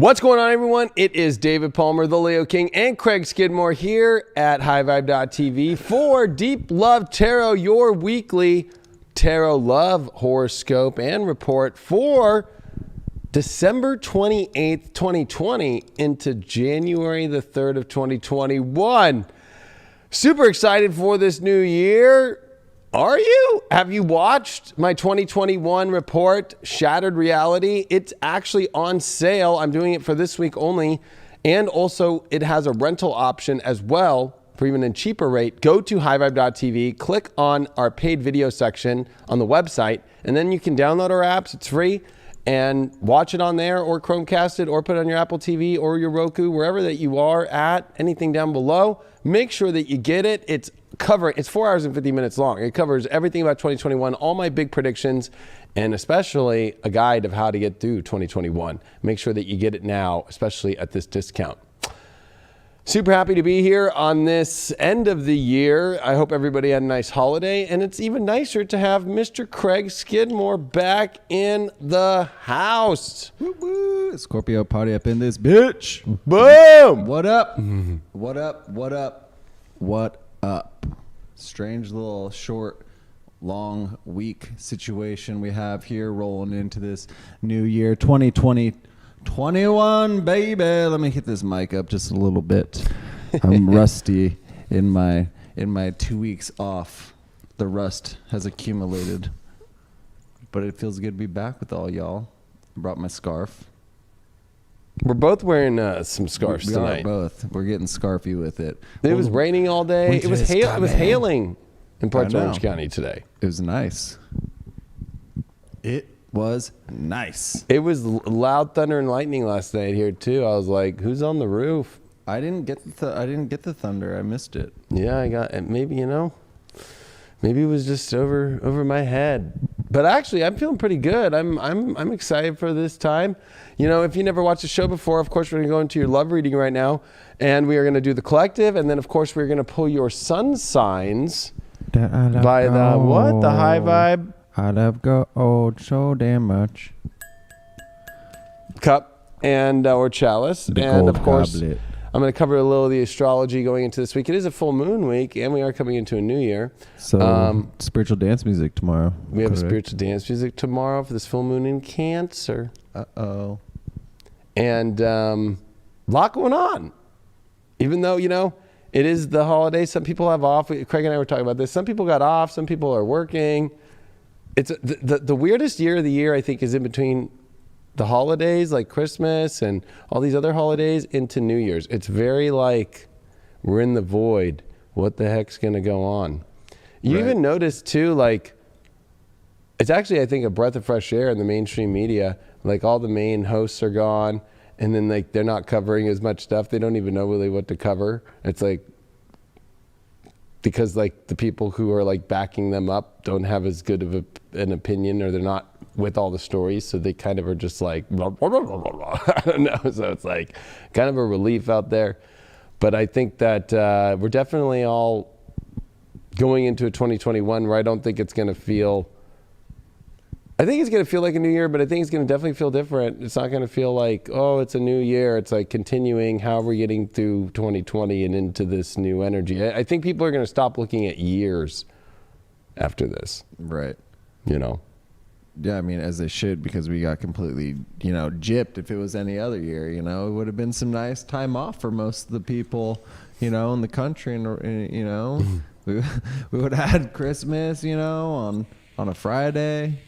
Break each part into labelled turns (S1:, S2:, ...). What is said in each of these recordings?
S1: What's going on, everyone? It is David Palmer, the Leo King, and Craig Skidmore here at highvibe.tv for Deep Love Tarot, your weekly tarot love horoscope and report for December 28th, 2020 into January the 3rd of 2021. Super excited for this new year. Are you? Have you watched my 2021 report, Shattered Reality? It's actually on sale. I'm doing it for this week only. And also, it has a rental option as well for even a cheaper rate. Go to highvibe.tv, click on our paid video section on the website, and then you can download our apps. It's free. And watch it on there, or Chromecast it, or put it on your Apple TV or your Roku, wherever that you are at, anything down below. Make sure that you get it. It's 4 hours and 50 minutes long. It covers everything about 2021, all my big predictions, and especially a guide of how to get through 2021. Make sure that you get it now, especially at this discount. Super happy to be here on this end of the year. I hope everybody had a nice holiday, and it's even nicer to have Mr. Craig Skidmore back in the house.
S2: Woo woo. Scorpio party up in this bitch.
S1: Boom!
S2: What up? What up? What up? What up? Strange little short, long week situation we have here rolling into this new year 2020. 21, baby. Let me hit this mic up just a little bit. I'm rusty in my 2 weeks off. The rust has accumulated, but it feels good to be back with all y'all. I brought my scarf.
S1: We're both wearing some scarves
S2: we
S1: tonight.
S2: Are both. We're getting scarfy with it.
S1: It was raining all day. It was hailing in parts of Orange County today.
S2: It was nice. It was nice.
S1: It was loud thunder and lightning last night here too. I was like, "Who's on the roof?"
S2: I didn't get the thunder. I missed it.
S1: Yeah, I got it. Maybe maybe it was just over my head. But actually, I'm feeling pretty good. I'm excited for this time. You know, if you never watched the show before, of course, we're going to go into your love reading right now, and we are going to do the collective, and then of course we're going to pull your sun signs by the high vibe.
S2: I love gold so damn much.
S1: Cup and or chalice. And of course,
S2: goblet.
S1: I'm going to cover a little of the astrology going into this week. It is a full moon week, and we are coming into a new year.
S2: So spiritual dance music tomorrow.
S1: We have spiritual dance music tomorrow for this full moon in Cancer.
S2: Uh-oh.
S1: And a lot going on. Even though, it is the holiday. Some people have off. Craig and I were talking about this. Some people got off. Some people are working. It's the weirdest year of the year, I think, is in between the holidays, like Christmas and all these other holidays, into New Year's. It's very like we're in the void. What the heck's going to go on? You even notice, too, like, it's actually, I think, a breath of fresh air in the mainstream media. Like, all the main hosts are gone, and then, like, they're not covering as much stuff. They don't even know really what to cover. It's like, because like the people who are like backing them up don't have as good of an opinion, or they're not with all the stories, so they kind of are just like blah, blah, blah, blah, blah. I don't know. So it's like kind of a relief out there. But I think that we're definitely all going into a 2021 where I don't think it's going to feel. I think it's going to feel like a new year, but I think it's going to definitely feel different. It's not going to feel like, oh, it's a new year. It's like continuing how we're getting through 2020 and into this new energy. I think people are going to stop looking at years after this.
S2: Right.
S1: Yeah,
S2: I mean, as they should, because we got completely, gypped. If it was any other year, it would have been some nice time off for most of the people, in the country. And, we would have had Christmas, on a Friday.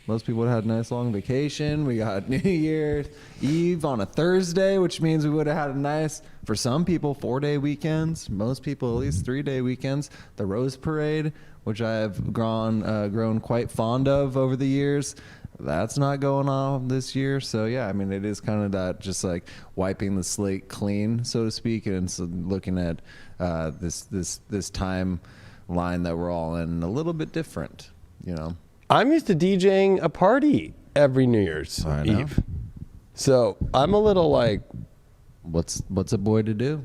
S2: Most people would have had a nice long vacation. We got New Year's Eve on a Thursday, which means we would have had a nice, for some people, 4-day weekends. Most people, at least 3-day weekends. The Rose Parade, which I have grown quite fond of over the years. That's not going on this year. So, yeah, I mean, it is kind of that just like wiping the slate clean, so to speak, and so looking at this timeline that we're all in a little bit different,
S1: I'm used to DJing a party every New Year's Eve. So I'm a little like,
S2: what's a boy to do?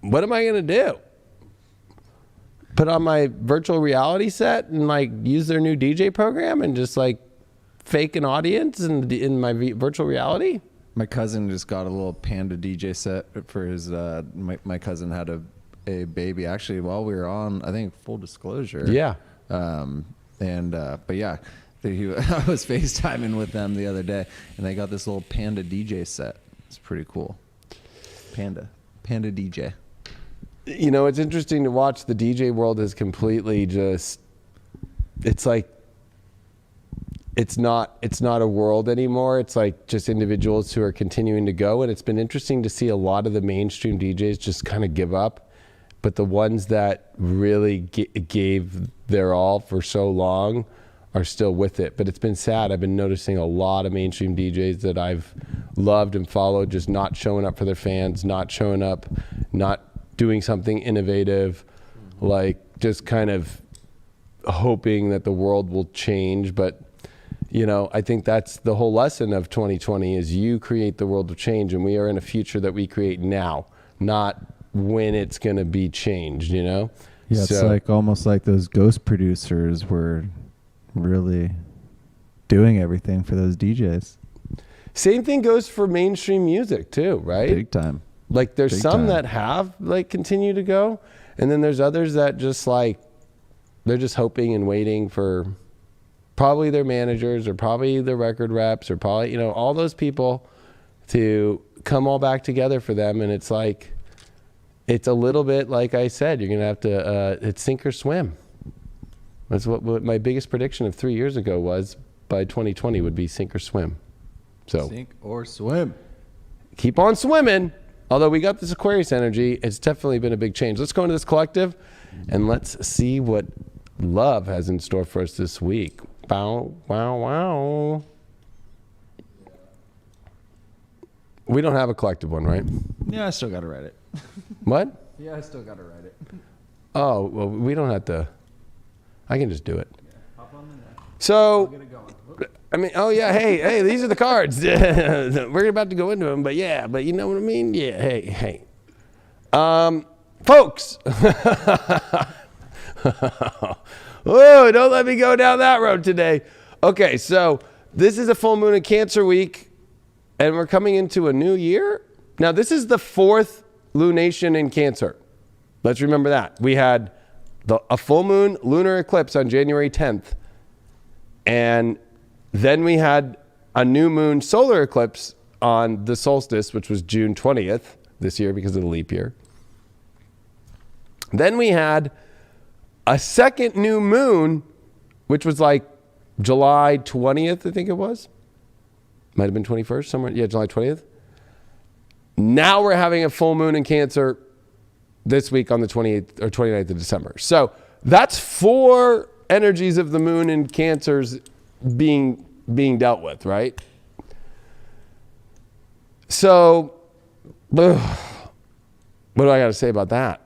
S1: What am I going to do? Put on my virtual reality set and like use their new DJ program and just like fake an audience in my virtual reality?
S2: My cousin just got a little Panda DJ set for his. My cousin had a baby actually while we were on. I think full disclosure.
S1: Yeah.
S2: But yeah, I was FaceTiming with them the other day, and they got this little Panda DJ set. It's pretty cool. Panda DJ.
S1: You know, it's interesting to watch. The DJ world is completely just. It's like. It's not a world anymore. It's like just individuals who are continuing to go. And it's been interesting to see a lot of the mainstream DJs just kind of give up. But the ones that really gave their all for so long are still with it. But it's been sad. I've been noticing a lot of mainstream DJs that I've loved and followed just not showing up for their fans, not showing up, not doing something innovative, like just kind of hoping that the world will change. But you know, I think that's the whole lesson of 2020 is you create the world of change, and we are in a future that we create now, not when it's going to be changed, you know?
S2: Yeah, it's like almost like those ghost producers were really doing everything for those DJs.
S1: Same thing goes for mainstream music too, right?
S2: Big time.
S1: Like there's
S2: Big
S1: some
S2: time.
S1: that have like continue to go, and then there's others that just like they're just hoping and waiting for probably their managers or probably the record reps or probably, you know, all those people to come all back together for them. And it's like, it's a little bit like I said, you're going to have to, it's sink or swim. That's what my biggest prediction of 3 years ago was by 2020 would be sink or swim. So
S2: Sink or swim.
S1: Keep on swimming. Although we got this Aquarius energy, it's definitely been a big change. Let's go into this collective and let's see what love has in store for us this week. Bow, wow, wow. We don't have a collective one, right?
S2: Yeah, I still got to write it.
S1: What?
S2: Yeah, I still got to write it.
S1: Oh, well, we don't have to. I can just do it.
S2: Yeah, hop on the net.
S1: So,
S2: Get it going.
S1: I mean, oh yeah, hey, these are the cards. We're about to go into them, but yeah, but you know what I mean? Yeah, hey. Folks. Oh, don't let me go down that road today. Okay, so this is a full moon in Cancer week, and we're coming into a new year. Now, this is the 4th lunation in Cancer. Let's remember that. We had a full moon lunar eclipse on January 10th, and then we had a new moon solar eclipse on the solstice, which was June 20th this year because of the leap year. Then we had a second new moon, which was like July 20th, I think it was. Might have been 21st, somewhere. Yeah, July 20th. Now we're having a full moon in Cancer this week on the 28th or 29th of December. So that's 4 energies of the moon in Cancers being dealt with, right? So, what do I got to say about that?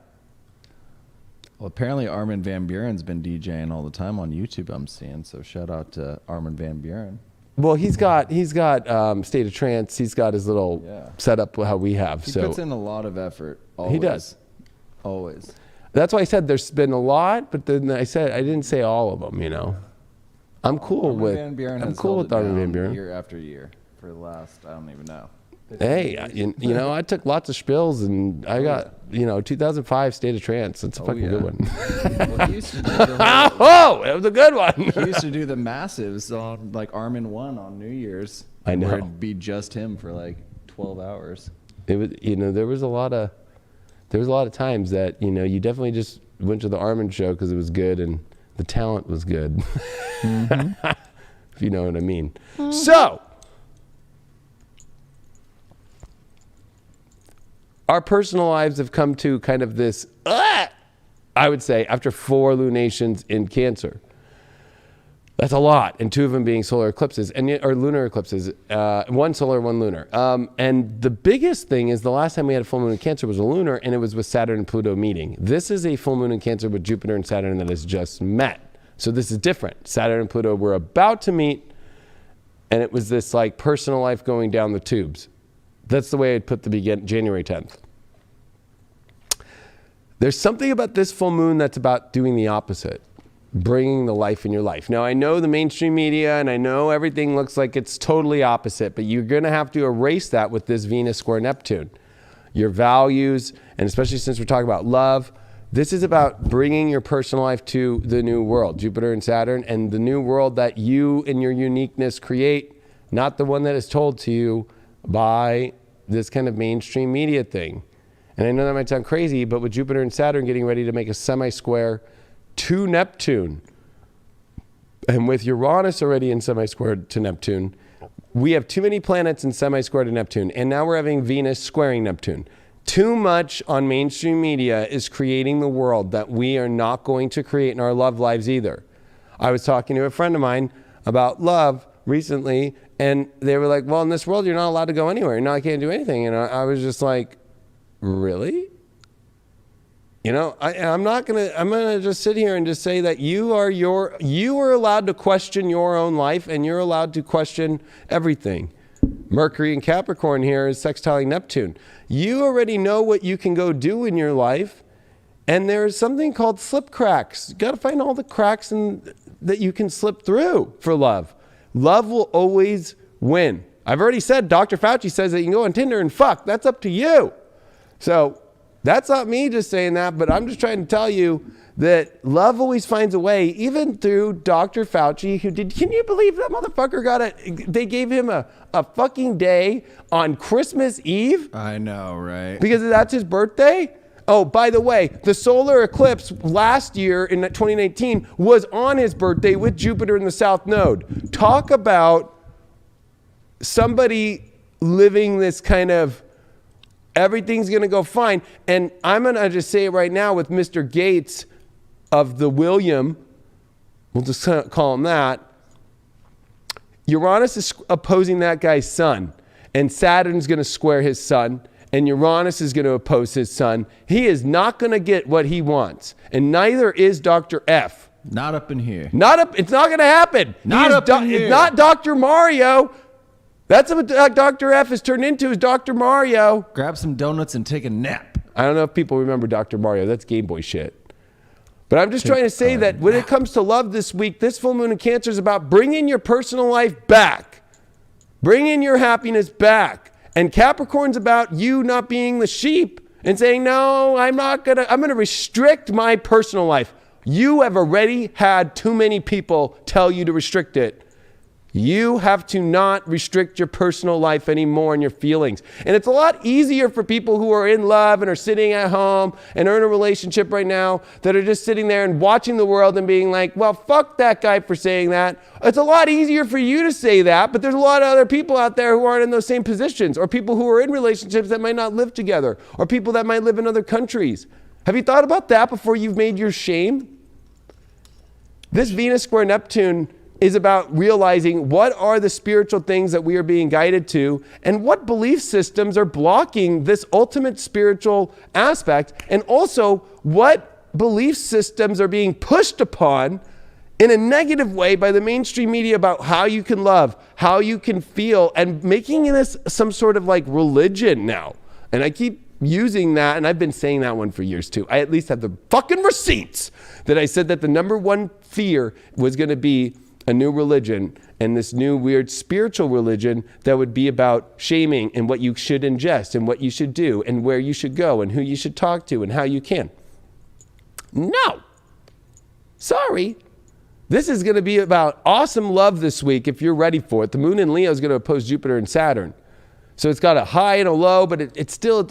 S2: Well, apparently Armin van Buuren's been DJing all the time on YouTube, I'm seeing. So shout out to Armin van Buuren.
S1: Well, he's got State of Trance. He's got his little setup how we have.
S2: He puts in a lot of effort. Always.
S1: He does.
S2: Always.
S1: That's why I said there's been a lot, but then I didn't say all of them, you know. I'm cool with Armin van Buuren.
S2: Year after year for the last, I don't even know.
S1: Hey, you know, I took lots of spills, and I got, 2005 State of Trance. That's a fucking good one.
S2: Well, he used to do
S1: it was a good one.
S2: He used to do the massives on like Armin 1 on New Year's.
S1: I know.
S2: Where it'd be just him for like 12 hours.
S1: It was, there was a lot of times that, you definitely just went to the Armin show because it was good and the talent was good. Mm-hmm. If you know what I mean. Mm-hmm. So, our personal lives have come to kind of this, I would say, after 4 lunations in Cancer. That's a lot, and 2 of them being solar eclipses, or lunar eclipses. 1 solar, 1 lunar. And the biggest thing is the last time we had a full moon in Cancer was a lunar, and it was with Saturn and Pluto meeting. This is a full moon in Cancer with Jupiter and Saturn that has just met. So this is different. Saturn and Pluto were about to meet, and it was this like personal life going down the tubes. That's the way I'd put January 10th. There's something about this full moon that's about doing the opposite. bringing the life in your life. Now, I know the mainstream media and I know everything looks like it's totally opposite, but you're going to have to erase that with this Venus square Neptune. Your values, and especially since we're talking about love, this is about bringing your personal life to the new world, Jupiter and Saturn, and the new world that you and your uniqueness create, not the one that is told to you by this kind of mainstream media thing. And I know that might sound crazy, but with Jupiter and Saturn getting ready to make a semi-square to Neptune, and with Uranus already in semi-square to Neptune, we have too many planets in semi-square to Neptune, and now we're having Venus squaring Neptune. Too much on mainstream media is creating the world that we are not going to create in our love lives either. I was talking to a friend of mine about love recently, and they were like, well, in this world, you're not allowed to go anywhere. You know, I can't do anything. And I was just like, really? You know, I'm gonna just sit here and just say that you are allowed to question your own life, and you're allowed to question everything. Mercury in Capricorn here is sextiling Neptune. You already know what you can go do in your life, and there's something called slip cracks. You got to find all the cracks that you can slip through for love. Love will always win. I've already said Dr. Fauci says that you can go on Tinder and fuck. That's up to you. So that's not me just saying that, but I'm just trying to tell you that love always finds a way, even through Dr. Fauci, can you believe that motherfucker they gave him a fucking day on Christmas Eve?
S2: I know, right?
S1: Because that's his birthday? Oh, by the way, the solar eclipse last year in 2019 was on his birthday with Jupiter in the South Node. Talk about somebody living this kind of everything's going to go fine. And I'm going to just say it right now with Mr. Gates of the William, we'll just call him that. Uranus is opposing that guy's sun, and Saturn's going to square his sun, and Uranus is going to oppose his sun. He is not going to get what he wants, and neither is Dr. F.
S2: Not up in here.
S1: It's not going to happen.
S2: Not up in here.
S1: It's not Dr. Mario. That's what Dr. F has turned into, is Dr. Mario.
S2: Grab some donuts and take a nap.
S1: I don't know if people remember Dr. Mario. That's Game Boy shit. But I'm just trying to say that when it comes to love this week, this full moon in Cancer is about bringing your personal life back. Bringing your happiness back. And Capricorn's about you not being the sheep and saying, no, I'm going to restrict my personal life. You have already had too many people tell you to restrict it. You have to not restrict your personal life anymore and your feelings. And it's a lot easier for people who are in love and are sitting at home and are in a relationship right now that are just sitting there and watching the world and being like, well, fuck that guy for saying that. It's a lot easier for you to say that, but there's a lot of other people out there who aren't in those same positions, or people who are in relationships that might not live together, or people that might live in other countries. Have you thought about that before you've made your shame? This Venus square Neptune is about realizing what are the spiritual things that we are being guided to, and what belief systems are blocking this ultimate spiritual aspect, and also what belief systems are being pushed upon in a negative way by the mainstream media about how you can love, how you can feel, and making this some sort of like religion now. And I keep using that, and I've been saying that one for years too. I at least have the fucking receipts that I said that the number one fear was going to be a new religion, and this new weird spiritual religion that would be about shaming and what you should ingest and what you should do and where you should go and who you should talk to and how you can. No. Sorry. This is going to be about awesome love this week if you're ready for it. The moon in Leo is going to oppose Jupiter and Saturn. So it's got a high and a low, but it's still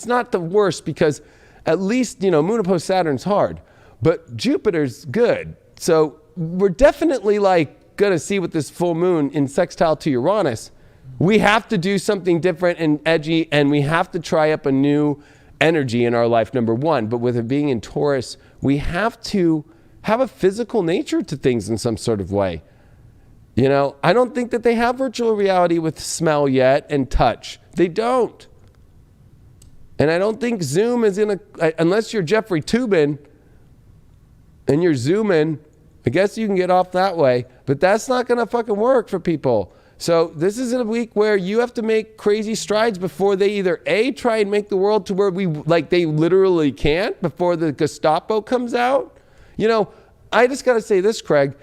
S1: not the worst, because at least, you know, moon opposed Saturn's hard, but Jupiter's good. So we're definitely like going to see with this full moon in sextile to Uranus, we have to do something different and edgy, and we have to try up a new energy in our life, number one. But with it being in Taurus, we have to have a physical nature to things in some sort of way. You know, I don't think that they have virtual reality with smell yet and touch. They don't. And I don't think Zoom is unless you're Jeffrey Toobin and you're zooming, I guess you can get off that way, but that's not going to fucking work for people. So this is a week where you have to make crazy strides before they either A, try and make the world to where they literally can't, before the Gestapo comes out. You know, I just got to say this, Craig.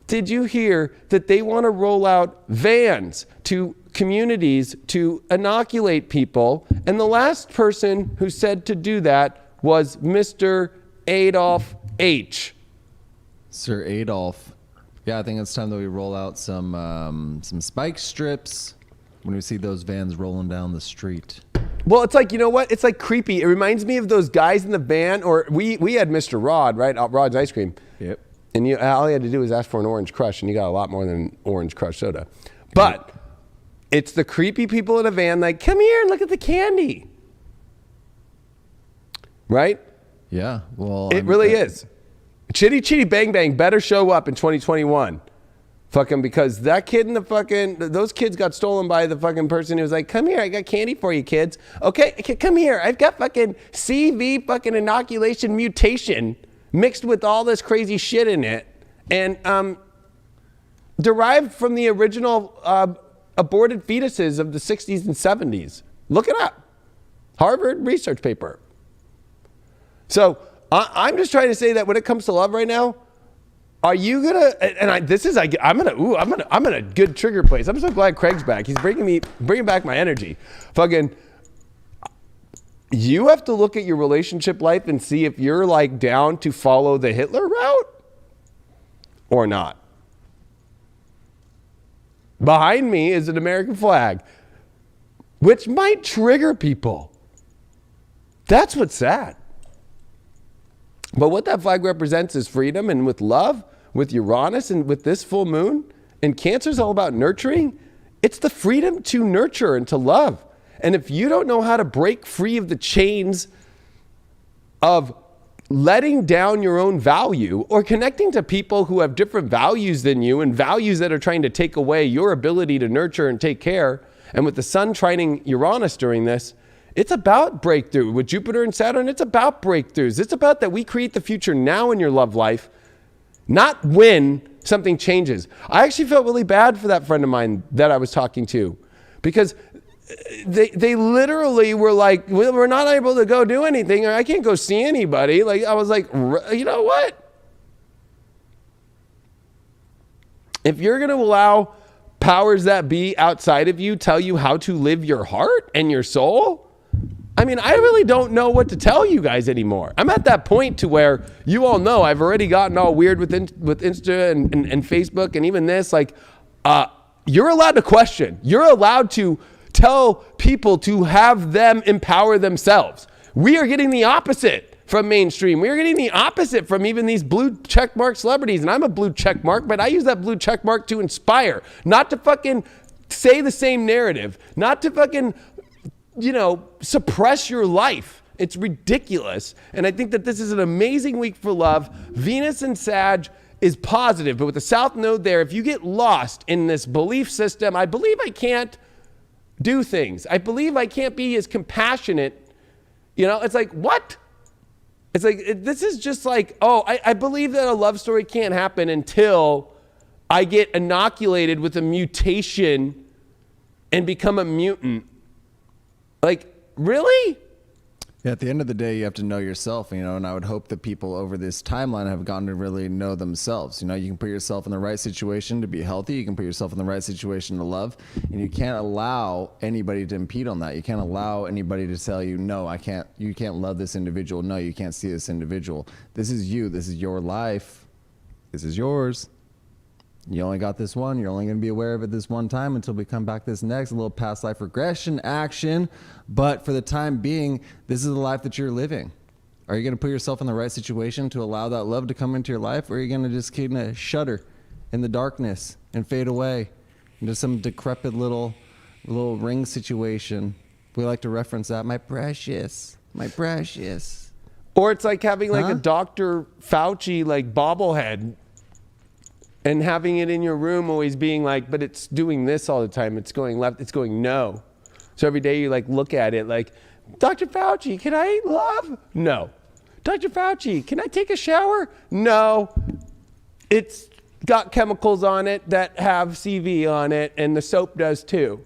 S1: Did you hear that they want to roll out vans to communities to inoculate people? And the last person who said to do that was Mr. Adolf H.
S2: Sir Adolf. Yeah, I think it's time that we roll out some spike strips when we see those vans rolling down the street.
S1: Well, it's like, you know what? It's like creepy. It reminds me of those guys in the van, or we had Mr. Rod, right? Rod's Ice Cream.
S2: Yep.
S1: And all you had to do was ask for an Orange Crush, and you got a lot more than an Orange Crush soda. But it's the creepy people in a van like, come here and look at the candy. Right?
S2: Yeah. Well,
S1: It really is. Chitty Chitty Bang Bang better show up in 2021. Fucking, because that kid in the fucking, those kids got stolen by the fucking person who was like, come here, I got candy for you kids. Okay, come here. I've got fucking CV fucking inoculation mutation mixed with all this crazy shit in it, and derived from the original aborted fetuses of the 60s and 70s. Look it up. Harvard research paper. So I'm just trying to say that when it comes to love right now, are you gonna? And I'm in a good trigger place. I'm so glad Craig's back. He's bringing back my energy. Fucking. You have to look at your relationship life and see if you're like down to follow the Hitler route or not. Behind me is an American flag, which might trigger people. That's what's sad. But what that flag represents is freedom, and with love, with Uranus, and with this full moon, and Cancer's all about nurturing. It's the freedom to nurture and to love. And if you don't know how to break free of the chains of letting down your own value or connecting to people who have different values than you and values that are trying to take away your ability to nurture and take care, and with the sun trining Uranus during this, it's about breakthrough. With Jupiter and Saturn, it's about breakthroughs. It's about that we create the future now in your love life, not when something changes. I actually felt really bad for that friend of mine that I was talking to, because they literally were like, we're not able to go do anything, or I can't go see anybody. Like, I was like, you know what? If you're going to allow powers that be outside of you tell you how to live your heart and your soul, I mean, I really don't know what to tell you guys anymore. I'm at that point to where you all know I've already gotten all weird with Insta and Facebook and even this. Like, you're allowed to question. You're allowed to tell people to have them empower themselves. We are getting the opposite from mainstream. We are getting the opposite from even these blue checkmark celebrities. And I'm a blue checkmark, but I use that blue checkmark to inspire, not to fucking say the same narrative, not to fucking, suppress your life. It's ridiculous. And I think that this is an amazing week for love. Venus and Sag is positive, but with the South Node there, if you get lost in this belief system, I believe I can't do things. I believe I can't be as compassionate. It's like, what? It's like, this is just like, I believe that a love story can't happen until I get inoculated with a mutation and become a mutant. Like, really?
S2: Yeah, at the end of the day, you have to know yourself, and I would hope that people over this timeline have gotten to really know themselves. You can put yourself in the right situation to be healthy. You can put yourself in the right situation to love, and you can't allow anybody to impede on that. You can't allow anybody to tell you, no, you can't love this individual. No, you can't see this individual. This is you. This is your life. This is yours. You only got this one. You're only going to be aware of it this one time until we come back this next. A little past life regression action. But for the time being, this is the life that you're living. Are you going to put yourself in the right situation to allow that love to come into your life? Or are you going to just kind of shudder in the darkness and fade away into some decrepit little ring situation? We like to reference that. My precious. My precious.
S1: Or it's like having like a Dr. Fauci like bobblehead, and having it in your room always being like, but it's doing this all the time. It's going left. It's going no. So every day you like look at it like, Dr. Fauci, can I love? No. Dr. Fauci, can I take a shower? No. It's got chemicals on it that have CV on it, and the soap does too.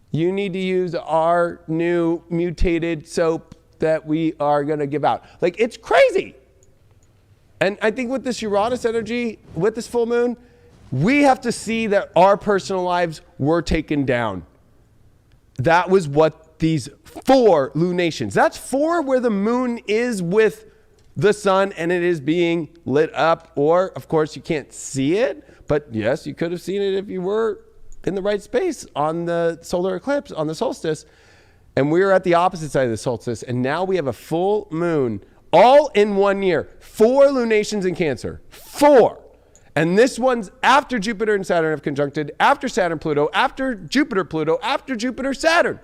S1: You need to use our new mutated soap that we are going to give out. Like, it's crazy. And I think with this Uranus energy, with this full moon, we have to see that our personal lives were taken down. That was what these 4 lunations, that's 4 where the moon is with the sun and it is being lit up. Or, of course, you can't see it. But yes, you could have seen it if you were in the right space on the solar eclipse, on the solstice. And we were at the opposite side of the solstice. And now we have a full moon all in 1 year. 4 lunations in Cancer. 4. And this one's after Jupiter and Saturn have conjuncted, after Saturn, Pluto, after Jupiter, Pluto, after Jupiter, Saturn.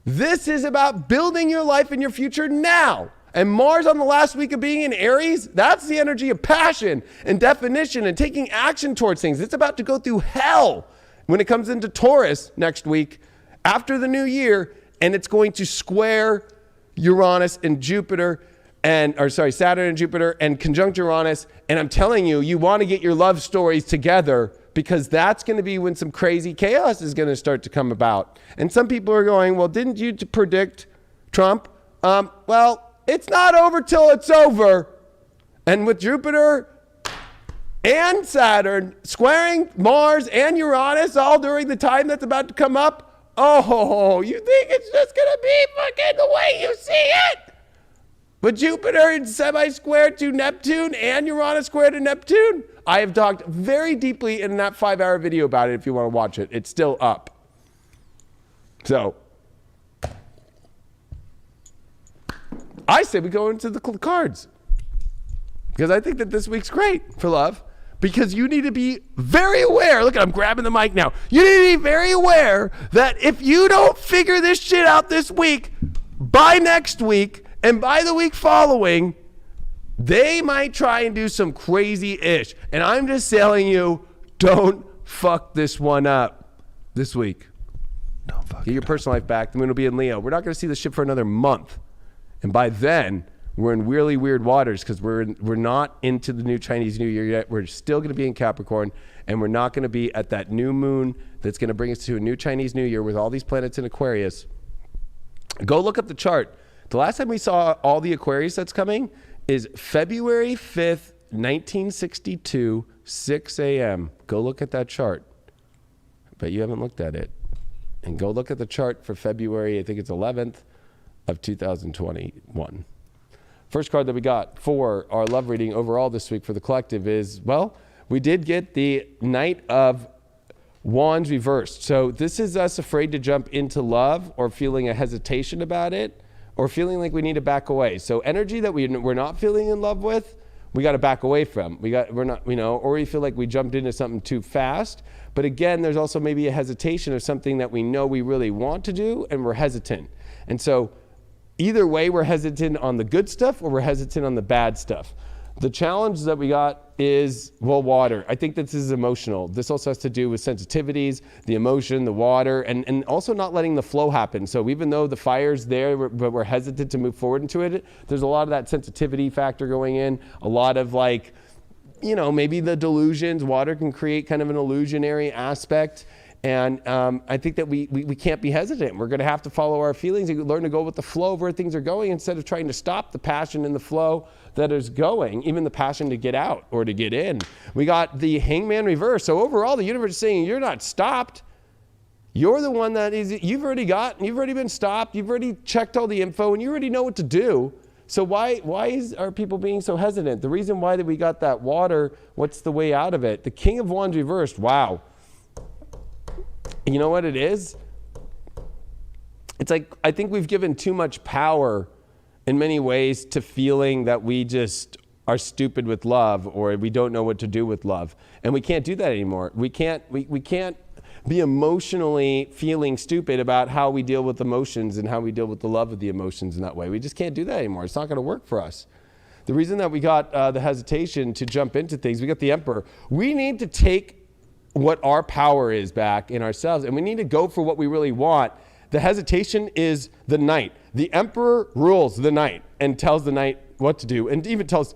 S1: This is about building your life and your future now. And Mars on the last week of being in Aries, that's the energy of passion and definition and taking action towards things. It's about to go through hell when it comes into Taurus next week after the new year, and it's going to square Uranus and Jupiter Saturn and Jupiter and conjunct Uranus. And I'm telling you, you want to get your love stories together because that's going to be when some crazy chaos is going to start to come about. And some people are going, well, didn't you predict Trump? Well, it's not over till it's over. And with Jupiter and Saturn squaring Mars and Uranus all during the time that's about to come up, oh, you think it's just going to be fucking the way you see it? But Jupiter is semi-squared to Neptune and Uranus squared to Neptune. I have talked very deeply in that 5-hour video about it if you want to watch it. It's still up. So, I say we go into the cards. Because I think that this week's great for love. Because you need to be very aware. Look, I'm grabbing the mic now. You need to be very aware that if you don't figure this shit out this week, by next week, and by the week following, they might try and do some crazy-ish. And I'm just telling you, don't fuck this one up this week.
S2: Don't fuck
S1: Get your personal life back. The moon will be in Leo. We're not going to see the ship for another month. And by then, we're in really weird waters because we're not into the new Chinese New Year yet. We're still going to be in Capricorn, and we're not going to be at that new moon that's going to bring us to a new Chinese New Year with all these planets in Aquarius. Go look up the chart. The last time we saw all the Aquarius that's coming is February 5th, 1962, 6 a.m. Go look at that chart. But you haven't looked at it. And go look at the chart for February, I think it's 11th of 2021. First card that we got for our love reading overall this week for the collective is, well, we did get the Knight of Wands reversed. So this is us afraid to jump into love or feeling a hesitation about it, or feeling like we need to back away. So energy that we're not feeling in love with, we got to back away from. We're not, or we feel like we jumped into something too fast. But again, there's also maybe a hesitation of something that we know we really want to do and we're hesitant. And so either way, we're hesitant on the good stuff or we're hesitant on the bad stuff. The challenge that we got is, well, water. I think this is emotional. This also has to do with sensitivities, the emotion, the water, and also not letting the flow happen. So even though the fire's there, but we're hesitant to move forward into it, there's a lot of that sensitivity factor going in, a lot of like, maybe the delusions. Water can create kind of an illusionary aspect. And I think that we can't be hesitant. We're going to have to follow our feelings and learn to go with the flow of where things are going instead of trying to stop the passion and the flow that is going, even the passion to get out or to get in. We got the Hangman reverse. So overall, the universe is saying you're not stopped. You're the one that is, you've already been stopped. You've already checked all the info and you already know what to do. So why are people being so hesitant? The reason why that we got that water, what's the way out of it? The King of Wands reversed. Wow. You know what it is? It's like, I think we've given too much power in many ways to feeling that we just are stupid with love or we don't know what to do with love. And we can't do that anymore. We can't be emotionally feeling stupid about how we deal with emotions and how we deal with the love of the emotions in that way. We just can't do that anymore. It's not going to work for us. The reason that we got the hesitation to jump into things, we got the Emperor. We need to take what our power is back in ourselves, and we need to go for what we really want. The hesitation is the Knight. The Emperor rules the Knight and tells the Knight what to do, and even tells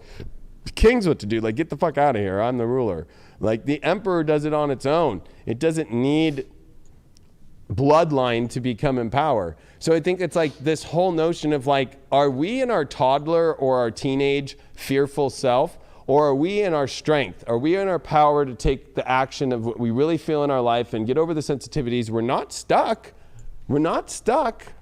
S1: kings what to do. Like, get the fuck out of here. I'm the ruler. Like, the Emperor does it on its own. It doesn't need bloodline to become in power. So I think it's like this whole notion of like, are we in our toddler or our teenage fearful self, Or are we in our strength? Are we in our power to take the action of what we really feel in our life and get over the sensitivities? We're not stuck. We're not stuck.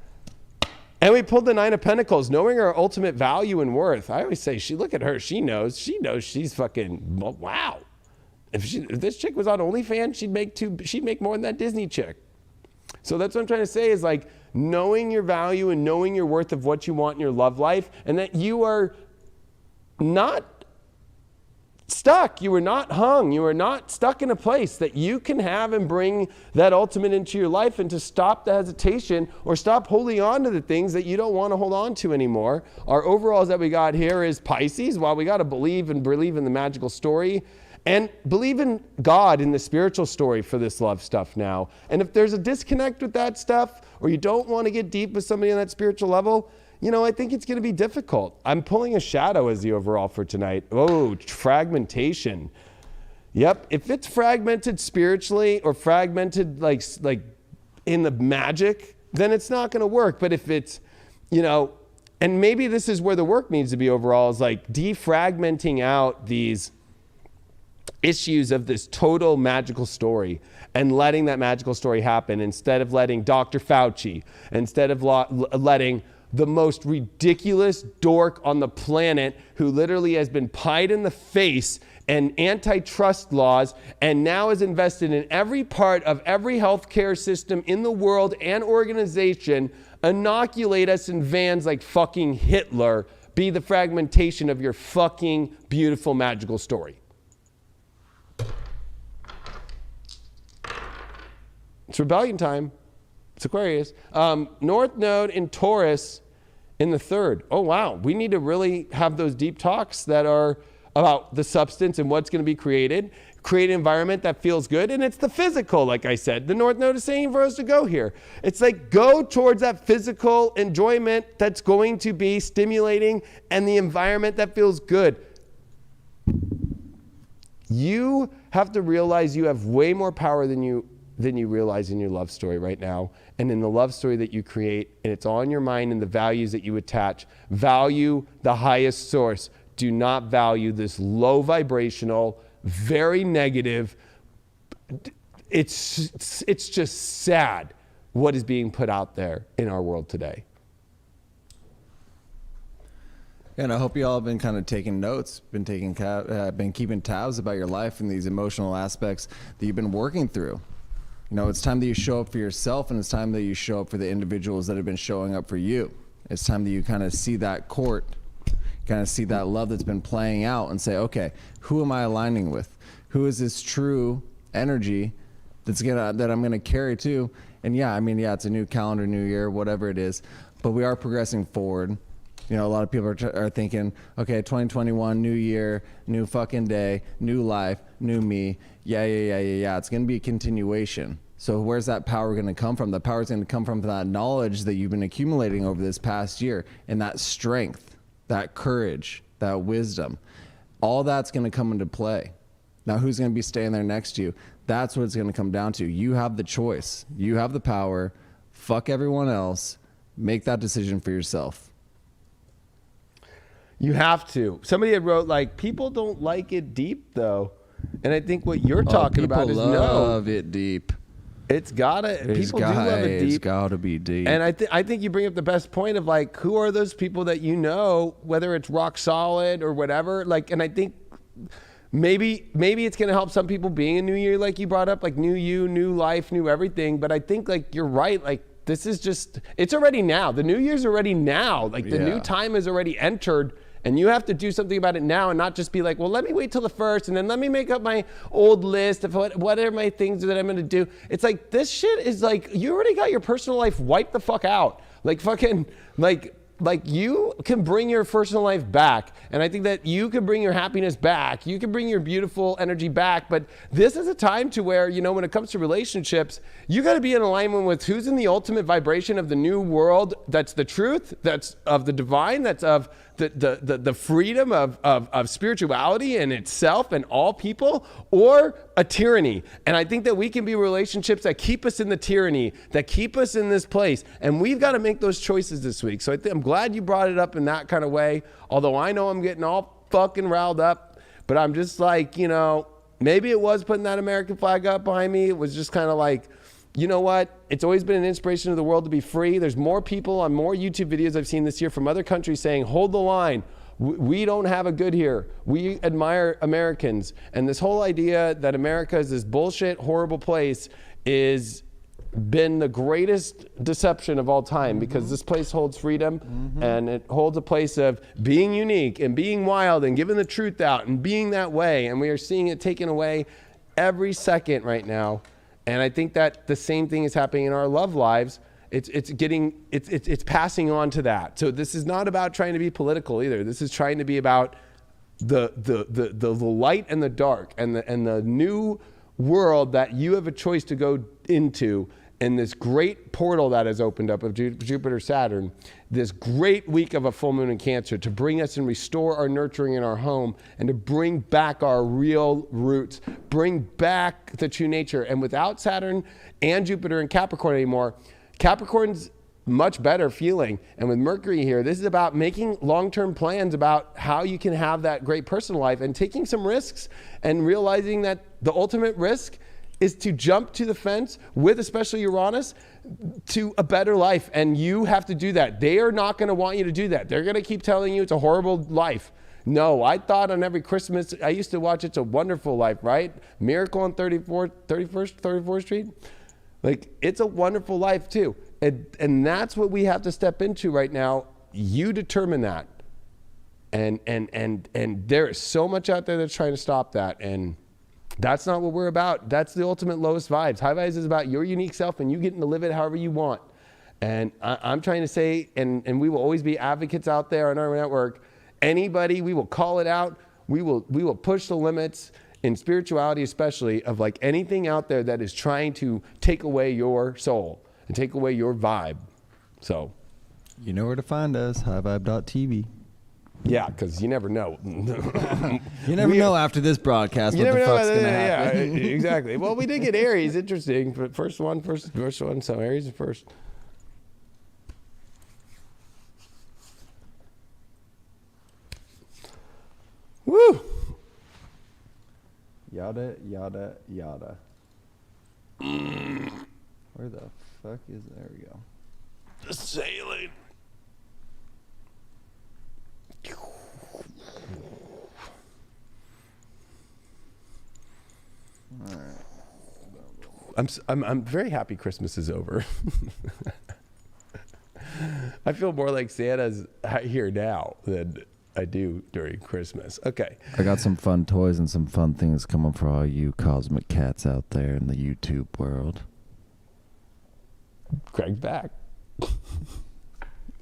S1: And we pulled the Nine of Pentacles, knowing our ultimate value and worth. I always say, look at her. She knows she's fucking, wow. If this chick was on OnlyFans, she'd make more than that Disney chick. So that's what I'm trying to say is like knowing your value and knowing your worth of what you want in your love life, and that you are not stuck. You are not hung. You are not stuck in a place, that you can have and bring that ultimate into your life, and to stop the hesitation or stop holding on to the things that you don't want to hold on to anymore. Our overalls that we got here is Pisces. While we got to believe in the magical story and believe in God in the spiritual story for this love stuff now. And if there's a disconnect with that stuff, or you don't want to get deep with somebody on that spiritual level, I think it's going to be difficult. I'm pulling a shadow as the overall for tonight. Oh, fragmentation. Yep. If it's fragmented spiritually or fragmented like in the magic, then it's not going to work. But if it's, and maybe this is where the work needs to be overall, is like defragmenting out these issues of this total magical story and letting that magical story happen, instead of letting Dr. Fauci, instead of letting the most ridiculous dork on the planet, who literally has been pied in the face and antitrust laws and now is invested in every part of every healthcare system in the world and organization, inoculate us in vans like fucking Hitler, be the fragmentation of your fucking beautiful magical story. It's rebellion time. It's Aquarius. North Node in Taurus in the 3rd. Oh, wow. We need to really have those deep talks that are about the substance and what's going to be created. Create an environment that feels good. And it's the physical, like I said. The North Node is saying for us to go here. It's like go towards that physical enjoyment that's going to be stimulating and the environment that feels good. You have to realize you have way more power than you realize in your love story right now, and in the love story that you create, and it's on your mind and the values that you attach. Value the highest source. Do not value this low vibrational, very negative. It's just sad what is being put out there in our world today.
S2: And I hope you all have been kind of taking notes, been keeping tabs about your life and these emotional aspects that you've been working through. It's time that you show up for yourself, and it's time that you show up for the individuals that have been showing up for you. It's time that you kind of see that court, kind of see that love that's been playing out, and say, okay, who am I aligning with? Who is this true energy that I'm gonna carry to? And it's a new calendar, new year, whatever it is, but we are progressing forward. A lot of people are thinking, okay, 2021, new year, new fucking day, new life, new me. Yeah. It's going to be a continuation. So where's that power going to come from? The power is going to come from that knowledge that you've been accumulating over this past year, and that strength, that courage, that wisdom. All that's going to come into play. Now, who's going to be staying there next to you? That's what it's going to come down to. You have the choice. You have the power. Fuck everyone else. Make that decision for yourself.
S1: You have to. Somebody had wrote, people don't like it deep, though. And I think what you're talking about is
S2: love it deep.
S1: People do love it deep.
S2: It's got to be deep.
S1: And I think you bring up the best point of, who are those people that whether it's rock solid or whatever. And I think maybe it's going to help some people being a new year, like you brought up, new you, new life, new everything. But I think, you're right. This is just, it's already now. The new year's already now. The new time is already entered. And you have to do something about it now, and not just be well, let me wait till the 1st, and then let me make up my old list of what are my things that I'm going to do. It's this shit is you already got your personal life wiped the fuck out. You can bring your personal life back. And I think that you can bring your happiness back. You can bring your beautiful energy back. But this is a time to where, when it comes to relationships, you got to be in alignment with who's in the ultimate vibration of the new world. That's the truth. That's of the divine. That's of the freedom of spirituality and itself and all people, or a tyranny. And I think that we can be relationships that keep us in the tyranny, that keep us in this place. And we've got to make those choices this week. So I'm glad you brought it up in that kind of way. Although I know I'm getting all fucking riled up. But I'm just like, maybe it was putting that American flag up behind me. It was just kind of like, you know what? It's always been an inspiration to the world to be free. There's more people on more YouTube videos I've seen this year from other countries saying, hold the line. We don't have it good here. We admire Americans. And this whole idea that America is this bullshit, horrible place is been the greatest deception of all time, because this place holds freedom and it holds a place of being unique and being wild and giving the truth out and being that way. And we are seeing it taken away every second right now. And I think that the same thing is happening in our love lives. It's passing on to that. So this is not about trying to be political either. This is trying to be about the light and the dark and the new world that you have a choice to go into, in this great portal that has opened up of Jupiter, Saturn, this great week of a full moon in Cancer, to bring us and restore our nurturing in our home and to bring back our real roots, bring back the true nature. And without Saturn and Jupiter in Capricorn anymore, Capricorn's much better feeling. And with Mercury here, this is about making long-term plans about how you can have that great personal life and taking some risks and realizing that the ultimate risk is to jump to the fence with especially Uranus to a better life. And you have to do that. They are not going to want you to do that. They're going to keep telling you it's a horrible life. No, I thought on every Christmas, I used to watch It's a Wonderful Life, right? Miracle on 34th Street. Like, it's a wonderful life too. And that's what we have to step into right now. You determine that. And there is so much out there that's trying to stop that. And that's not what we're about. That's the ultimate lowest vibes. High vibes is about your unique self and you getting to live it however you want. And I'm trying to say, and we will always be advocates out there on our network. Anybody, we will call it out. We will push the limits in spirituality, especially, of like anything out there that is trying to take away your soul and take away your vibe. So,
S2: you know where to find us, highvibe.tv.
S1: Yeah, because you never know.
S2: You never know after this broadcast what the fuck's going to happen.
S1: Yeah, exactly. Well, we did get Aries. Interesting. But first one. So Aries is first. Woo!
S2: Yada, yada, yada. Where the fuck is... There we go.
S1: Just sailing.
S2: All right.
S1: I'm very happy Christmas is over. I feel more like Santa's here now than I do during Christmas. Okay.
S2: I got some fun toys and some fun things coming for all you cosmic cats out there in the YouTube world.
S1: Craig's back.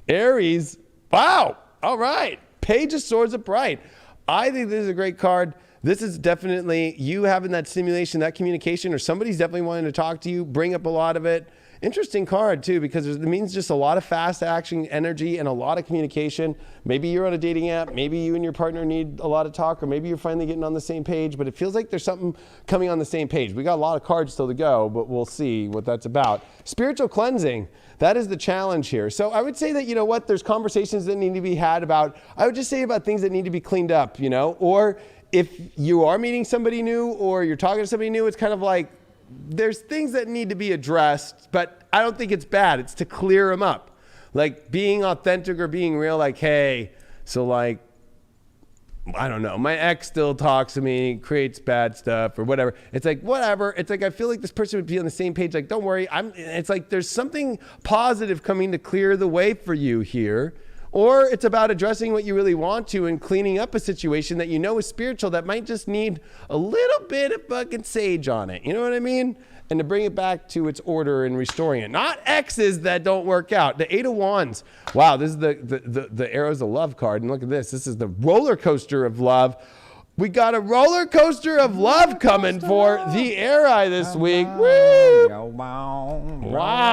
S1: Aries. Wow. All right. Page of Swords upright. I think this is a great card. This is definitely you having that stimulation, that communication, or somebody's definitely wanting to talk to you, bring up a lot of it. Interesting card too, because it means just a lot of fast action energy and a lot of communication. Maybe you're on a dating app, maybe you and your partner need a lot of talk, or maybe you're finally getting on the same page, but it feels like there's something coming on the same page. We got a lot of cards still to go, but we'll see what that's about. Spiritual cleansing, that is the challenge here. So I would say that, you know what, there's conversations that need to be had about, I would just say about things that need to be cleaned up, you know, or if you are meeting somebody new or you're talking to somebody new, it's kind of like, there's things that need to be addressed, but I don't think it's bad. It's to clear them up. Like being authentic or being real, like, hey, so like, I don't know, my ex still talks to me, creates bad stuff or whatever. It's like, whatever. It's like, I feel like this person would be on the same page. Like, don't worry. It's like, there's something positive coming to clear the way for you here. Or it's about addressing what you really want to and cleaning up a situation that you know is spiritual that might just need a little bit of fucking sage on it. You know what I mean? And to bring it back to its order and restoring it. Not X's that don't work out. The Eight of Wands. Wow, this is the Arrows of Love card. And look at this. This is the roller coaster of love. We got a roller coaster of love coming for the Aries this week. Woo! Wow.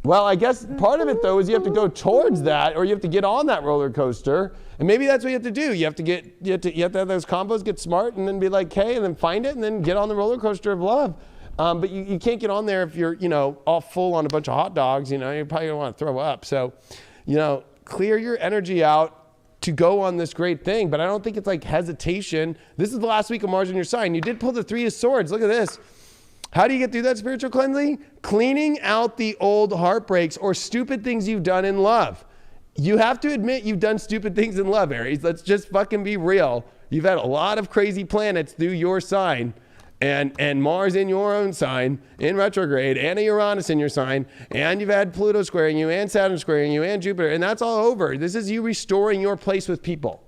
S1: Well, I guess part of it, though, is you have to go towards that, or you have to get on that roller coaster. And maybe that's what you have to do. You have to have those combos, get smart, and then be like, hey, and then find it, and then get on the roller coaster of love. But you can't get on there if you're, you know, all full on a bunch of hot dogs. You know, you're probably going to want to throw up. So, you know, clear your energy out. to go on this great thing, but I don't think it's like hesitation. This is the last week of Mars in your sign. You did pull the 3 of Swords. Look at this. How do you get through that spiritual cleansing? Cleaning out the old heartbreaks or stupid things you've done in love. You have to admit you've done stupid things in love, Aries. Let's just fucking be real. You've had a lot of crazy planets through your sign, and Mars in your own sign in retrograde, and a Uranus in your sign, and you've had Pluto squaring you, and Saturn squaring you, and Jupiter, and that's all over. This is you restoring your place with people.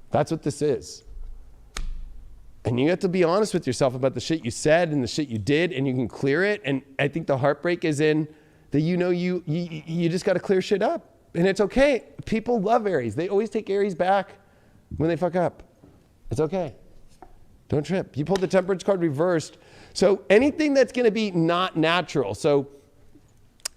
S1: That's what this is. And you have to be honest with yourself about the shit you said and the shit you did, and you can clear it. And I think the heartbreak is in that you just got to clear shit up. And it's okay. People love Aries. They always take Aries back when they fuck up. It's okay. Don't trip. You pulled the Temperance card reversed. So anything that's going to be not natural. So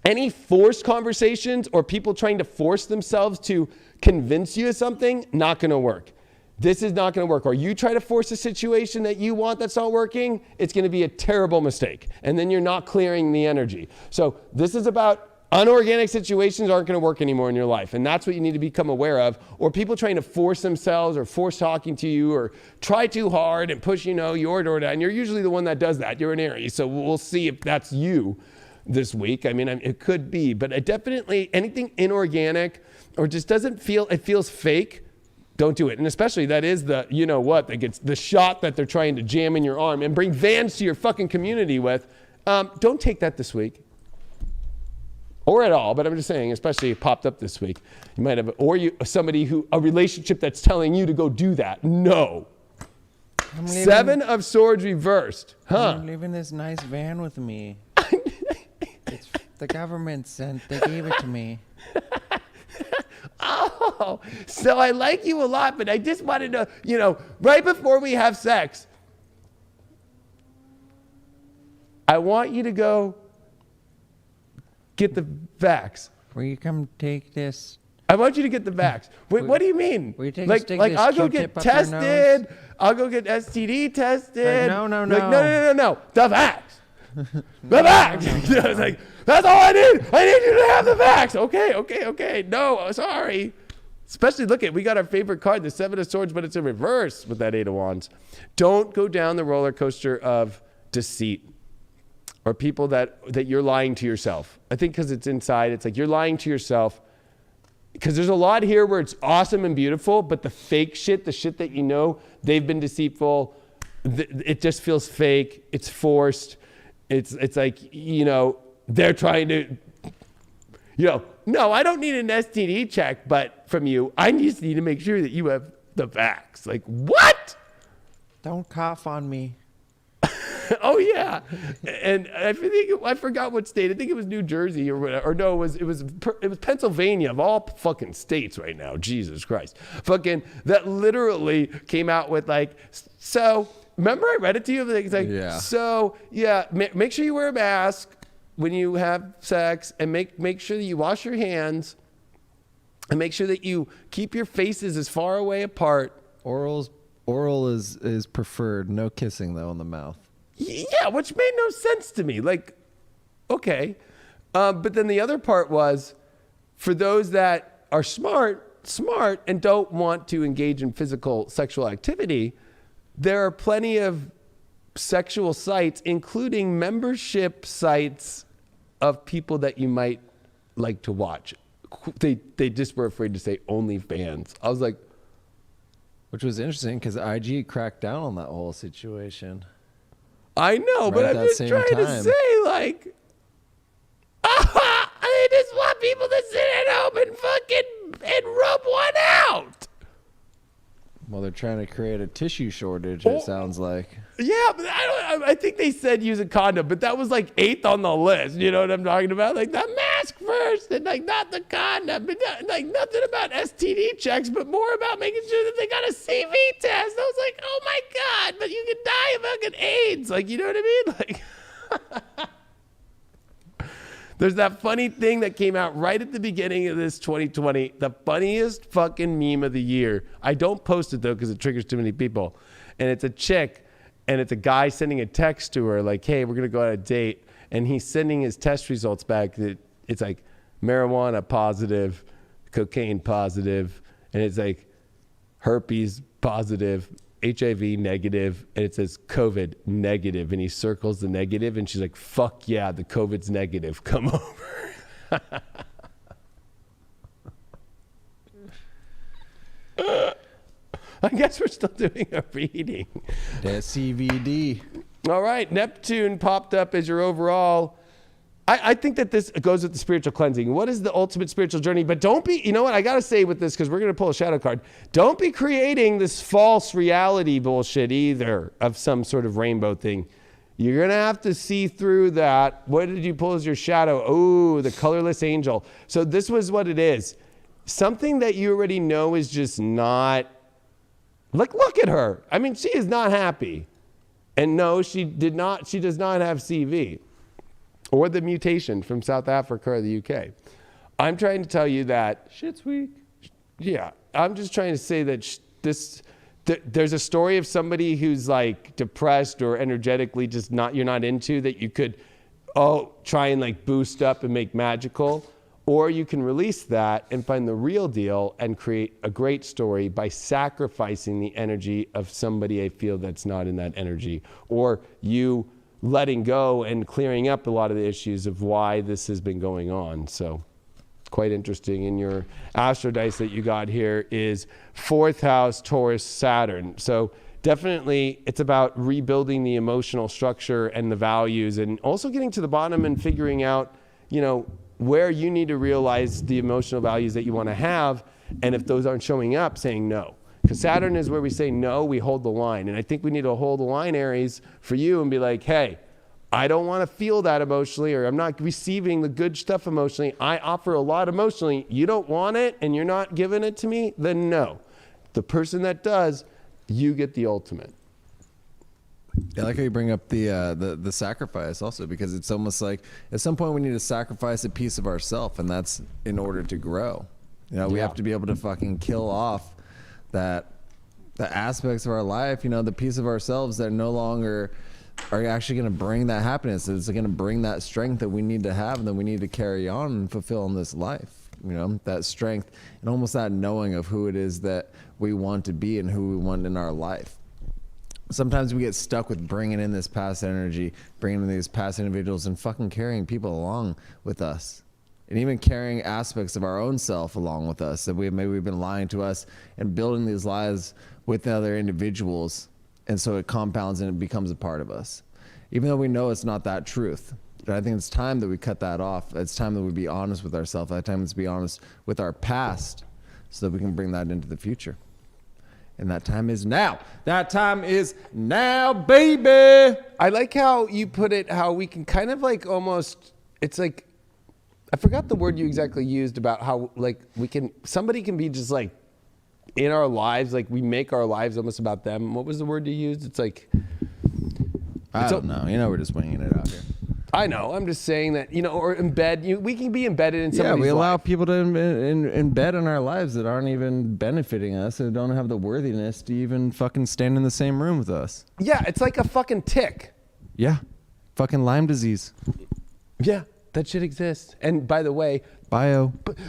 S1: any forced conversations or people trying to force themselves to convince you of something, not going to work. This is not going to work. Or you try to force a situation that you want that's not working, it's going to be a terrible mistake. And then you're not clearing the energy. So this is about unorganic situations aren't going to work anymore in your life. And that's what you need to become aware of. Or people trying to force themselves or force talking to you or try too hard and push, your door down. You're usually the one that does that. You're an Aries. So we'll see if that's you this week. I mean, it could be. But definitely anything inorganic or just doesn't feel, it feels fake, don't do it. And especially that is the, that gets the shot that they're trying to jam in your arm and bring vans to your fucking community with. Don't take that this week. Or at all, but I'm just saying, especially it popped up this week. You might have, a relationship that's telling you to go do that. No. 7 of Swords reversed. Huh?
S2: I'm leaving this nice van with me. It's the government sent, they gave it to me.
S1: Oh, so I like you a lot, but I just wanted to, right before we have sex, I want you to go get the vax.
S2: Will you come take this?
S1: I want you to get the vax. Wait, what do you mean?
S2: Will you take
S1: like I'll go get tested. I'll go get STD tested.
S2: No.
S1: No. The vax. The vax. I was like, that's all I need. I need you to have the vax. Okay. No, sorry. Especially, we got our favorite card, the 7 of Swords, but it's in reverse with that 8 of Wands. Don't go down the roller coaster of deceit. Or people that you're lying to yourself. I think because it's inside, it's like you're lying to yourself. Because there's a lot here where it's awesome and beautiful, but the fake shit, the shit that they've been deceitful. It just feels fake. It's forced. It's like, they're trying to, no, I don't need an STD check, but from you, I just need to make sure that you have the vax. Like, what?
S2: Don't cough on me.
S1: Oh yeah, and I forgot what state. I think it was New Jersey or whatever. Or no, it was Pennsylvania of all fucking states right now. Jesus Christ, fucking that literally came out with so. Remember I read it to you. It's like
S2: yeah.
S1: So yeah, make sure you wear a mask when you have sex, and make sure that you wash your hands, and make sure that you keep your faces as far away apart.
S2: Oral is preferred. No kissing though in the mouth.
S1: Yeah, which made no sense to me. Okay. But then the other part was, for those that are smart, and don't want to engage in sexual activity, there are plenty of sexual sites, including membership sites of people that you might like to watch. They just were afraid to say OnlyFans. I was like...
S2: Which was interesting because IG cracked down on that whole situation.
S1: I know, but I'm just trying to say, I just want people to sit at home and rub one out.
S2: Well, they're trying to create a tissue shortage, it sounds like.
S1: Yeah, but I think they said use a condom, but that was 8th on the list. You know what I'm talking about? The mask first, and not the condom, but nothing about STD checks, but more about making sure that they got a CV test. I was like, oh my God, but you could die of fucking AIDS. You know what I mean? There's that funny thing that came out right at the beginning of this 2020, the funniest fucking meme of the year. I don't post it though because it triggers too many people. And it's a chick and it's a guy sending a text to her hey, we're going to go on a date. And he's sending his test results back. It's marijuana positive, cocaine positive. And it's herpes positive, HIV negative, and it says COVID negative, and he circles the negative, and she's like, fuck yeah, the COVID's negative, come over. I guess we're still doing a reading.
S2: That's CVD.
S1: All right, Neptune popped up as your overall. I think that this goes with the spiritual cleansing. What is the ultimate spiritual journey? But don't be, you know what, I got to say with this, because we're going to pull a shadow card. Don't be creating this false reality bullshit either of some sort of rainbow thing. You're going to have to see through that. What did you pull as your shadow? Oh, the colorless angel. So this was what it is. Something that you already know is just not, like, look at her. I mean, she is not happy. And no, she does not have CV. Or the mutation from South Africa or the UK. I'm trying to tell you that
S2: Shit's weak.
S1: Yeah, I'm just trying to say that there's a story of somebody who's like depressed or energetically just not, you're not into, that you could try and like boost up and make magical, or you can release that and find the real deal and create a great story by sacrificing the energy of somebody I feel that's not in that energy, or you letting go and clearing up a lot of the issues of why this has been going on. So quite interesting. In your astro dice that you got here is 4th house Taurus Saturn. So definitely it's about rebuilding the emotional structure and the values, and also getting to the bottom and figuring out, you know, where you need to realize the emotional values that you want to have. And if those aren't showing up, saying no. Because Saturn is where we say no, we hold the line. And I think we need to hold the line, Aries, for you, and be like, hey, I don't want to feel that emotionally, or I'm not receiving the good stuff emotionally. I offer a lot emotionally. You don't want it and you're not giving it to me, then no. The person that does, you get the ultimate.
S2: I like how you bring up the sacrifice also, because it's almost like at some point we need to sacrifice a piece of ourselves, and that's in order to grow. You know, we have to be able to fucking kill off the aspects of our life, you know, the piece of ourselves that no longer are actually going to bring that happiness. It's going to bring that strength that we need to have and that we need to carry on and fulfill in this life. You know, that strength and almost that knowing of who it is that we want to be and who we want in our life. Sometimes we get stuck with bringing in this past energy, bringing in these past individuals, and fucking carrying people along with us. And even carrying aspects of our own self along with us that maybe we've been lying to us, and building these lies with other individuals. And so it compounds and it becomes a part of us. Even though we know it's not that truth. But I think it's time that we cut that off. It's time that we be honest with ourselves. It's time to be honest with our past so that we can bring that into the future. And that time is now. That time is now, baby.
S1: I like how you put it, how we can kind of like almost, it's like, I forgot the word you exactly used about how like somebody can be just like in our lives, like we make our lives almost about them. What was the word you used? It's like,
S2: I don't know. You know, we're just winging it out here.
S1: I know. I'm just saying that, you know, or embed. We can be embedded in somebody's life.
S2: Yeah, we allow people to embed in our lives that aren't even benefiting us and don't have the worthiness to even fucking stand in the same room with us.
S1: Yeah, it's like a fucking tick.
S2: Yeah, fucking Lyme disease.
S1: Yeah, that shit exists. And by the way,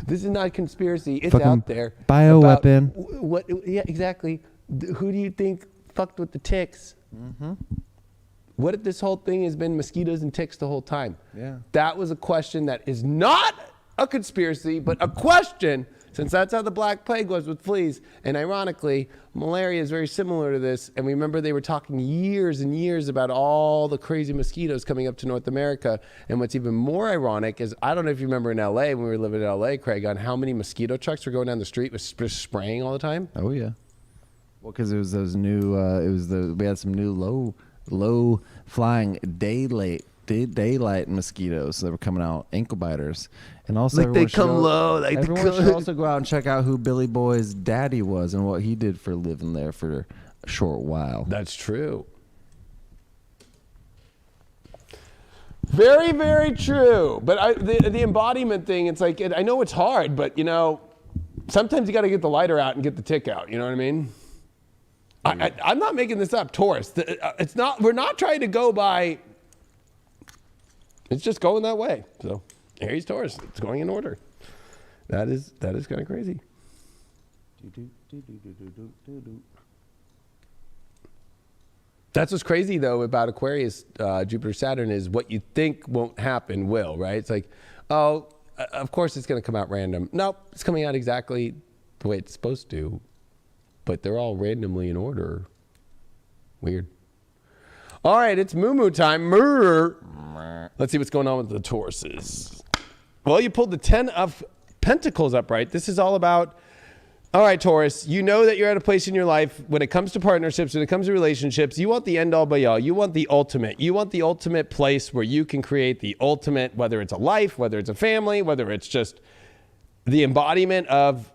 S1: this is not a conspiracy. It's
S2: fucking
S1: out there.
S2: Bioweapon.
S1: What? Yeah, exactly. Who do you think fucked with the ticks?
S2: Mm-hmm.
S1: What if this whole thing has been mosquitoes and ticks the whole time?
S2: Yeah.
S1: That was a question that is not a conspiracy, but a question, since that's how the Black Plague was with fleas. And ironically, malaria is very similar to this. And we remember they were talking years and years about all the crazy mosquitoes coming up to North America. And what's even more ironic is, I don't know if you remember in LA, when we were living in LA, Craig, on how many mosquito trucks were going down the street with spraying all the time.
S2: Oh, yeah. Well, because it was those new, we had some new low flying daylight mosquitoes that were coming out, ankle biters, and also
S1: like they come low. Like
S2: everyone should also go out and check out who Billy Boy's daddy was and what he did for a living there for a short while.
S1: That's true. Very, very true. But the embodiment thing, it's like, I know it's hard, but you know, sometimes you got to get the lighter out and get the tick out. You know what I mean? I'm not making this up, Taurus. It's not. We're not trying to go by. It's just going that way. So, Aries, Taurus. It's going in order. That is kind of crazy. That's what's crazy though about Aquarius, Jupiter, Saturn is what you think won't happen will, right? It's like, oh, of course it's going to come out random. Nope, it's coming out exactly the way it's supposed to, but they're all randomly in order. Weird. All right, it's moo time. Let's see what's going on with the Tauruses. Well, you pulled the 10 of Pentacles upright. This is all about, all right, Taurus, you know that you're at a place in your life when it comes to partnerships, when it comes to relationships, you want the end all by all. You want the ultimate. You want the ultimate place where you can create the ultimate, whether it's a life, whether it's a family, whether it's just the embodiment of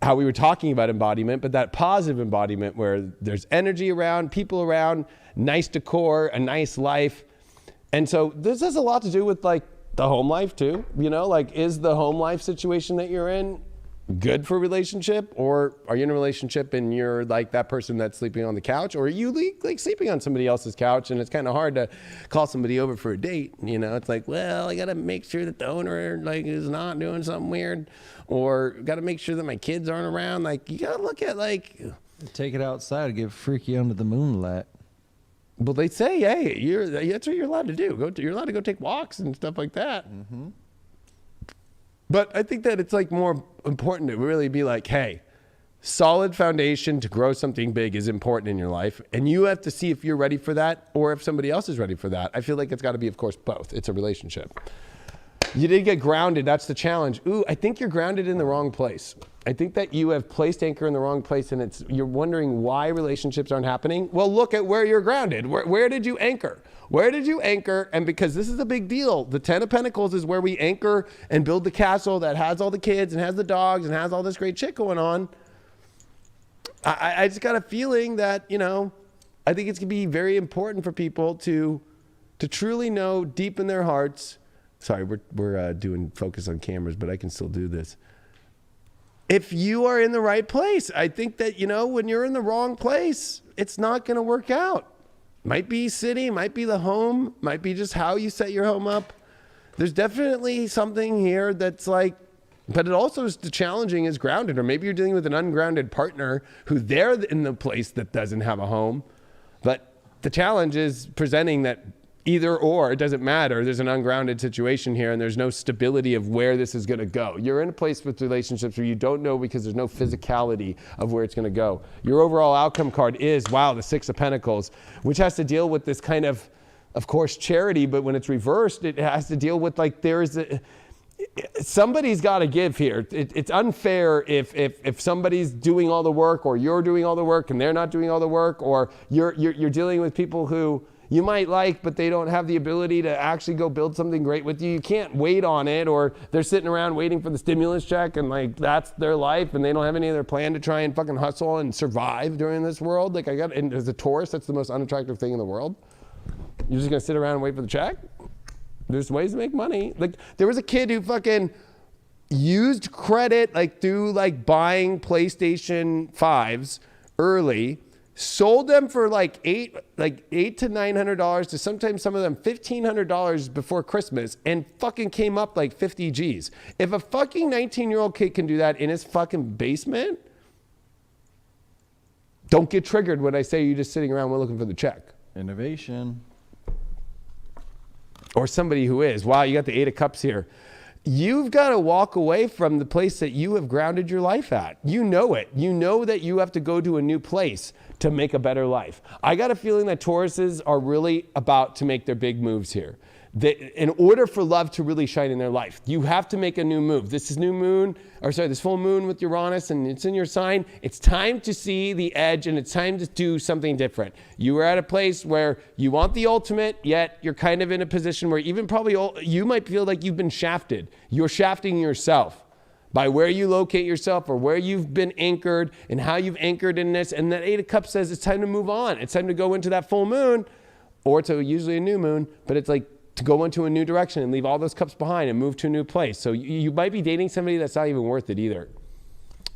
S1: how we were talking about embodiment, but that positive embodiment where there's energy around, people around, nice decor, a nice life. And so this has a lot to do with like the home life too. You know, like is the home life situation that you're in good for a relationship, or are you in a relationship and you're like that person that's sleeping on the couch, or are you like sleeping on somebody else's couch and it's kind of hard to call somebody over for a date? You know, it's like, well, I got to make sure that the owner like is not doing something weird, or got to make sure that my kids aren't around. Like you got to look at like,
S2: take it outside and get freaky under the moonlight.
S1: Well, they say, hey, that's what you're allowed to do. You're allowed to go take walks and stuff like that. Mm-hmm. But I think that it's like more important to really be like, hey, solid foundation to grow something big is important in your life. And you have to see if you're ready for that or if somebody else is ready for that. I feel like it's got to be, of course, both. It's a relationship. You did get grounded. That's the challenge. Ooh, I think you're grounded in the wrong place. I think that you have placed anchor in the wrong place, and you're wondering why relationships aren't happening. Well, look at where you're grounded. Where did you anchor? Where did you anchor? And because this is a big deal, the 10 of Pentacles is where we anchor and build the castle that has all the kids and has the dogs and has all this great shit going on. I just got a feeling that, you know, I think it's going to be very important for people to truly know deep in their hearts. Sorry, we're doing focus on cameras, but I can still do this. If you are in the right place, I think that, you know, when you're in the wrong place, it's not going to work out. Might be city, might be the home, might be just how you set your home up. There's definitely something here that's like, but it also is challenging is grounded, or maybe you're dealing with an ungrounded partner who they're in the place that doesn't have a home. But the challenge is presenting that either or, it doesn't matter. There's an ungrounded situation here and there's no stability of where this is going to go. You're in a place with relationships where you don't know because there's no physicality of where it's going to go. Your overall outcome card is, wow, the 6 of Pentacles, which has to deal with this kind of course, charity, but when it's reversed, it has to deal with like somebody's got to give here. It's unfair if somebody's doing all the work or you're doing all the work and they're not doing all the work, or you're dealing with people who you might like, but they don't have the ability to actually go build something great with you. You can't wait on it, or they're sitting around waiting for the stimulus check and like that's their life and they don't have any other plan to try and fucking hustle and survive during this world. Like and as a Taurus, that's the most unattractive thing in the world. You're just gonna sit around and wait for the check? There's ways to make money. Like there was a kid who fucking used credit like through like buying PlayStation 5s early, sold them for like $800 to $900 to sometimes some of them $1,500 before Christmas, and fucking came up like 50 G's. If a fucking 19-year-old kid can do that in his fucking basement, don't get triggered when I say you're just sitting around looking for the check.
S2: Innovation.
S1: Or somebody who is. Wow, you got the 8 of Cups here. You've got to walk away from the place that you have grounded your life at. You know it. You know that you have to go to a new place to make a better life. I got a feeling that Tauruses are really about to make their big moves here. In order for love to really shine in their life, you have to make a new move. This full moon with Uranus, and it's in your sign. It's time to see the edge, and it's time to do something different. You are at a place where you want the ultimate, yet you're kind of in a position where even probably you might feel like you've been shafted. You're shafting yourself by where you locate yourself or where you've been anchored and how you've anchored in this. And that 8 of Cups says it's time to move on. It's time to go into that full moon, or to usually a new moon, but it's like to go into a new direction and leave all those cups behind and move to a new place. So you might be dating somebody that's not even worth it either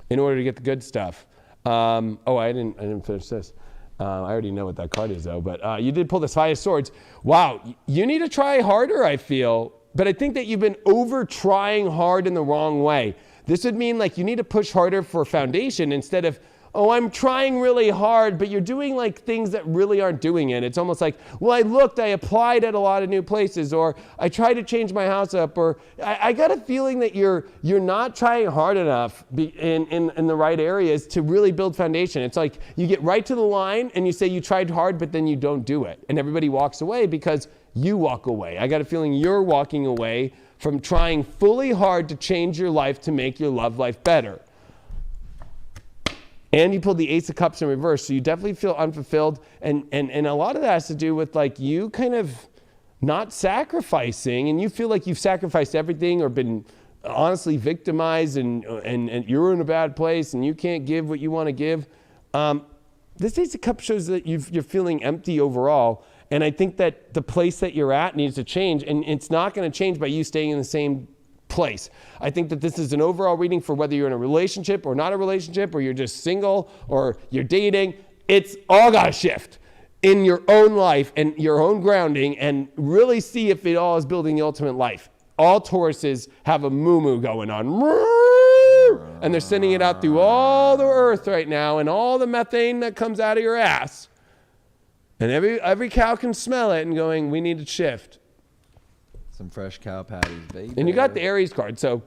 S1: in order to get the good stuff. I didn't finish this. I already know what that card is though, but you did pull the 5 of Swords. Wow, you need to try harder, I feel. But I think that you've been over trying hard in the wrong way. This would mean like you need to push harder for foundation instead of, oh, I'm trying really hard, but you're doing like things that really aren't doing it. It's almost like, well, I applied at a lot of new places, or I tried to change my house up, or I got a feeling that you're not trying hard enough in the right areas to really build foundation. It's like you get right to the line and you say you tried hard, but then you don't do it. And everybody walks away because you walk away. I got a feeling you're walking away from trying fully hard to change your life to make your love life better. And you pulled the Ace of Cups in reverse, so you definitely feel unfulfilled. And a lot of that has to do with like you kind of not sacrificing, and you feel like you've sacrificed everything or been honestly victimized, and you're in a bad place and you can't give what you want to give. This Ace of Cups shows that you're feeling empty overall. And I think that the place that you're at needs to change, and it's not going to change by you staying in the same place. I think that this is an overall reading for whether you're in a relationship or not a relationship, or you're just single or you're dating. It's all got to shift in your own life and your own grounding, and really see if it all is building the ultimate life. All Tauruses have a moo-moo going on. And they're sending it out through all the earth right now, and all the methane that comes out of your ass. And every cow can smell it and going, we need to shift.
S2: Some fresh cow patties, baby.
S1: And you got the Aries card, so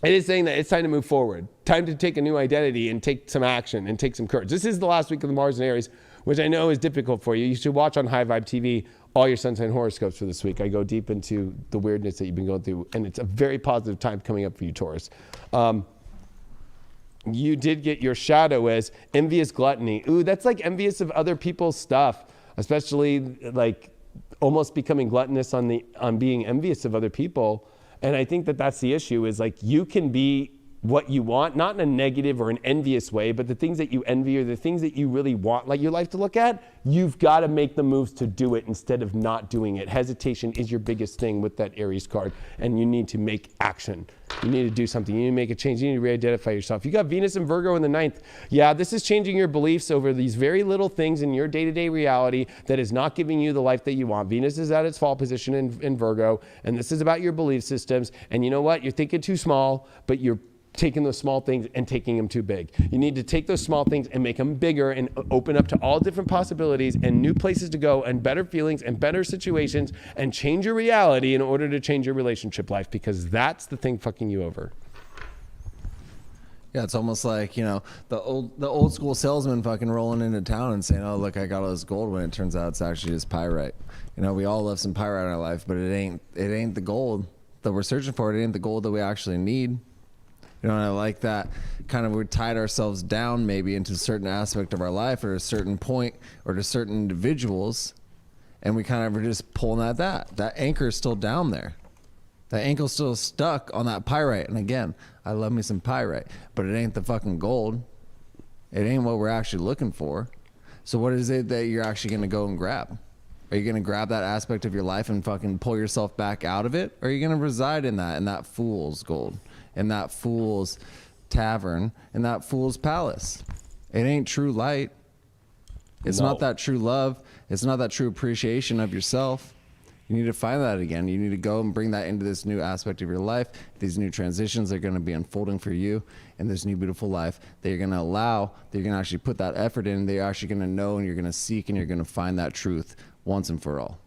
S1: it is saying that it's time to move forward. Time to take a new identity and take some action and take some courage. This is the last week of the Mars and Aries, which I know is difficult for you. You should watch on High Vibe TV all your sun sign horoscopes for this week. I go deep into the weirdness that you've been going through, and it's a very positive time coming up for you, Taurus. You did get your shadow as envious gluttony. Ooh, that's like envious of other people's stuff, especially like almost becoming gluttonous on being envious of other people. And I think that that's the issue, is like you can be what you want, not in a negative or an envious way, but the things that you envy are the things that you really want, like your life to look at. You've got to make the moves to do it instead of not doing it. Hesitation is your biggest thing with that Aries card, and you need to make action. You need to do something. You need to make a change. You need to re-identify yourself. You got Venus and Virgo in the 9th. Yeah, this is changing your beliefs over these very little things in your day-to-day reality that is not giving you the life that you want. Venus is at its fall position in Virgo, and this is about your belief systems. And you know what? You're thinking too small, but you're taking those small things and taking them too big. You need to take those small things and make them bigger and open up to all different possibilities and new places to go and better feelings and better situations, and change your reality in order to change your relationship life, because that's the thing fucking you over.
S2: Yeah, it's almost like, you know, the old school salesman fucking rolling into town and saying, oh, look, I got all this gold, when it turns out it's actually just pyrite. You know, we all love some pyrite in our life, but it ain't the gold that we're searching for. It ain't the gold that we actually need. You know, and I like that kind of we tied ourselves down maybe into a certain aspect of our life, or a certain point, or to certain individuals, and we kind of were just pulling at that anchor is still down there. That ankle's still stuck on that pyrite. And again, I love me some pyrite, but it ain't the fucking gold. It ain't what we're actually looking for. So what is it that you're actually going to go and grab? Are you going to grab that aspect of your life and fucking pull yourself back out of it? Or are you going to reside in that fool's gold, in that fool's tavern, in that fool's palace? It ain't true light. It's not that true love. It's not that true appreciation of yourself. You need to find that again. You need to go and bring that into this new aspect of your life. These new transitions are going to be unfolding for you in this new beautiful life that you're going to allow, that you're going to actually put that effort in, that you're actually going to know, and you're going to seek, and you're going to find that truth once and for all.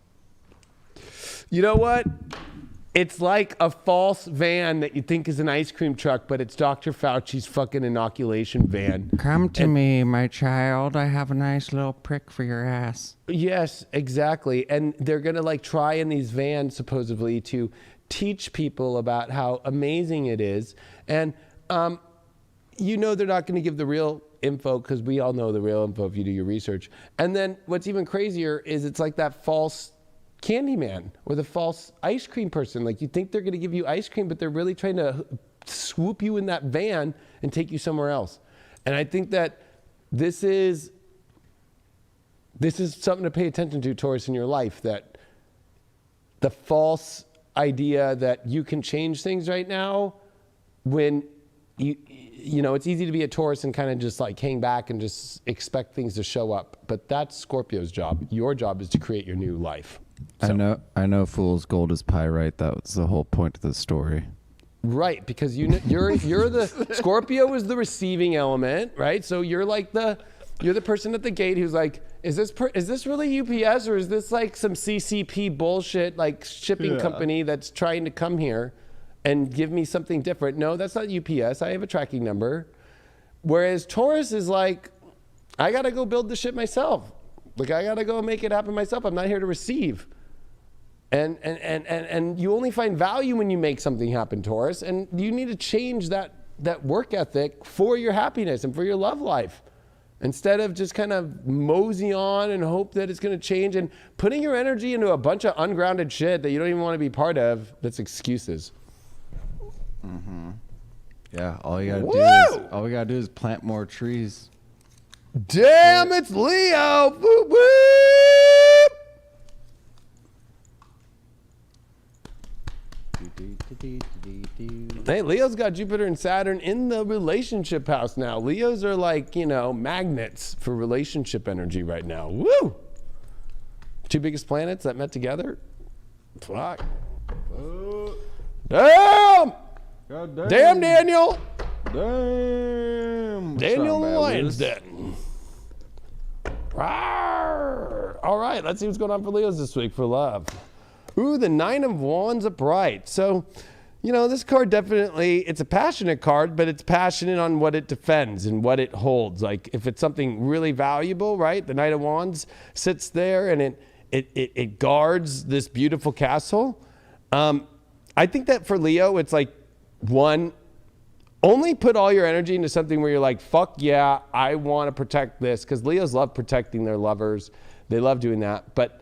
S1: You know what? It's like a false van that you think is an ice cream truck, but it's Dr. Fauci's fucking inoculation van.
S3: Come to me, my child. I have a nice little prick for your ass.
S1: Yes, exactly. And they're going to like try in these vans supposedly to teach people about how amazing it is. And you know they're not going to give the real info, because we all know the real info if you do your research. And then what's even crazier is it's like that false Candyman or the false ice cream person. Like you think they're going to give you ice cream, but they're really trying to swoop you in that van and take you somewhere else. And I think that this is something to pay attention to, Taurus, in your life, that the false idea that you can change things right now, when you know, it's easy to be a Taurus and kind of just like hang back and just expect things to show up. But that's Scorpio's job. Your job is to create your new life. So,
S2: I know fool's gold is pyrite. That was the whole point of the story.
S1: Right, because you're the Scorpio is the receiving element, right? So you're the person at the gate who's like, is this really UPS or is this like some CCP bullshit like shipping company that's trying to come here and give me something different? No, that's not UPS. I have a tracking number. Whereas Taurus is like, I gotta go build the shit myself. Like I gotta go make it happen myself. I'm not here to receive. And you only find value when you make something happen, Taurus. And you need to change that work ethic for your happiness and for your love life. Instead of just kind of mosey on and hope that it's going to change and putting your energy into a bunch of ungrounded shit that you don't even want to be part of, that's excuses.
S2: Mm-hmm. Yeah, all we gotta do is plant more trees.
S1: Damn, it's Leo. Whoop, whoop. Hey, Leo's got Jupiter and Saturn in the relationship house now. Leos are like, magnets for relationship energy right now. Woo! Two biggest planets that met together. Fuck. Damn!
S2: God damn.
S1: Damn, Daniel!
S2: Damn.
S1: Daniel the Lion's Den. Rawr. All right, let's see what's going on for Leos this week for love. Ooh, the Nine of Wands upright. So, this card definitely, it's a passionate card, but it's passionate on what it defends and what it holds. Like if it's something really valuable, right? The Knight of Wands sits there and it guards this beautiful castle. I think that for Leo, it's like, one, only put all your energy into something where you're like, fuck yeah, I want to protect this. Because Leos love protecting their lovers. They love doing that. But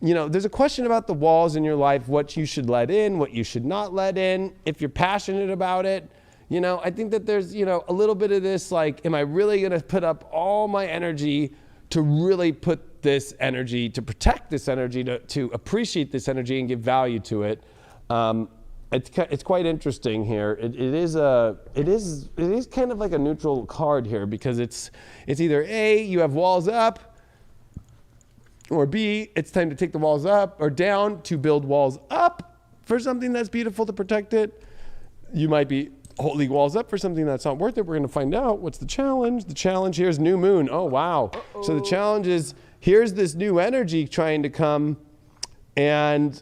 S1: there's a question about the walls in your life, what you should let in, what you should not let in. If you're passionate about it, I think that there's, a little bit of this, like, am I really going to put up all my energy to really put this energy, to protect this energy, to appreciate this energy and give value to it? It's quite interesting here. It is kind of like a neutral card here because it's either A, you have walls up, or B, it's time to take the walls up or down to build walls up for something that's beautiful to protect it. You might be holding walls up for something that's not worth it. We're going to find out. What's the challenge? The challenge here is new moon. Oh, wow. Uh-oh. So the challenge is here's this new energy trying to come, and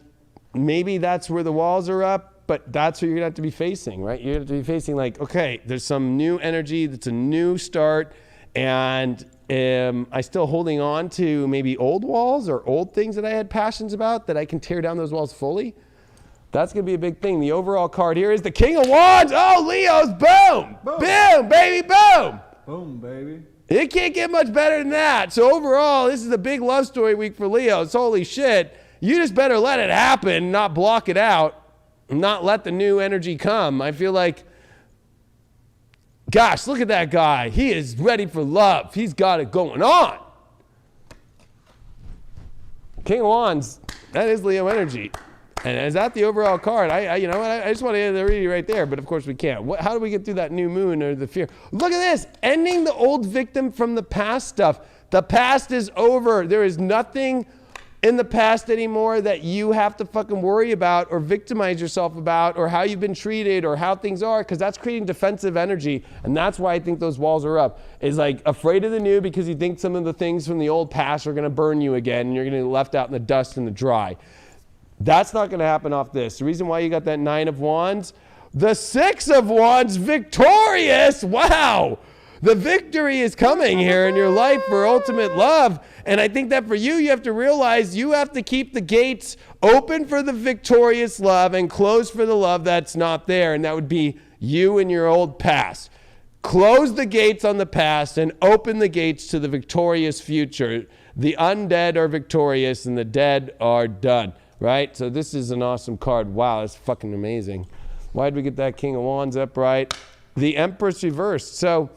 S1: maybe that's where the walls are up, but that's what you're going to have to be facing, right? You're going to have to be facing like, okay, there's some new energy that's a new start, and am I still holding on to maybe old walls or old things that I had passions about that I can tear down those walls fully? That's going to be a big thing. The overall card here is the King of Wands. Oh, Leos, boom. Boom, boom baby, boom.
S2: Boom, baby.
S1: It can't get much better than that. So overall, this is a big love story week for Leos. Holy shit. You just better let it happen, not block it out, not let the new energy come. I feel like, gosh, look at that guy. He is ready for love. He's got it going on. King of Wands, that is Leo energy. And is that the overall card? I just want to end the reading right there, but of course we can't. How do we get through that new moon or the fear? Look at this, ending the old victim from the past stuff. The past is over. There is nothing in the past anymore that you have to fucking worry about or victimize yourself about or how you've been treated or how things are, because that's creating defensive energy. And that's why I think those walls are up. Is like afraid of the new because you think some of the things from the old past are going to burn you again and you're going to be left out in the dust and the dry. That's not going to happen off this. The reason why you got that Nine of Wands, the Six of Wands, victorious. Wow. The victory is coming here in your life for ultimate love. And I think that for you, you have to realize you have to keep the gates open for the victorious love and closed for the love that's not there. And that would be you and your old past. Close the gates on the past and open the gates to the victorious future. The undead are victorious and the dead are done. Right? So this is an awesome card. Wow, that's fucking amazing. Why did we get that King of Wands upright? The Empress reversed. So,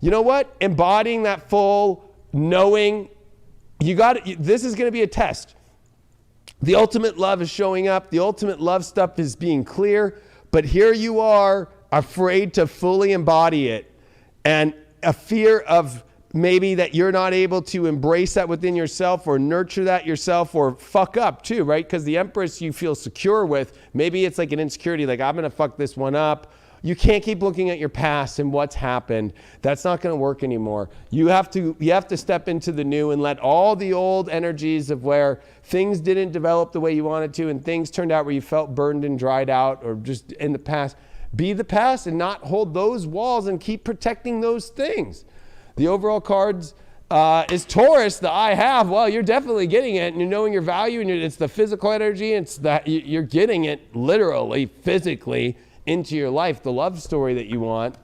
S1: you know what? Embodying that full knowing, this is going to be a test. The ultimate love is showing up. The ultimate love stuff is being clear. But here you are, afraid to fully embody it. And a fear of maybe that you're not able to embrace that within yourself or nurture that yourself or fuck up too, right? Because the Empress you feel secure with, maybe it's like an insecurity, like I'm going to fuck this one up. You can't keep looking at your past and what's happened. That's not going to work anymore. You have to step into the new and let all the old energies of where things didn't develop the way you wanted to and things turned out where you felt burned and dried out or just in the past, be the past and not hold those walls and keep protecting those things. The overall cards is Taurus, the I have. Well, you're definitely getting it, and you're knowing your value, and it's the physical energy. It's that you're getting it literally, physically into your life, the love story that you want.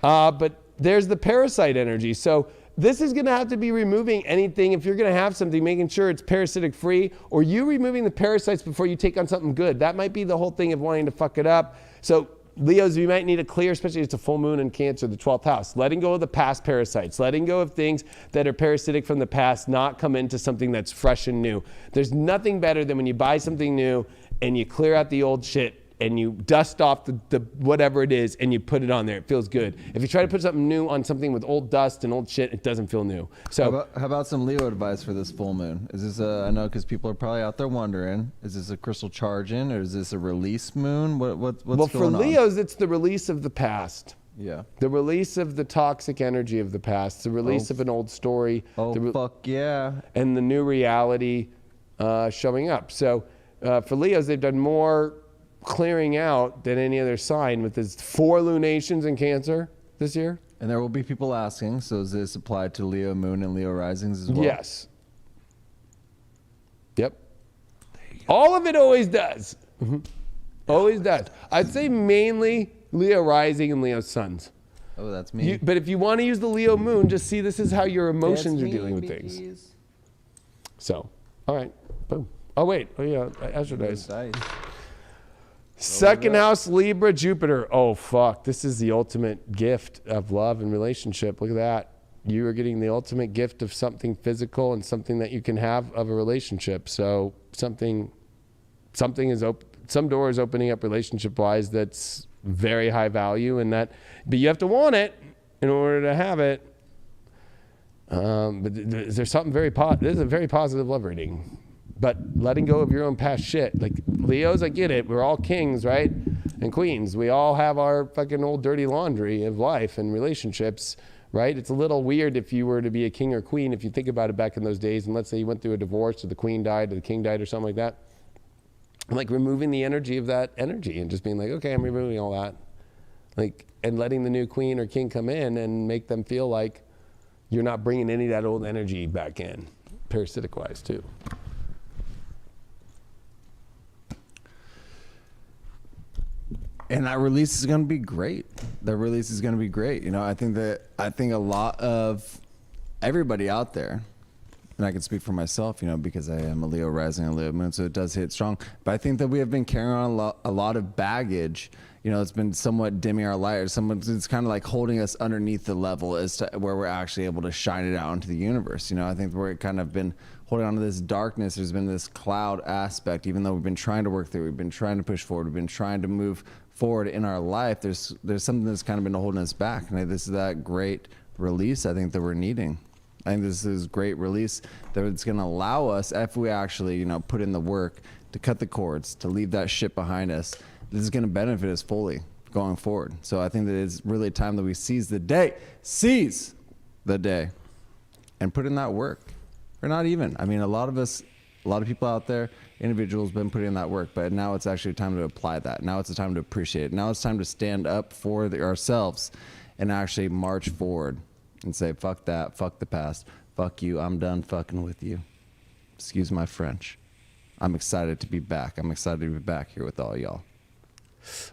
S1: But there's the parasite energy. So this is going to have to be removing anything. If you're going to have something, making sure it's parasitic free, or you removing the parasites before you take on something good. That might be the whole thing of wanting to fuck it up. So Leos, you might need to clear, especially if it's a full moon in Cancer, the 12th house. Letting go of the past parasites, letting go of things that are parasitic from the past, not come into something that's fresh and new. There's nothing better than when you buy something new and you clear out the old shit and you dust off the whatever it is and you put it on there. It feels good. If you try to put something new on something with old dust and old shit, it doesn't feel new. So
S2: how about some Leo advice for this full moon? Is this I know because people are probably out there wondering, is this a crystal charge-in or is this a release moon? What's going on?
S1: Well, for Leos, it's the release of the past.
S2: Yeah.
S1: The release of the toxic energy of the past, the release of an old story.
S2: Fuck yeah.
S1: And the new reality showing up. So for Leos, they've done more clearing out than any other sign with his 4 lunations in Cancer this year.
S2: And there will be people asking, so is this applied to Leo moon and Leo risings as well?
S1: Yes. Yep. All of it always does. Mm-hmm. Always does. I'd say mainly Leo rising and Leo suns.
S2: Oh, that's me.
S1: But if you want to use the Leo moon, just see this is how your emotions are dealing with things. So, all right. Boom. Oh, wait. Oh, yeah. Astro dice. Second house, Libra, Jupiter. Oh, fuck. This is the ultimate gift of love and relationship. Look at that. You are getting the ultimate gift of something physical and something that you can have of a relationship. So something is open. Some door is opening up relationship-wise that's very high value, but you have to want it in order to have it. But there's something this is a very positive love reading. But letting go of your own past shit. Like Leos, I get it. We're all kings, right? And queens. We all have our fucking old dirty laundry of life and relationships, right? It's a little weird if you were to be a king or queen, if you think about it back in those days, and let's say you went through a divorce or the queen died or the king died or something like that. Like removing the energy of that energy and just being like, okay, I'm removing all that. Like, and letting the new queen or king come in and make them feel like you're not bringing any of that old energy back in, parasitic-wise too.
S2: And that release is going to be great. The release is going to be great. You know, I think a lot of everybody out there, and I can speak for myself, you know, because I am a Leo rising and a Leo moon, so it does hit strong. But I think that we have been carrying on a lot of baggage. You know, it's been somewhat dimming our light. It's kind of like holding us underneath the level as to where we're actually able to shine it out into the universe. You know, I think we're kind of been holding on to this darkness. There's been this cloud aspect, even though we've been trying to work through, we've been trying to push forward, we've been trying to move forward in our life. There's something that's kind of been holding us back. And this is that great release I think that we're needing. I think this is great release that it's going to allow us, if we actually, you know, put in the work to cut the cords, to leave that shit behind us. This is going to benefit us fully going forward. So I think that it's really time that we seize the day, and put in that work. Or not even. I mean, a lot of people out there, individuals, been putting in that work, but now it's actually time to apply that. Now it's the time to appreciate it. Now it's time to stand up for ourselves and actually march forward and say, fuck that, fuck the past, fuck you, I'm done fucking with you. Excuse my French. I'm excited to be back. I'm excited to be back here with all y'all.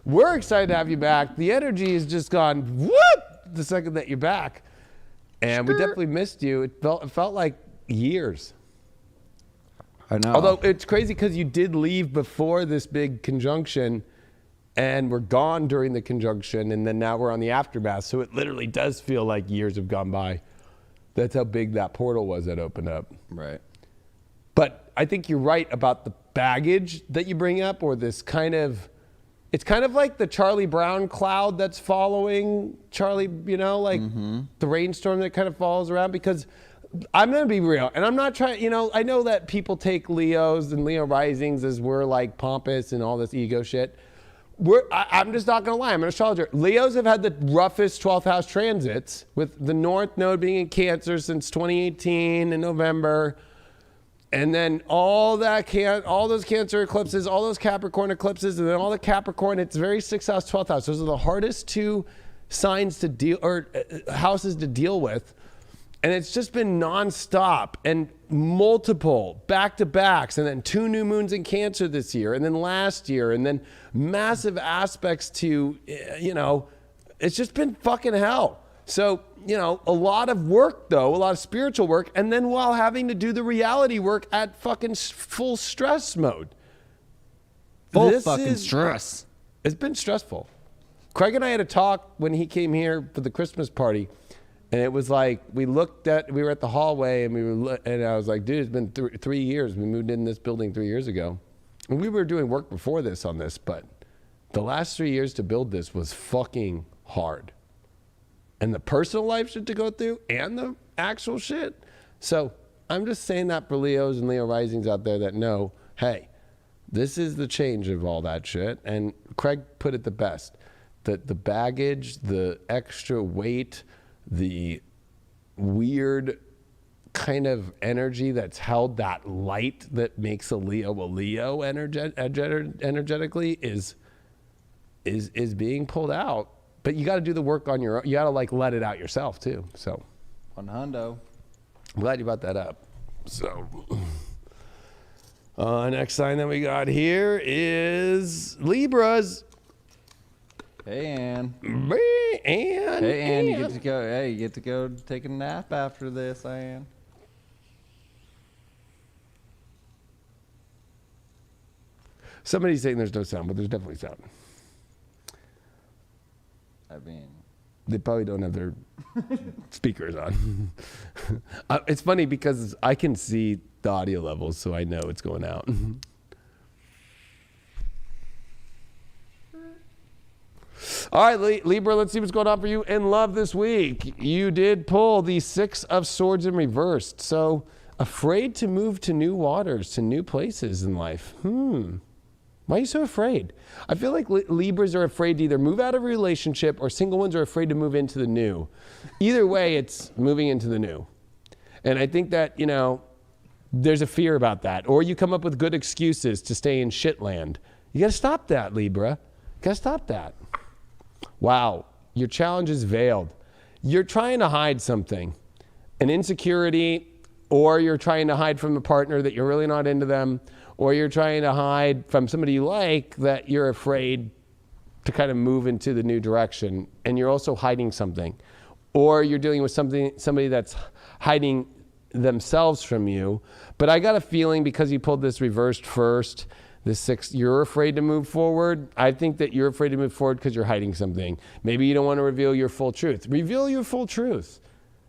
S1: We're excited to have you back. The energy has just gone whoop the second that you're back. And we definitely missed you. It felt like years.
S2: I know.
S1: Although it's crazy because you did leave before this big conjunction and we're gone during the conjunction, and then now we're on the aftermath. So it literally does feel like years have gone by. That's how big that portal was that opened up.
S2: Right.
S1: But I think you're right about the baggage that you bring up, or this kind of it's kind of like the Charlie Brown cloud that's following Charlie, like the rainstorm that kind of follows around, because I'm going to be real, and I'm not trying, I know that people take Leos and Leo risings as we're like pompous and all this ego shit. I'm just not going to lie. I'm an astrologer. Leos have had the roughest 12th house transits, with the North Node being in Cancer since 2018 in November. And then all those Cancer eclipses, all those Capricorn eclipses, and then all the Capricorn, it's very 6th house, 12th house. Those are the hardest two signs to deal, or houses to deal with. And it's just been nonstop and multiple back-to-backs, and then 2 new moons in Cancer this year, and then last year, and then massive aspects to, it's just been fucking hell. So, a lot of work though, a lot of spiritual work, and then while having to do the reality work at fucking full stress mode.
S2: Stress.
S1: It's been stressful. Craig and I had a talk when he came here for the Christmas party. And it was like, we were at the hallway, and I was like, dude, it's been 3 years. We moved in this building 3 years ago. And we were doing work before this on this, but the last 3 years to build this was fucking hard. And the personal life shit to go through, and the actual shit. So I'm just saying that for Leos and Leo risings out there that know, hey, this is the change of all that shit. And Craig put it the best. That the baggage, the extra weight, the weird kind of energy that's held, that light that makes a Leo energetically is being pulled out. But you got to do the work on your own. You got to let it out yourself too. So,
S2: on hundo.
S1: I'm glad you brought that up. So, next sign that we got here is Libras.
S2: Hey, Ann.
S1: Hey, Ann.
S2: You get to go. Hey, you get to go take a nap after this, Ann.
S1: Somebody's saying there's no sound, but there's definitely sound.
S2: I mean,
S1: they probably don't have their speakers on. It's funny because I can see the audio levels, so I know it's going out. All right, Libra, let's see what's going on for you in love this week. You did pull the 6 of Swords in reversed. So, afraid to move to new waters, to new places in life. Why are you so afraid? I feel like Libras are afraid to either move out of a relationship, or single ones are afraid to move into the new. Either way, it's moving into the new. And I think that, there's a fear about that. Or you come up with good excuses to stay in shit land. You got to stop that, Libra. You got to stop that. Wow, your challenge is veiled. You're trying to hide something, an insecurity, or you're trying to hide from a partner that you're really not into them, or you're trying to hide from somebody you like that you're afraid to kind of move into the new direction, and you're also hiding something. Or you're dealing with somebody that's hiding themselves from you. But I got a feeling, because you pulled this reversed first, the 6, you're afraid to move forward. I think that you're afraid to move forward because you're hiding something. Maybe you don't want to reveal your full truth. Reveal your full truth.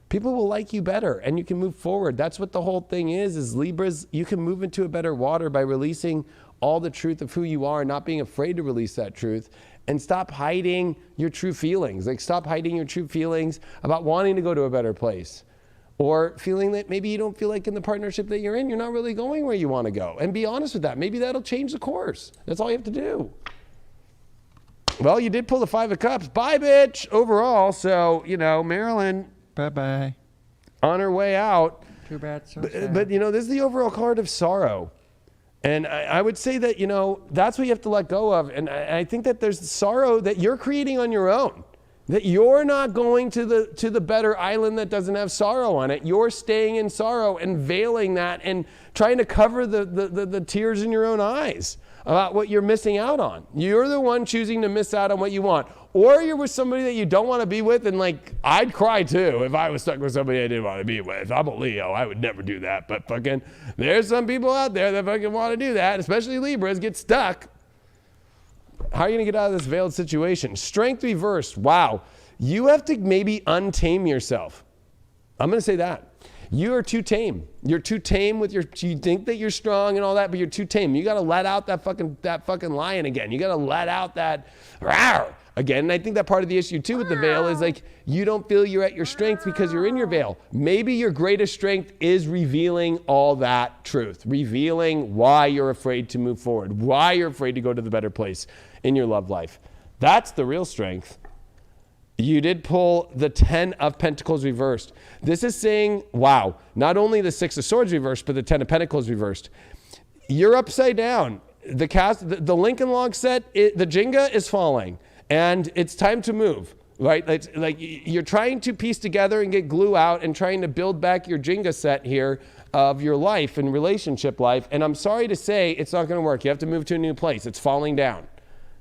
S1: People will like you better, and you can move forward. That's what the whole thing is Libras, you can move into a better water by releasing all the truth of who you are, not being afraid to release that truth, and stop hiding your true feelings. Stop hiding your true feelings about wanting to go to a better place. Or feeling that maybe you don't feel like in the partnership that you're in, you're not really going where you want to go. And be honest with that. Maybe that'll change the course. That's all you have to do. Well, you did pull the 5 of Cups. Bye, bitch, overall. So, Marilyn.
S3: Bye-bye.
S1: On her way out.
S3: Too bad, so
S1: but,
S3: sad.
S1: but, this is the overall card of sorrow. And I would say that, that's what you have to let go of. And I think that there's sorrow that you're creating on your own. That you're not going to the better island that doesn't have sorrow on it. You're staying in sorrow and veiling that and trying to cover the tears in your own eyes about what you're missing out on. You're the one choosing to miss out on what you want. Or you're with somebody that you don't want to be with, and I'd cry too if I was stuck with somebody I didn't want to be with. I'm a Leo. I would never do that. But fucking, there's some people out there that fucking want to do that, especially Libras, get stuck. How are you going to get out of this veiled situation? Strength reversed. Wow. You have to maybe untame yourself. I'm going to say that. You are too tame. You're too tame with you think that you're strong and all that, but you're too tame. You got to let out that fucking lion again. You got to let out that rawr again. And I think that part of the issue too with the veil is like, you don't feel you're at your strength because you're in your veil. Maybe your greatest strength is revealing all that truth, revealing why you're afraid to move forward, why you're afraid to go to the better place in your love life. That's the real strength. You did pull the 10 of Pentacles reversed. This is saying, wow, not only the 6 of Swords reversed, but the 10 of Pentacles reversed. You're upside down. The Lincoln log set, the Jenga is falling, and it's time to move, right? It's like you're trying to piece together and get glue out and trying to build back your Jenga set here of your life and relationship life. And I'm sorry to say, it's not going to work. You have to move to a new place. It's falling down.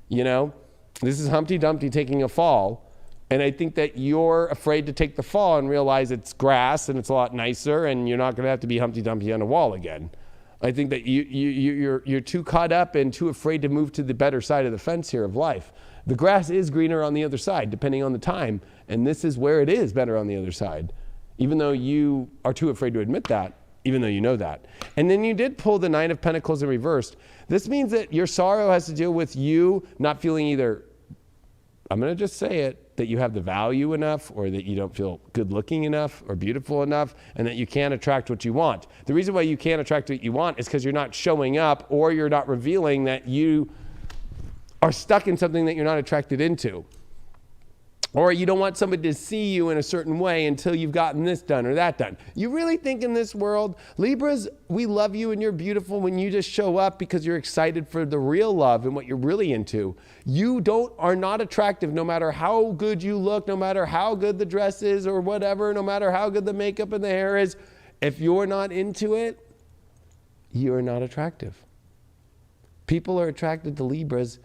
S1: You know, this is Humpty Dumpty taking a fall. And I think that you're afraid to take the fall and realize it's grass and it's a lot nicer and you're not going to have to be Humpty Dumpty on a wall again. I think that you're too caught up and too afraid to move to the better side of the fence here of life. The grass is greener on the other side, depending on the time. And this is where it is better on the other side, even though you are too afraid to admit that, even though you know that. And then you did pull the 9 of Pentacles in reversed. This means that your sorrow has to deal with you not feeling either, I'm going to just say it, that you have the value enough, or that you don't feel good looking enough or beautiful enough, and that you can't attract what you want. The reason why you can't attract what you want is because you're not showing up, or you're not revealing that you are stuck in something that you're not attracted into. Or you don't want somebody to see you in a certain way until you've gotten this done or that done. You really think in this world, Libras, we love you and you're beautiful when you just show up because you're excited for the real love and what you're really into. You are not attractive no matter how good you look, no matter how good the dress is or whatever, no matter how good the makeup and the hair is. If you're not into it, you're not attractive. People are attracted to Libras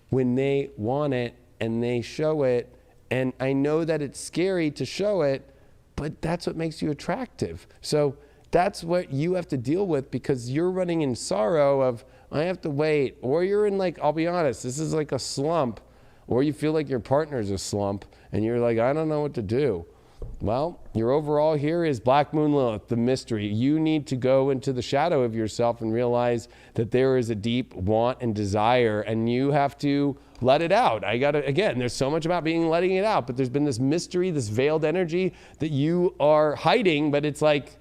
S1: when they want it and they show it. And I know that it's scary to show it, but that's what makes you attractive. So that's what you have to deal with, because you're running in sorrow of, I have to wait. Or you're in, like, I'll be honest, this is like a slump. Or you feel like your partner's a slump and you're like, I don't know what to do. Well, your overall here is Black Moon Lilith, the mystery. You need to go into the shadow of yourself and realize that there is a deep want and desire, and you have to let it out. Again, there's so much about letting it out, but there's been this mystery, this veiled energy that you are hiding, but it's like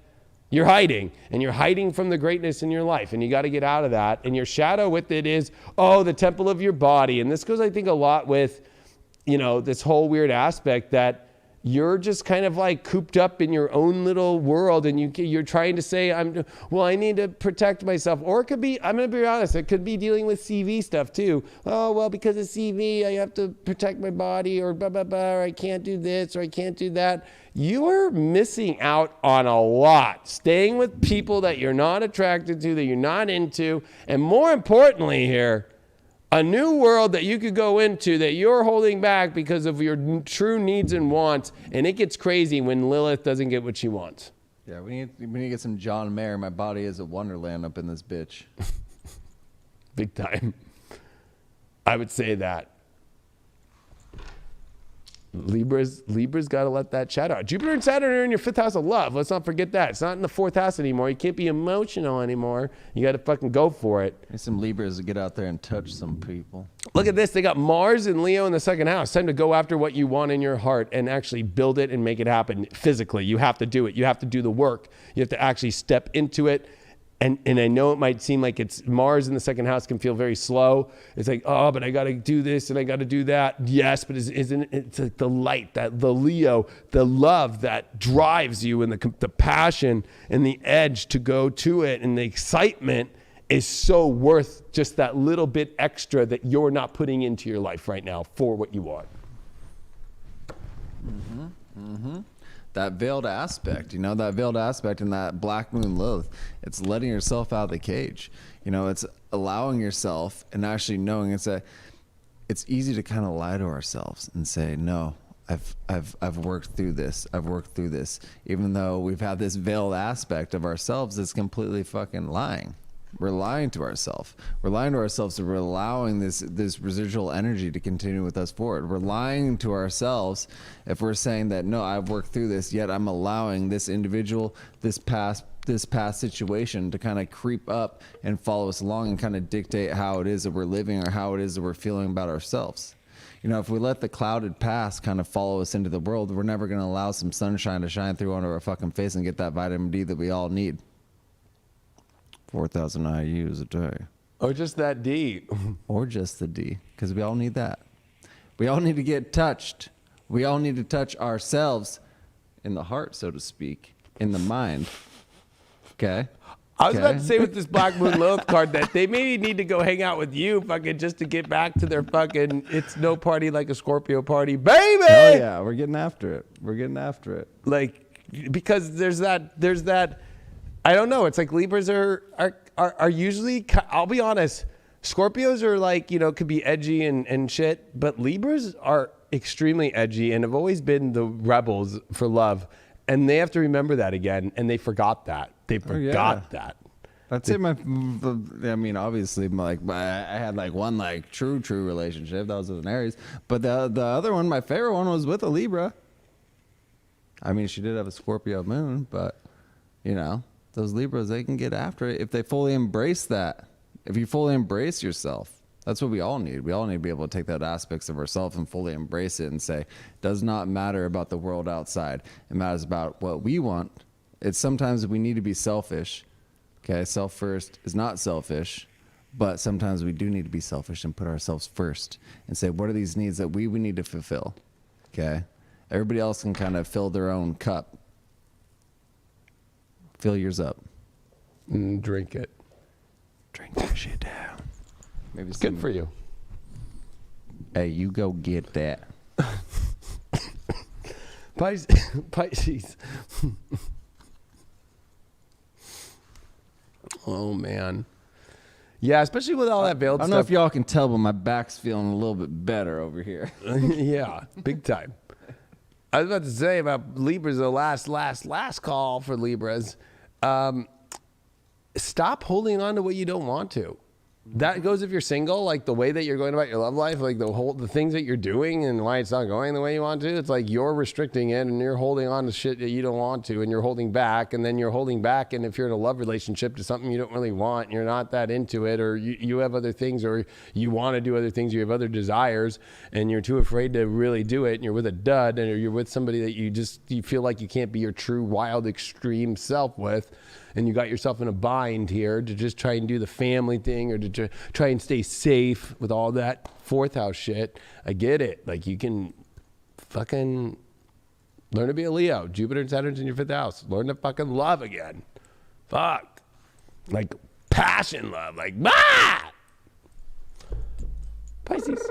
S1: you're hiding, and you're hiding from the greatness in your life, and you got to get out of that. And your shadow with it is, the temple of your body. And this goes, I think, a lot with, this whole weird aspect that you're just kind of like cooped up in your own little world, and you're trying to say, I need to protect myself. Or it could be, I'm going to be honest, it could be dealing with CV stuff too. Oh, well, because of CV, I have to protect my body, or blah, blah, blah, or I can't do this, or I can't do that. You are missing out on a lot. Staying with people that you're not attracted to, that you're not into, and more importantly here, a new world that you could go into that you're holding back because of your true needs and wants. And it gets crazy when Lilith doesn't get what she wants.
S2: Yeah, we need to get some John Mayer. My body is a wonderland up in this bitch.
S1: Big time. I would say that. Libra's got to let that shadow out. Jupiter and Saturn are in your 5th house of love. Let's not forget that. It's not in the 4th house anymore. You can't be emotional anymore. You got to fucking go for it.
S2: There's some Libras to get out there and touch some people.
S1: Look at this. They got Mars and Leo in the 2nd house. Time to go after what you want in your heart and actually build it and make it happen physically. You have to do it. You have to do the work. You have to actually step into it. And I know it might seem like it's Mars in the 2nd house can feel very slow. It's like, but I got to do this and I got to do that. Yes, but isn't it's like the light, that the Leo, the love that drives you, and the passion and the edge to go to it, and the excitement is so worth just that little bit extra that you're not putting into your life right now for what you want.
S2: Mm-hmm. Mm-hmm. That veiled aspect, that veiled aspect in that Black Moon Lilith, it's letting yourself out of the cage. It's allowing yourself and actually knowing it's easy to kind of lie to ourselves and say, no, I've worked through this. I've worked through this. Even though we've had this veiled aspect of ourselves that's completely fucking lying. We're lying to ourselves. We're lying to ourselves that we're allowing this residual energy to continue with us forward. We're lying to ourselves if we're saying that, no, I've worked through this, yet I'm allowing this individual, this past situation to kind of creep up and follow us along and kind of dictate how it is that we're living or how it is that we're feeling about ourselves. You know, if we let the clouded past kind of follow us into the world, we're never going to allow some sunshine to shine through onto our fucking face and get that vitamin D that we all need. 4,000 IUs a day.
S1: Or just that D.
S2: Or just the D, because we all need that. We all need to get touched. We all need to touch ourselves in the heart, so to speak, in the mind. Okay?
S1: I was about to say with this Black Moon Lilith card that they maybe need to go hang out with you fucking just to get back to their fucking it's no party like a Scorpio party, baby!
S2: Oh yeah, we're getting after it. We're getting after it.
S1: Like, because there's that I don't know. It's like Libras are usually, I'll be honest, Scorpios are like, you know, could be edgy and shit, but Libras are extremely edgy and have always been the rebels for love. And they have to remember that again. And they forgot that. They forgot that.
S2: I'd say obviously, I had like one like true relationship. That was with an Aries. But the other one, my favorite one, was with a Libra. I mean, she did have a Scorpio moon, but, you know. Those Libras, they can get after it if they fully embrace that. If you fully embrace yourself, that's what we all need. We all need to be able to take that aspects of ourselves and fully embrace it and say, it does not matter about the world outside. It matters about what we want. It's sometimes we need to be selfish. Okay, self first is not selfish, but sometimes we do need to be selfish and put ourselves first and say, what are these needs that we need to fulfill? Okay, everybody else can kind of fill their own cup. Fill yours up.
S1: Drink it.
S2: Drink that shit down. Maybe
S1: it's good for you.
S2: Hey, you go get that.
S1: Pisces. Oh, man. Yeah, especially with all that veiled stuff.
S2: I don't know if y'all can tell, but my back's feeling a little bit better over here.
S1: Yeah, big time. I was about to say about Libras, the last call for Libras. Stop holding on to what you don't want to. That goes if you're single, like the way that you're going about your love life, like the things that you're doing and why it's not going the way you want to. It's like you're restricting it and you're holding on to shit that you don't want to, and you're holding back, and then you're holding back. And if you're in a love relationship to something you don't really want, and you're not that into it, or you have other things, or you want to do other things, you have other desires, and you're too afraid to really do it, and you're with a dud, and you're with somebody that you feel like you can't be your true, wild, extreme self with. And you got yourself in a bind here to just try and do the family thing or to try and stay safe with all that fourth house shit. I get it. Like, you can fucking learn to be a Leo. Jupiter and Saturn's in your fifth house. Learn to fucking love again. Fuck. Like, passion love. Like, bah! Pisces.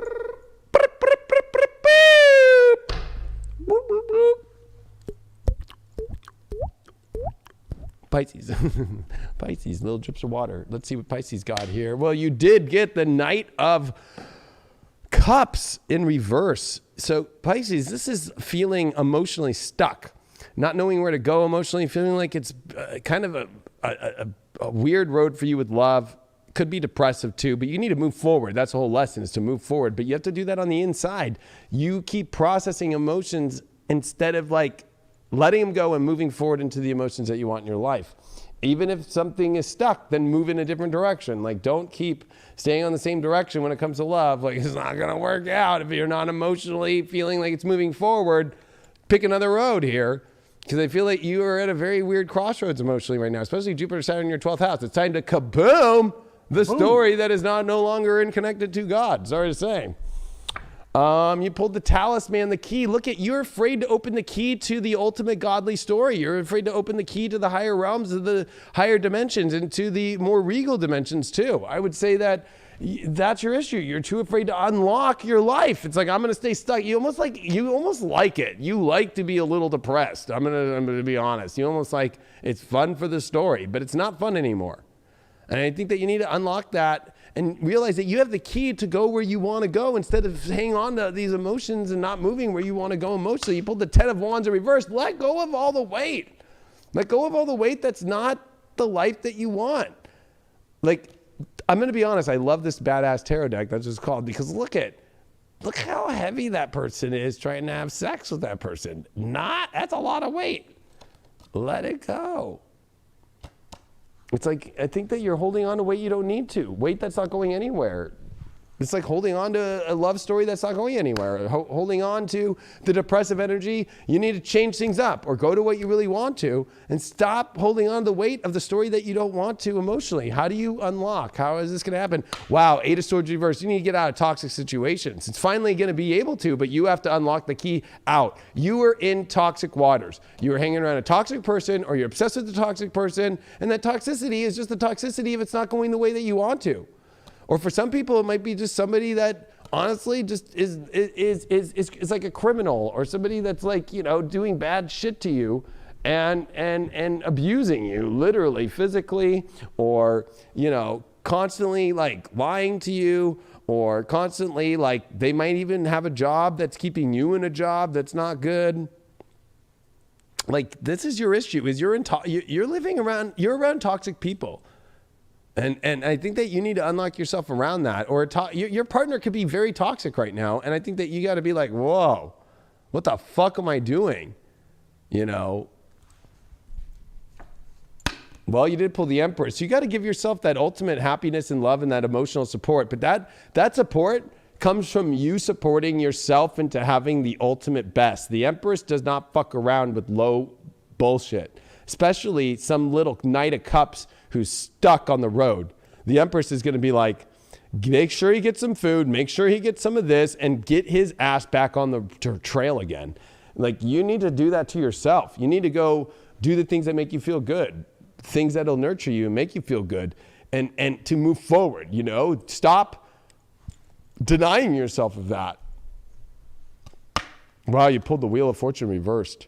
S1: Pisces. Pisces, little drips of water. Let's see what Pisces got here. Well, you did get the Knight of Cups in reverse. So Pisces, this is feeling emotionally stuck, not knowing where to go emotionally, feeling like it's kind of a weird road for you with love. Could be depressive too, but you need to move forward. That's the whole lesson, is to move forward. But you have to do that on the inside. You keep processing emotions instead of like letting them go and moving forward into the emotions that you want in your life. Even if something is stuck, then move in a different direction. Like, don't keep staying on the same direction when it comes to love. Like, it's not going to work out if you're not emotionally feeling like it's moving forward. Pick another road here, because I feel like you are at a very weird crossroads emotionally right now, especially Jupiter, Saturn in your 12th house. It's time to kaboom the story that is no longer connected to God. Sorry to say. You pulled the talisman, the key. Look at, you're afraid to open the key to the ultimate godly story. You're afraid to open the key to the higher realms, of the higher dimensions, and to the more regal dimensions too. I would say that that's your issue. You're too afraid to unlock your life. It's like, I'm going to stay stuck. You almost like it. You like to be a little depressed. I'm going to be honest. You almost like, it's fun for the story, but it's not fun anymore. And I think that you need to unlock that and realize that you have the key to go where you want to go instead of hanging on to these emotions and not moving where you want to go emotionally. You pulled the 10 of Wands in reverse. Let go of all the weight. Let go of all the weight that's not the life that you want. like, I'm going to be honest. I love this badass tarot deck. That's what it's called, because look how heavy that person is trying to have sex with that person. That's a lot of weight. Let it go. It's like, I think that you're holding on to weight you don't need to. Weight that's not going anywhere. It's like holding on to a love story that's not going anywhere. Holding on to the depressive energy. You need to change things up or go to what you really want to and stop holding on to the weight of the story that you don't want to emotionally. How do you unlock? How is this going to happen? Wow, 8 of Swords reversed. You need to get out of toxic situations. It's finally going to be able to, but you have to unlock the key out. You are in toxic waters. You are hanging around a toxic person, or you're obsessed with the toxic person, and that toxicity is just the toxicity if it's not going the way that you want to. Or for some people, it might be just somebody that honestly just is like a criminal, or somebody that's like, doing bad shit to you and abusing you, literally, physically, or, constantly like lying to you, or constantly like they might even have a job that's keeping you in a job that's not good. Like, this is your issue, is you're around toxic people. And I think that you need to unlock yourself around that, or your partner could be very toxic right now. And I think that you got to be like, whoa, what the fuck am I doing? Well, you did pull the Empress. So you got to give yourself that ultimate happiness and love and that emotional support. But that support comes from you supporting yourself into having the ultimate best. The Empress does not fuck around with low bullshit, especially some little Knight of Cups who's stuck on the road. The Empress is going to be like, make sure he gets some food, make sure he gets some of this, and get his ass back on the trail again. Like, you need to do that to yourself. You need to go do the things that make you feel good, things that'll nurture you and make you feel good, and to move forward, Stop denying yourself of that. Wow, you pulled the Wheel of Fortune reversed.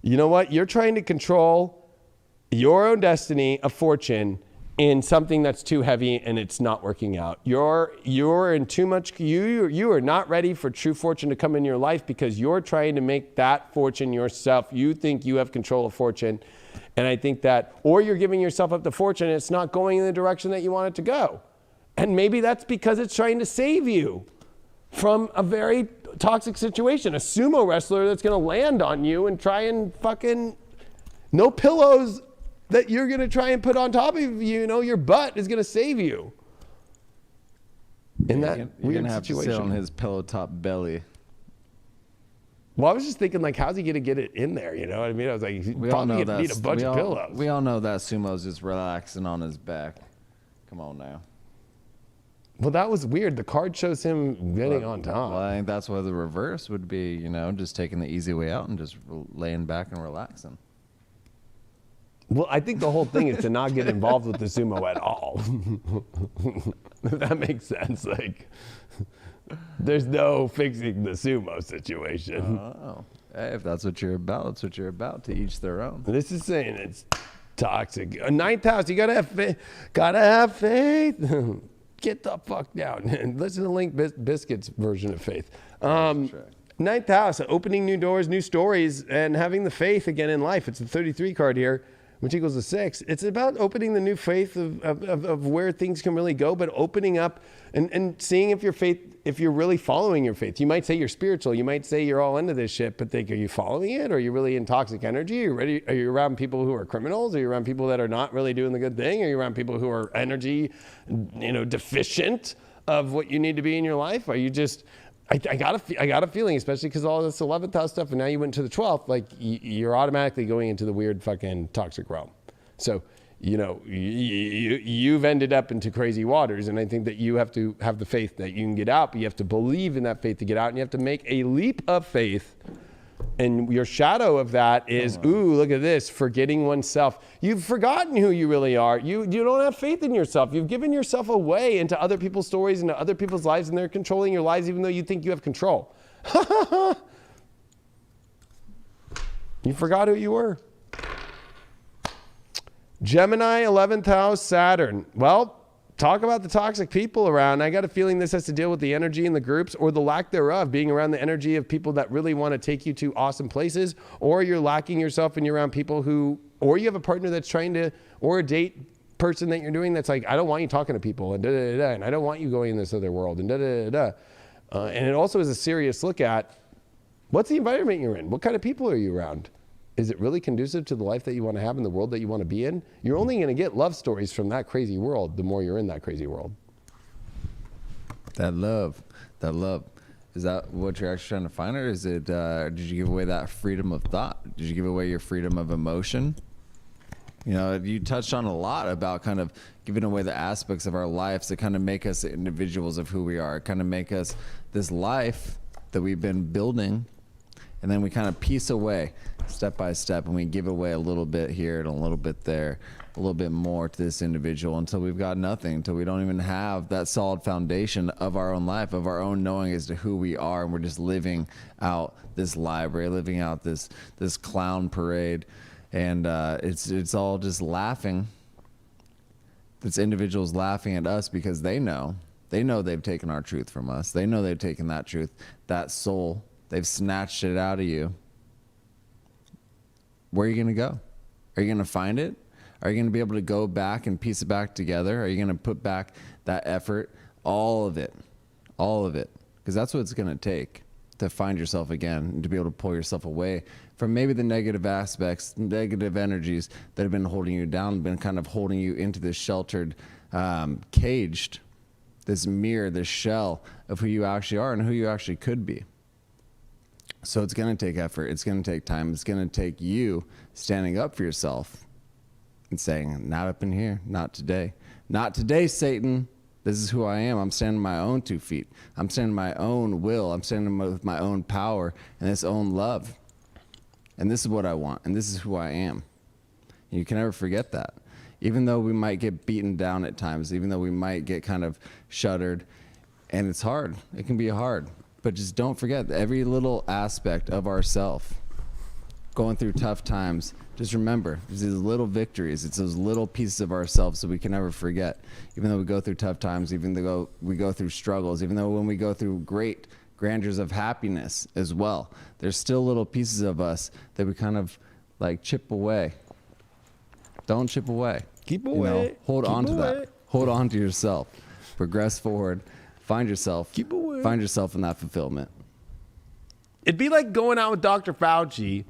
S1: You know what? You're trying to control your own destiny of fortune in something that's too heavy, and it's not working out. You're in too much. You are not ready for true fortune to come in your life, because you're trying to make that fortune yourself. You think you have control of fortune, and I think that, or you're giving yourself up to fortune and it's not going in the direction that you want it to go. And maybe that's because it's trying to save you from a very toxic situation, a sumo wrestler that's going to land on you and try and fucking, no pillows that you're going to try and put on top of you, your butt is going to save you. In that
S2: you're
S1: weird
S2: gonna have
S1: situation.
S2: to sit on his pillow top belly.
S1: Well, I was just thinking, like, how's he going to get it in there? You know what I mean? I was like, he's probably going to need a bunch of pillows.
S2: We all know that sumo's just relaxing on his back. Come on now.
S1: Well, that was weird. The card shows him getting on top.
S2: Well, I think that's why the reverse would be, just taking the easy way out and just laying back and relaxing.
S1: Well, I think the whole thing is to not get involved with the sumo at all. If that makes sense. Like, there's no fixing the sumo situation.
S2: Oh, hey, if that's what you're about, that's what you're about. To each their own.
S1: This is saying it's toxic. A 9th house, you gotta have faith. Gotta have faith. Get the fuck down and listen to Link Biscuit's version of faith. 9th house, opening new doors, new stories, and having the faith again in life. It's the 33 card here, which equals a 6. It's about opening the new faith of where things can really go, but opening up and seeing if you're really following your faith. You might say you're spiritual. You might say you're all into this shit, but are you following it? Or are you really in toxic energy? Are you around people who are criminals? Are you around people that are not really doing the good thing? Are you around people who are energy, deficient of what you need to be in your life? Are you just... I got a feeling, especially because all this 11th house stuff, and now you went to the 12th, like you're automatically going into the weird fucking toxic realm. So, you've ended up into crazy waters, and I think that you have to have the faith that you can get out, but you have to believe in that faith to get out, and you have to make a leap of faith. And your shadow of that is, ooh, look at this, forgetting oneself. You've forgotten who you really are. You don't have faith in yourself. You've given yourself away into other people's stories, into other people's lives, and they're controlling your lives even though you think you have control. You forgot who you were. Gemini, 11th house, Saturn. Well, talk about the toxic people around. I got a feeling this has to deal with the energy in the groups or the lack thereof, being around the energy of people that really want to take you to awesome places, or you're lacking yourself and you're around people who, or you have a partner that's trying to, or a date person that you're doing that's like, I don't want you talking to people and and I don't want you going in this other world and and it also is a serious look at what's the environment you're in? What kind of people are you around? Is it really conducive to the life that you want to have in the world that you want to be in? You're only going to get love stories from that crazy world the more you're in that crazy world.
S2: That love. Is that what you're actually trying to find, or is it, did you give away that freedom of thought? Did you give away your freedom of emotion? You know, you touched on a lot about kind of giving away the aspects of our lives that kind of make us individuals of who we are, kind of make us this life that we've been building, and then we kind of piece away step by step, and we give away a little bit here and a little bit there, a little bit more to this individual until we've got nothing, until we don't even have that solid foundation of our own life, of our own knowing as to who we are, and we're just living out this library, living out this clown parade, and it's all just laughing. It's individuals laughing at us because they know they've taken our truth from us. They know they've taken that truth, that soul. They've snatched it out of you. Where are you going to go? Are you going to find it? Are you going to be able to go back and piece it back together? Are you going to put back that effort? All of it. Because that's what it's going to take to find yourself again and to be able to pull yourself away from maybe the negative aspects, negative energies that have been holding you down, been kind of holding you into this sheltered, caged, this mirror, this shell of who you actually are and who you actually could be. So it's going to take effort. It's going to take time. It's going to take you standing up for yourself and saying, not up in here, not today. Not today, Satan. This is who I am. I'm standing on my own 2 feet. I'm standing my own will. I'm standing with my own power and this own love. And this is what I want. And this is who I am. And you can never forget that. Even though we might get beaten down at times, even though we might get kind of shuttered, and it's hard. It can be hard. But just don't forget that every little aspect of ourself, going through tough times, just remember, it's these little victories. It's those little pieces of ourselves that we can never forget. Even though we go through tough times, even though we go through struggles, even though when we go through great grandeurs of happiness as well, there's still little pieces of us that we kind of like chip away. Don't chip away.
S1: Keep away.
S2: You know, hold on to that. Hold on to yourself. Progress forward. Find yourself.
S1: Keep away.
S2: Find yourself in that fulfillment.
S1: It'd be like going out with Dr. Fauci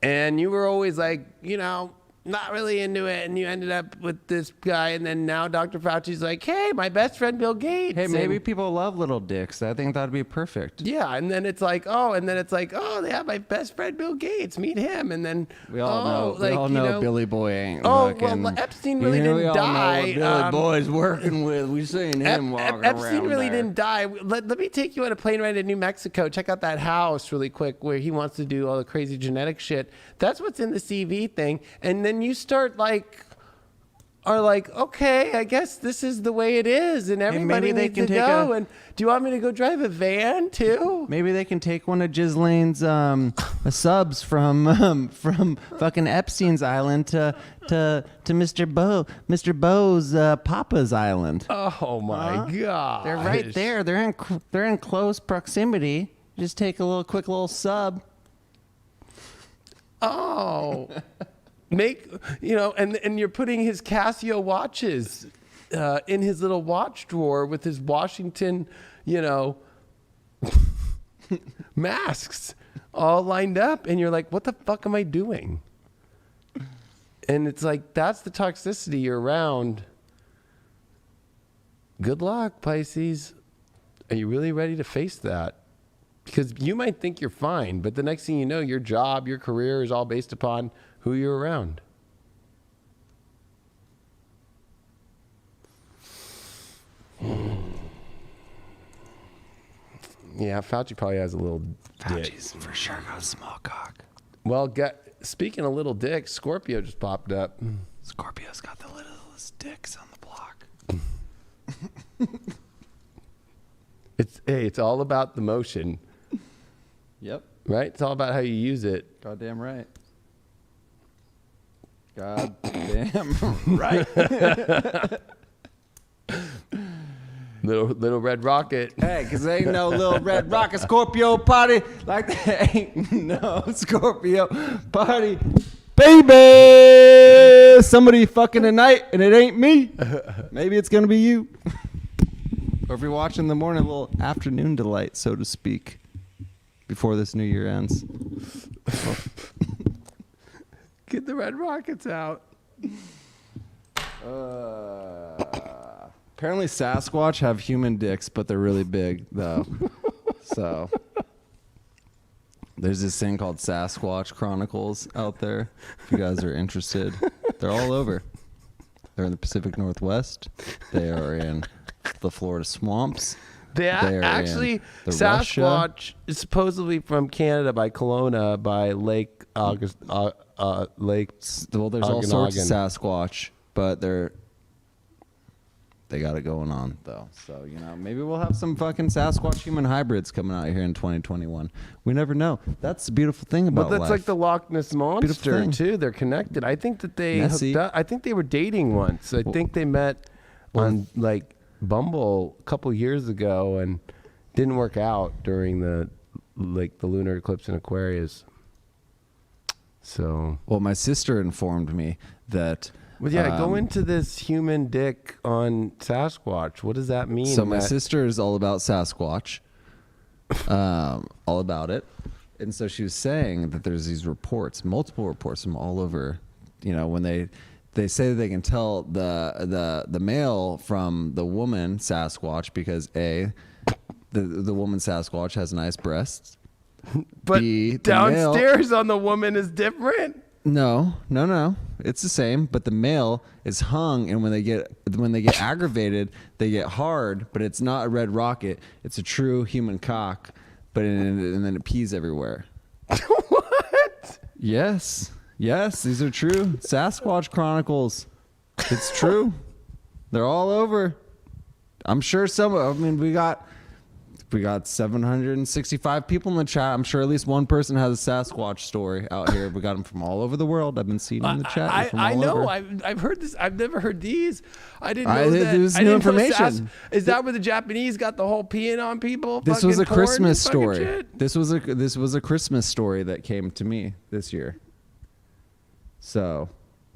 S1: and you were always like, you know, not really into it, and you ended up with this guy, and then now Dr. Fauci's like, hey, my best friend Bill Gates.
S3: Hey, maybe
S1: and,
S3: people love little dicks. I think that'd be perfect.
S1: yeah, and then it's like, oh, they have my best friend Bill Gates. Meet him, and then
S2: We all know Billy Boy ain't.
S1: Oh,
S2: fucking,
S1: well, Epstein really didn't die.
S2: We all know what Billy Boy's working with. We seen him walking
S1: Epstein
S2: around
S1: really
S2: there.
S1: didn't die. Let me take you on a plane ride to New Mexico. Check out that house really quick where he wants to do all the crazy genetic shit. That's what's in the CV thing. And then you start are like, okay, I guess this is the way it is, and everybody
S3: they
S1: needs
S3: can
S1: to
S3: take
S1: go. And do you want me to go drive a van too?
S3: Maybe they can take one of Ghislaine's subs from fucking Epstein's island to Mr. Bo's Papa's island.
S1: Oh my god!
S3: They're right there. They're in close proximity. Just take a quick little sub.
S1: Oh. And you're putting his Casio watches in his little watch drawer with his Washington, masks all lined up. And you're like, what the fuck am I doing? And it's like, that's the toxicity you're around. Good luck, Pisces. Are you really ready to face that? Because you might think you're fine, but the next thing you know, your job, your career is all based upon who you're around. Yeah, Fauci probably has a little dick.
S3: Fauci's for sure got a small cock.
S1: Well, speaking of little dicks, Scorpio just popped up.
S3: Scorpio's got the littlest dicks on the block.
S1: It's all about the motion,
S2: Yep.
S1: right? It's all about how you use it.
S2: Goddamn right. Goddamn right.
S1: Little red rocket.
S2: Hey, because ain't no little red rocket Scorpio party like that. Ain't no Scorpio party
S3: Baby, somebody fucking tonight, and it ain't me. Maybe it's gonna be you. Or if you're watching the morning, a little afternoon delight, so to speak, before this new year ends.
S1: Get the red rockets out.
S3: Apparently Sasquatch have human dicks, but they're really big, though. So there's this thing called Sasquatch Chronicles out there. If you guys are interested, they're all over. They're in the Pacific Northwest. They are in the Florida swamps.
S1: They
S3: are
S1: actually,
S3: in the
S1: Sasquatch
S3: Russia.
S1: is supposedly from Canada by Kelowna, by Lake August, Lake.
S3: Well, there's all sorts of
S1: Okanagan.
S3: Sasquatch, but they got it going on, though. So, you know, maybe we'll have some fucking Sasquatch human hybrids coming out here in 2021. We never know. That's the beautiful thing about
S1: But that's
S3: life.
S1: like the Loch Ness monster
S3: thing.
S1: too. They're connected. I think that they
S3: Nessie.
S1: hooked up. I think they were dating once. I think they met on like Bumble a couple years ago and didn't work out during the lunar eclipse in Aquarius. So,
S3: Well, my sister informed me that.
S1: well, yeah, go into this human dick on Sasquatch. What does that mean?
S3: So my
S1: That-
S3: sister is all about Sasquatch, all about it, and so she was saying that there's these reports, multiple reports from all over. You know, when they say that they can tell the male from the woman Sasquatch because the woman Sasquatch has nice breasts.
S1: but
S3: the
S1: downstairs on the woman is different.
S3: No. It's the same, but the male is hung, and when they get aggravated, they get hard. But it's not a red rocket; it's a true human cock. But and then it pees everywhere.
S1: What?
S3: Yes, these are true. Sasquatch Chronicles. It's true. They're all over. I'm sure we got 765 people in the chat. I'm sure at least one person has a Sasquatch story out here. We got them from all over the world. I've been seeing them in the chat. They're from
S1: I
S3: all
S1: know.
S3: over.
S1: I've heard this. I've never heard these. I didn't know that.
S3: It was
S1: I
S3: new
S1: didn't know
S3: information.
S1: Is that where the Japanese got the whole peeing on people?
S3: This was a
S1: fucking porn
S3: Christmas
S1: and fucking
S3: story.
S1: shit?
S3: This was a Christmas story that came to me this year. So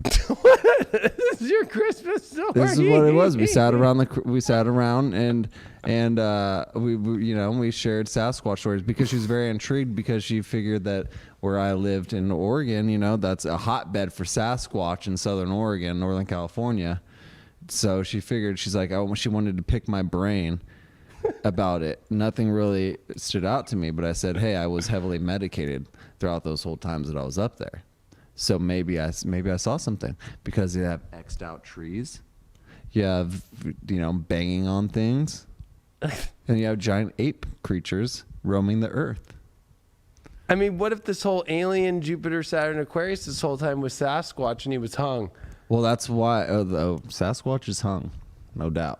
S1: This is your Christmas story.
S3: this is what it was. We sat around and we shared Sasquatch stories because she was very intrigued because she figured that where I lived in Oregon, you know, that's a hotbed for Sasquatch in Southern Oregon, Northern California. So she figured, she's like, she wanted to pick my brain about it. Nothing really stood out to me, but I said, hey, I was heavily medicated throughout those whole times that I was up there. So maybe I saw something because you have X'd out trees, you have, banging on things, and you have giant ape creatures roaming the earth.
S1: I mean, what if this whole alien Jupiter, Saturn, Aquarius this whole time was Sasquatch and he was hung?
S3: Well, that's why Sasquatch is hung, no doubt.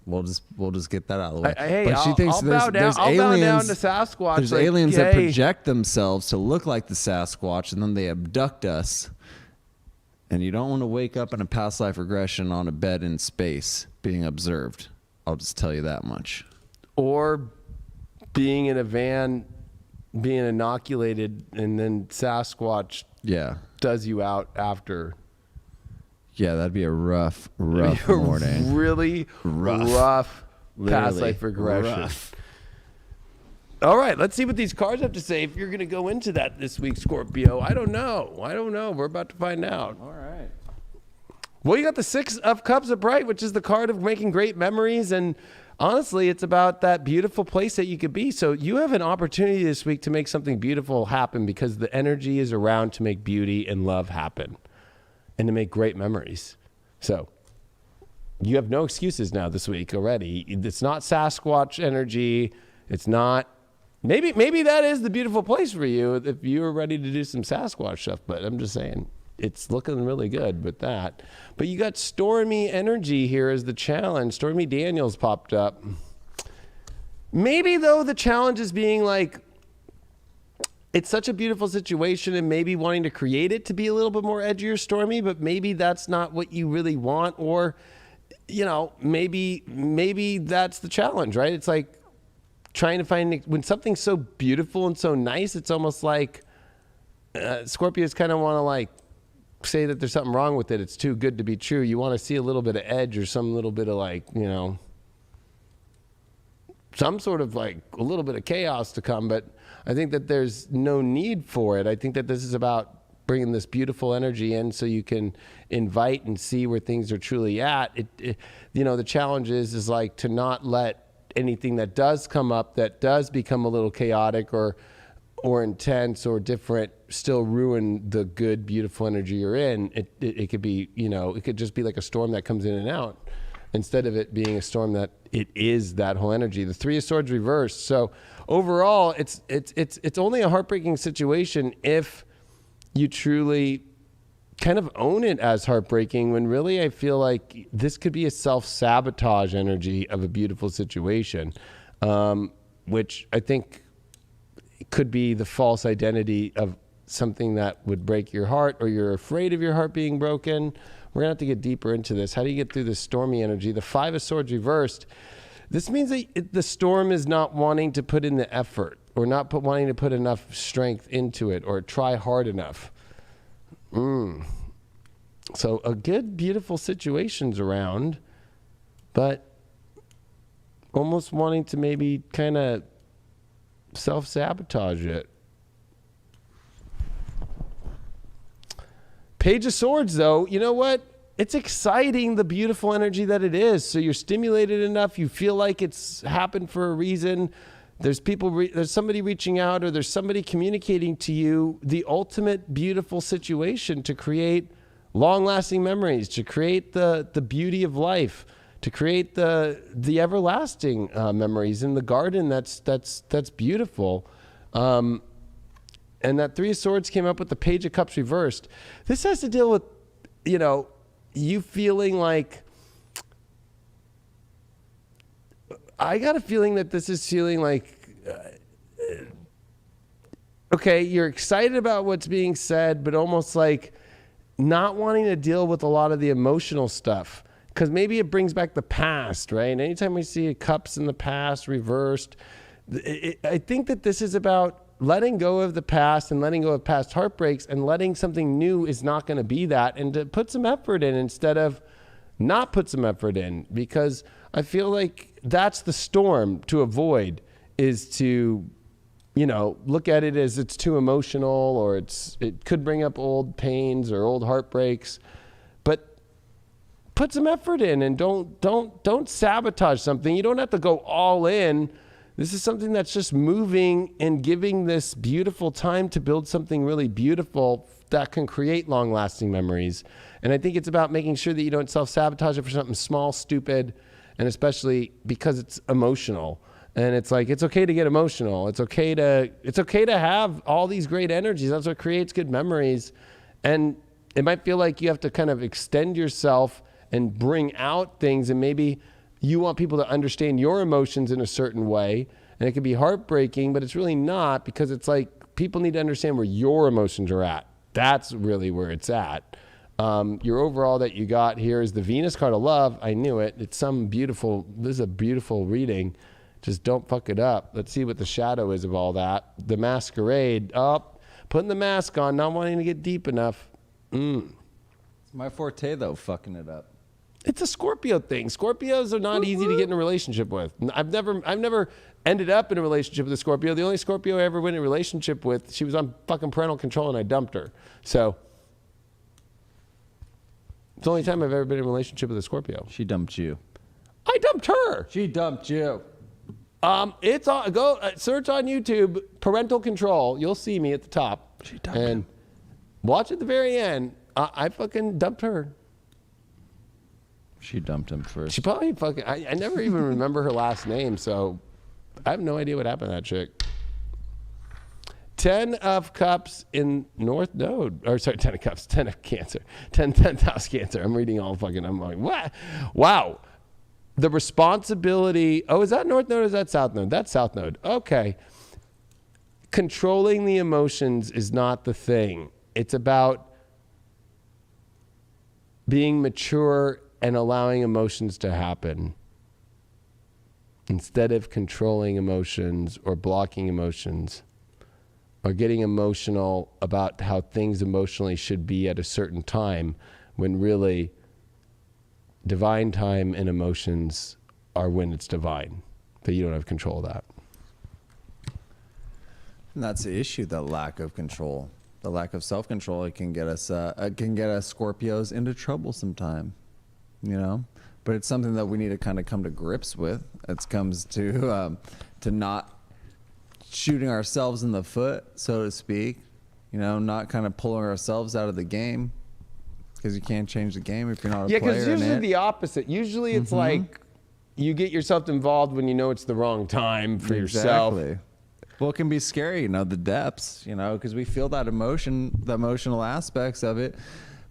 S3: We'll just get that out of the way.
S1: I'll bow down to Sasquatch.
S3: There's
S1: like,
S3: aliens that
S1: hey,
S3: project themselves to look like the Sasquatch, and then they abduct us. And you don't want to wake up in a past life regression on a bed in space being observed. I'll just tell you that much.
S1: Or being in a van, being inoculated, and then Sasquatch
S3: Yeah.
S1: does you out after.
S3: Yeah, that'd be a rough morning.
S1: Really rough past
S3: Literally
S1: life regression.
S3: rough.
S1: All right, let's see what these cards have to say. If you're going to go into that this week, Scorpio, I don't know. We're about to find out.
S3: All right.
S1: Well, you got the Six of Cups upright, which is the card of making great memories. And honestly, it's about that beautiful place that you could be. So you have an opportunity this week to make something beautiful happen because the energy is around to make beauty and love happen and to make great memories. So you have no excuses now this week already. It's not Sasquatch energy. It's not. Maybe that is the beautiful place for you if you're ready to do some Sasquatch stuff. But I'm just saying, it's looking really good with that. But you got Stormy energy here as the challenge. Stormy Daniels popped up. Maybe, though, the challenge is being like, it's such a beautiful situation and maybe wanting to create it to be a little bit more edgy or stormy, but maybe that's not what you really want. Or, maybe that's the challenge, right? It's like trying to find, when something's so beautiful and so nice, it's almost like Scorpios kind of want to like say that there's something wrong with it. It's too good to be true. You want to see a little bit of edge or some little bit of like, you know, some sort of like a little bit of chaos to come. But I think that there's no need for it. I think that this is about bringing this beautiful energy in so you can invite and see where things are truly at. You know, the challenge is like to not let anything that does come up that does become a little chaotic or intense or different still ruin the good, beautiful energy you're in. It could be, you know, it could just be like a storm that comes in and out instead of it being a storm that it is that whole energy. The Three of Swords reversed. So overall, it's only a heartbreaking situation if you truly kind of own it as heartbreaking, when really I feel like this could be a self-sabotage energy of a beautiful situation, which I think could be the false identity of something that would break your heart, or you're afraid of your heart being broken. We're gonna have to get deeper into this. How do you get through this stormy energy? The Five of Swords reversed. This means that the storm is not wanting to put in the effort, or not wanting to put enough strength into it, or try hard enough. So a good, beautiful situation's around, but almost wanting to maybe kind of self-sabotage it. Page of Swords, though, you know what? It's exciting, the beautiful energy that it is. So you're stimulated enough. You feel like it's happened for a reason. There's people, there's somebody reaching out, or there's somebody communicating to you the ultimate beautiful situation to create long-lasting memories, to create the beauty of life, to create the everlasting memories in the garden. That's beautiful. And that Three of Swords came up with the Page of Cups reversed. This has to deal with, you know, you feeling like, I got a feeling that this is feeling like, okay, you're excited about what's being said, but almost like not wanting to deal with a lot of the emotional stuff, because maybe it brings back the past, right? And anytime we see cups in the past reversed, I think that this is about letting go of the past and letting go of past heartbreaks, and letting something new is not going to be that, and to put some effort in instead of not put some effort in. Because I feel like that's the storm to avoid, is to, you know, look at it as it's too emotional, or it could bring up old pains or old heartbreaks. But put some effort in, and don't sabotage something. You don't have to go all in. This is something that's just moving and giving this beautiful time to build something really beautiful that can create long-lasting memories. And I think it's about making sure that you don't self-sabotage it for something small, stupid, and especially because it's emotional. And it's like, it's okay to get emotional. It's okay to have all these great energies. That's what creates good memories. And it might feel like you have to kind of extend yourself and bring out things, and maybe you want people to understand your emotions in a certain way, and it can be heartbreaking, but it's really not, because it's like people need to understand where your emotions are at. That's really where it's at. Your overall that you got here is the Venus card of love. I knew it. It's this is a beautiful reading. Just don't fuck it up. Let's see what the shadow is of all that. The Masquerade. Putting the mask on, not wanting to get deep enough.
S3: It's my forte, though, fucking it up.
S1: It's a Scorpio thing. Scorpios are not easy to get in a relationship with. I've never ended up in a relationship with a Scorpio. The only Scorpio I ever went in a relationship with, she was on fucking parental control, and I dumped her. So it's the only time I've ever been in a relationship with a Scorpio.
S3: She dumped you.
S1: I dumped her.
S3: She dumped you.
S1: It's on. Go search on YouTube, parental control. You'll see me at the top.
S3: She dumped
S1: and
S3: him.
S1: Watch at the very end. I fucking dumped her.
S3: She dumped him first.
S1: She probably fucking. I never even remember her last name, so I have no idea what happened to that chick. 10 of Cups in North Node. Or sorry, 10 of Cups, 10 of Cancer. 10th house Cancer. I'm reading all fucking. I'm like, what? Wow. The responsibility. Oh, is that North Node or is that South Node? That's South Node. Okay. Controlling the emotions is not the thing. It's about being mature and allowing emotions to happen instead of controlling emotions or blocking emotions. are getting emotional about how things emotionally should be at a certain time, when really divine time and emotions are when it's divine, but you don't have control of that.
S2: And that's the issue, the lack of control, the lack of self-control. It can get us Scorpios into trouble sometime, you know. But it's something that we need to kind of come to grips with. It comes to not shooting ourselves in the foot, so to speak, you know, not kind of pulling ourselves out of the game, because you can't change the game if you're not a player in it.
S1: Yeah, because usually the opposite. Usually it's like you get yourself involved when you know it's the wrong time for yourself.
S2: Well, it can be scary, you know, the depths, you know, because we feel that emotion, the emotional aspects of it.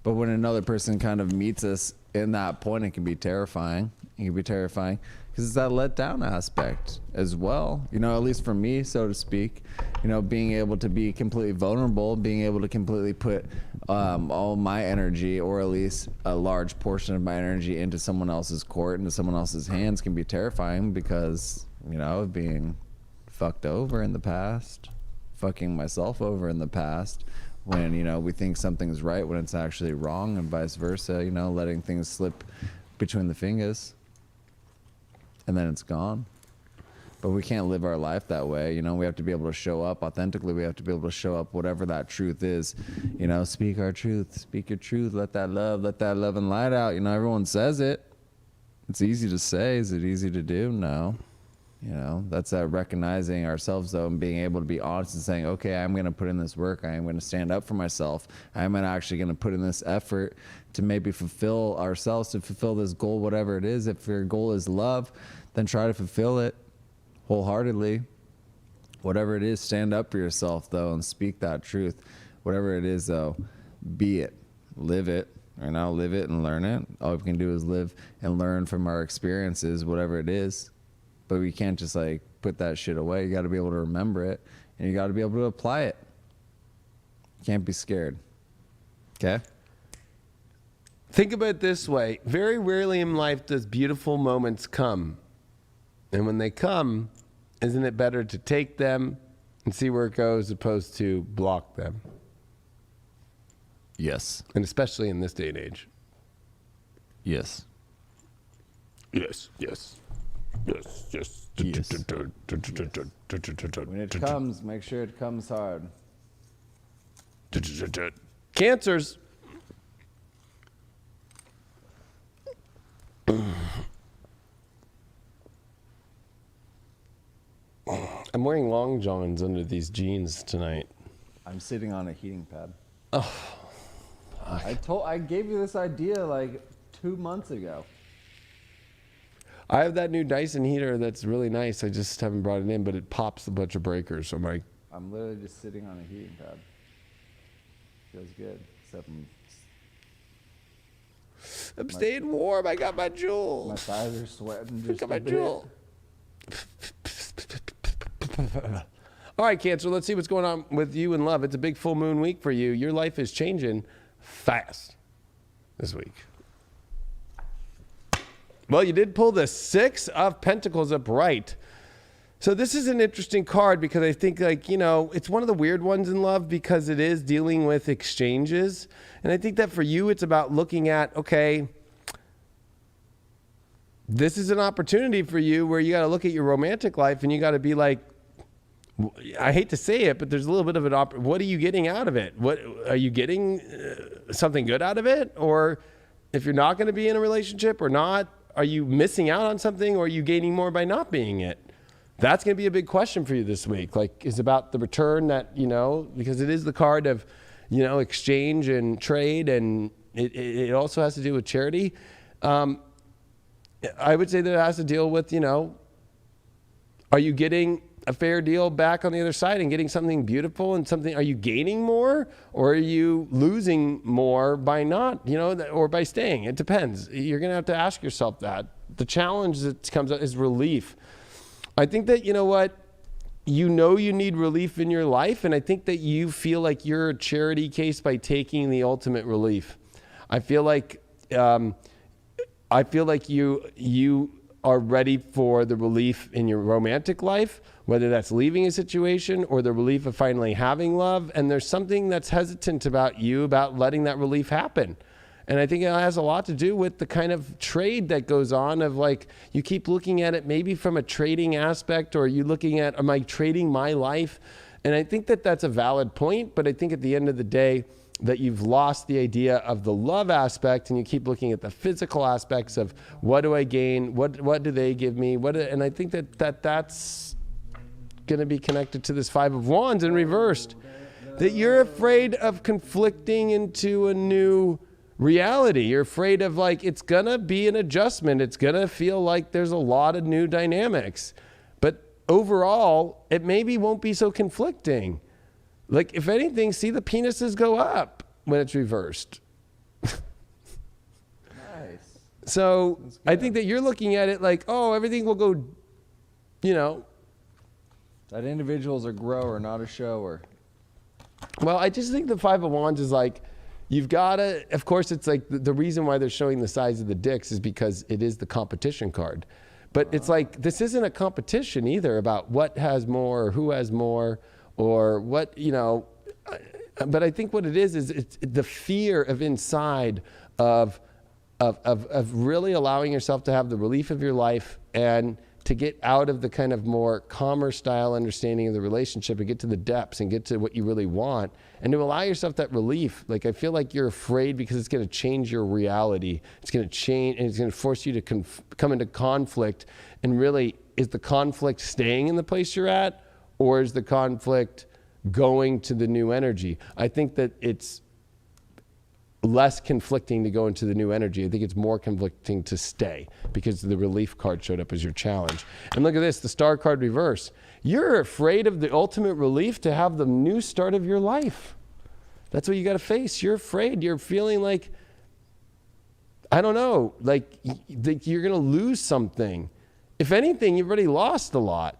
S2: But when another person kind of meets us in that point, it can be terrifying. It can be terrifying because it's that let down aspect as well. You know, at least for me, so to speak, you know, being able to be completely vulnerable, being able to completely put all my energy, or at least a large portion of my energy, into someone else's court, into someone else's hands, can be terrifying because, you know, of being fucked over in the past, fucking myself over in the past, when, you know, we think something's right when it's actually wrong, and vice versa, you know, letting things slip between the fingers and then it's gone. But we can't live our life that way, you know. We have to be able to show up authentically. We have to be able to show up whatever that truth is, you know. Speak our truth, speak your truth, let that love and light out. You know, everyone says it. It's easy to say. Is it easy to do? No. You know, that's recognizing ourselves, though, and being able to be honest and saying, okay, I'm going to put in this work. I am going to stand up for myself. I'm actually going to put in this effort to maybe fulfill ourselves, to fulfill this goal, whatever it is. If your goal is love, then try to fulfill it wholeheartedly. Whatever it is, stand up for yourself, though, and speak that truth. Whatever it is, though, be it. Live it. Or now live it and learn it. All we can do is live and learn from our experiences, whatever it is. But we can't just like put that shit away. You got to be able to remember it, and you got to be able to apply it. You can't be scared. Okay?
S1: Think about it this way. Very rarely in life does beautiful moments come. And when they come, isn't it better to take them and see where it goes, as opposed to block them?
S2: Yes.
S1: And especially in this day and age.
S2: Yes.
S1: Yes, yes. Yes, yes.
S2: Yes. When it comes, make sure it comes hard.
S1: Cancers. I'm wearing long johns under these jeans tonight.
S2: I'm sitting on a heating pad.
S1: Oh.
S2: I gave you this idea like 2 months ago.
S1: I have that new Dyson heater that's really nice. I just haven't brought it in, but it pops a bunch of breakers. So
S2: I'm literally just sitting on a heating pad. Feels good. Except
S1: I'm staying warm. I got my jewel.
S2: my thighs are sweating just
S1: I got my
S2: a bit.
S1: jewel. All right, Cancer, let's see what's going on with you in love. It's a big full moon week for you. Your life is changing fast this week. Well, you did pull the 6 of Pentacles upright. So this is an interesting card because I think, like, you know, it's one of the weird ones in love because it is dealing with exchanges. And I think that for you, it's about looking at, okay, this is an opportunity for you where you got to look at your romantic life and you got to be like, I hate to say it, but there's a little bit of an what are you getting out of it? What are you getting something good out of it? Or if you're not going to be in a relationship or not, are you missing out on something, or are you gaining more by not being it? That's going to be a big question for you this week. Like, is about the return that, you know, because it is the card of, you know, exchange and trade, and it also has to do with charity. I would say that it has to deal with, you know, are you getting a fair deal back on the other side and getting something beautiful and something? Are you gaining more, or are you losing more by not, you know, or by staying? It depends. You're going to have to ask yourself that. The challenge that comes up is relief. I think that, you know what, you need relief in your life, and I think that you feel like you're a charity case by taking the ultimate relief. I feel like you are ready for the relief in your romantic life whether that's leaving a situation or the relief of finally having love. And there's something that's hesitant about you about letting that relief happen. And I think it has a lot to do with the kind of trade that goes on of like, you keep looking at it maybe from a trading aspect, or you looking at, am I trading my life? And I think that that's a valid point, but I think at the end of the day that you've lost the idea of the love aspect, and you keep looking at the physical aspects of what do I gain? What do they give me? And I think that's going to be connected to this Five of Wands in reversed, that you're afraid of conflicting into a new reality. You're afraid of like, it's going to be an adjustment. It's going to feel like there's a lot of new dynamics, but overall it maybe won't be so conflicting. Like if anything, see the penises go up when it's reversed.
S2: Nice.
S1: So I think that you're looking at it like, oh, everything will go, you know.
S2: That individual's a grower, not a shower.
S1: Well, I just think the Five of Wands is like, you've got to, of course, it's like the reason why they're showing the size of the dicks is because it is the competition card. But it's like, this isn't a competition either about what has more or who has more or what, you know. But I think what it is it's the fear of inside of really allowing yourself to have the relief of your life and to get out of the kind of more calmer style understanding of the relationship and get to the depths and get to what you really want and to allow yourself that relief. Like, I feel like you're afraid because it's going to change your reality. It's going to change, and it's going to force you to come into conflict. And really, is the conflict staying in the place you're at, or is the conflict going to the new energy? I think that it's less conflicting to go into the new energy. I think it's more conflicting to stay because the relief card showed up as your challenge. And look at this, the star card reverse. You're afraid of the ultimate relief to have the new start of your life. That's what you got to face. You're afraid. You're feeling like, I don't know, like you're going to lose something. If anything, you've already lost a lot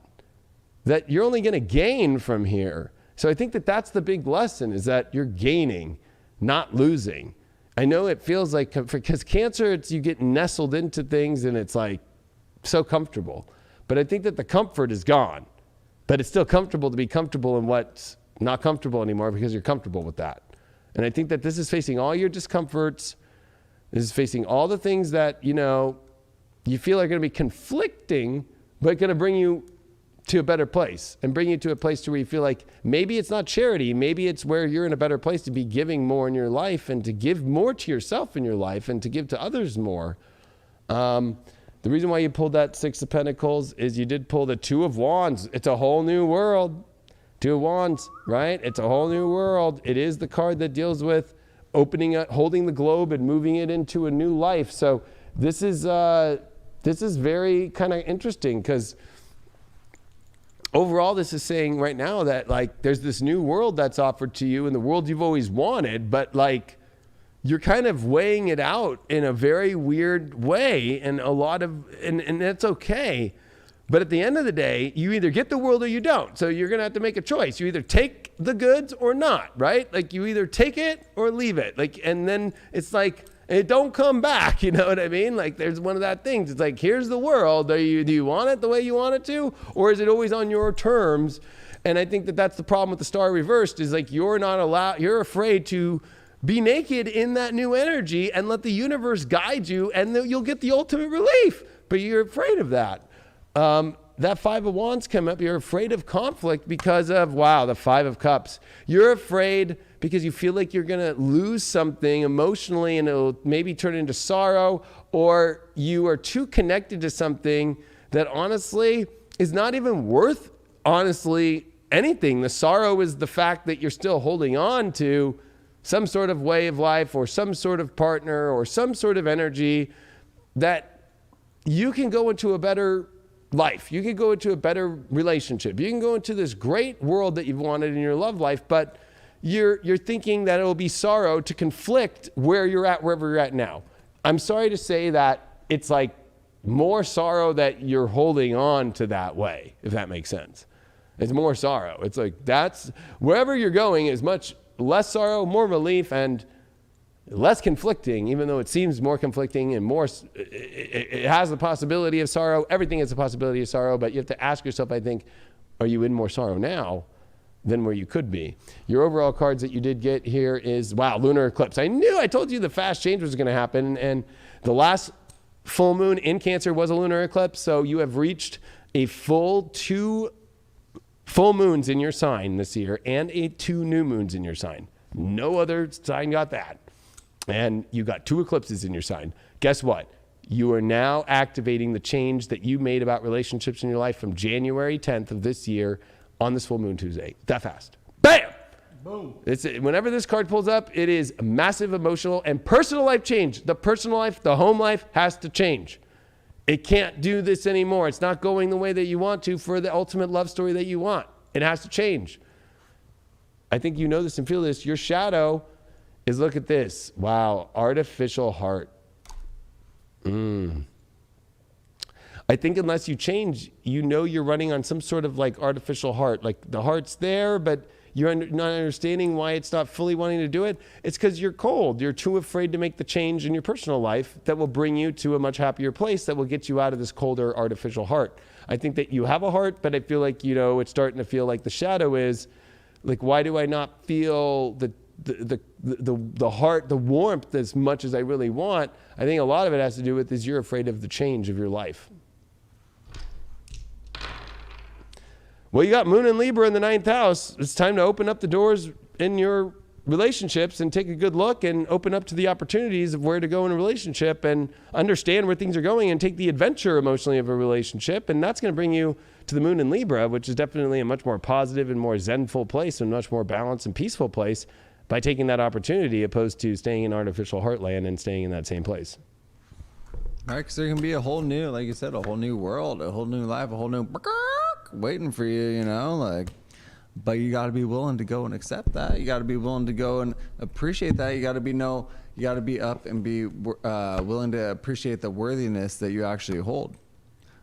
S1: that you're only going to gain from here. So I think that that's the big lesson, is that you're gaining, not losing. I know it feels like, because Cancer, it's you get nestled into things and it's like so comfortable. But I think that the comfort is gone. But it's still comfortable to be comfortable in what's not comfortable anymore because you're comfortable with that. And I think that this is facing all your discomforts. This is facing all the things that, you know, you feel are going to be conflicting, but going to bring you to a better place and bring you to a place to where you feel like maybe it's not charity. Maybe it's where you're in a better place to be giving more in your life and to give more to yourself in your life and to give to others more. The reason why you pulled that Six of Pentacles is you did pull the Two of Wands. It's a whole new world. Two of Wands, right? It's a whole new world. It is the card that deals with opening up, holding the globe and moving it into a new life. So this is very kind of interesting, because overall, this is saying right now that like there's this new world that's offered to you, and the world you've always wanted, but like you're kind of weighing it out in a very weird way, and and that's okay. But at the end of the day, you either get the world or you don't. So you're going to have to make a choice. You either take the goods or not, right? Like you either take it or leave it. Like, and then it's like, it don't come back, you know what I mean? Like there's one of that things. It's like, here's the world. Do you want it the way you want it to? Or is it always on your terms? And I think that that's the problem with the star reversed, is like you're afraid to be naked in that new energy and let the universe guide you, and you'll get the ultimate relief. But you're afraid of that. That Five of Wands come up. You're afraid of conflict because of, the Five of Cups. You're afraid because you feel like you're going to lose something emotionally and it'll maybe turn into sorrow, or you are too connected to something that honestly is not even worth anything. The sorrow is the fact that you're still holding on to some sort of way of life or some sort of partner or some sort of energy that you can go into a better life. You can go into a better relationship. You can go into this great world that you've wanted in your love life, but you're thinking that it will be sorrow to conflict wherever you're at now. I'm sorry to say that it's like more sorrow that you're holding on to that way, if that makes sense. It's more sorrow. It's like that's wherever you're going is much less sorrow, more relief, and less conflicting, even though it seems more conflicting and more, it has the possibility of sorrow. Everything has the possibility of sorrow, but you have to ask yourself, I think, are you in more sorrow now than where you could be? Your overall cards that you did get here is, wow, lunar eclipse. I told you the fast change was going to happen, and the last full moon in Cancer was a lunar eclipse, so you have reached a full 2 full moons in your sign this year and 2 new moons in your sign. No other sign got that. And you got 2 eclipses in your sign. Guess what? You are now activating the change that you made about relationships in your life from January 10th of this year on this full moon Tuesday. That fast. Bam! Boom. Whenever this card pulls up, it is massive emotional and personal life change. The personal life, the home life has to change. It can't do this anymore. It's not going the way that you want to for the ultimate love story that you want. It has to change. I think you know this and feel this. Your shadow is, look at this. Wow, artificial heart. I think unless you change, you know you're running on some sort of like artificial heart. Like the heart's there, but you're not understanding why it's not fully wanting to do it. It's because you're cold. You're too afraid to make the change in your personal life that will bring you to a much happier place that will get you out of this colder artificial heart. I think that you have a heart, but I feel like, you know, it's starting to feel like the shadow is like, why do I not feel the heart, the warmth as much as I really want? I think a lot of it has to do with is you're afraid of the change of your life. Well, you got Moon and Libra in the 9th house. It's time to open up the doors in your relationships and take a good look and open up to the opportunities of where to go in a relationship and understand where things are going and take the adventure emotionally of a relationship. And that's going to bring you to the Moon in Libra, which is definitely a much more positive and more zenful place and much more balanced and peaceful place by taking that opportunity opposed to staying in artificial heartland and staying in that same place.
S3: Right, because there can be a whole new, like you said, a whole new world, a whole new life, a whole new waiting for you, you know, like, but you got to be willing to go and accept that. You got to be willing to go and appreciate that. You got to be up and be willing to appreciate the worthiness that you actually hold.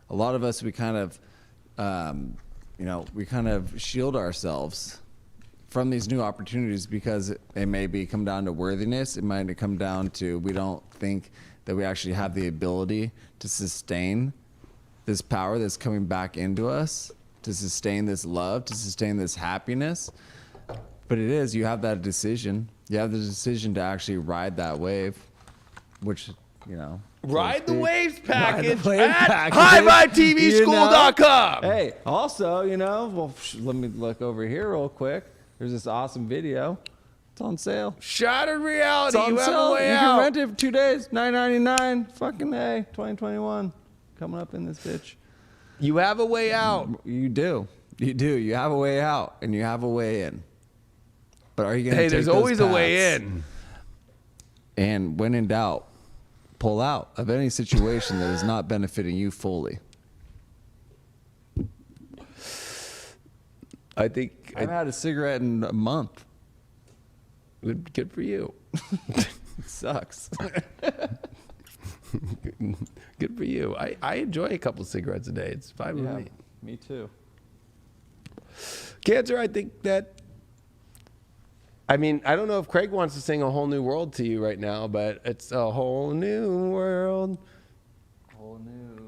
S3: A lot of us, we kind of, we kind of shield ourselves from these new opportunities because it may come down to worthiness. It might come down to we don't think that we actually have the ability to sustain this power that's coming back into us, to sustain this love, to sustain this happiness. But it is, you have that decision. You have the decision to actually ride that wave, which, you know.
S1: Ride the waves package
S3: wave
S1: at
S3: package,
S1: highvibetvschool.com.
S3: Hey, also, you know, well, let me look over here real quick. There's this awesome video. It's on sale.
S1: Shattered Reality.
S3: It's on
S1: You have
S3: sale.
S1: a way
S3: You
S1: out.
S3: can rent it for 2 days, $9.99. Fucking A, 2021. Coming up in this bitch.
S1: You have a way out.
S3: You do. You do. You have a way out and you have a way in. But are you going to
S1: Hey, there's always a way in.
S3: And when in doubt, pull out of any situation that is not benefiting you fully.
S1: I think
S3: I've had a cigarette in a month.
S1: good for you.
S3: It sucks.
S1: Good for you. I enjoy a couple cigarettes a day. It's fine with me.
S3: Me too.
S1: Cancer, I think that, I mean, I don't know if Craig wants to sing A Whole New World to you right now, but it's a whole new world.
S3: Whole new.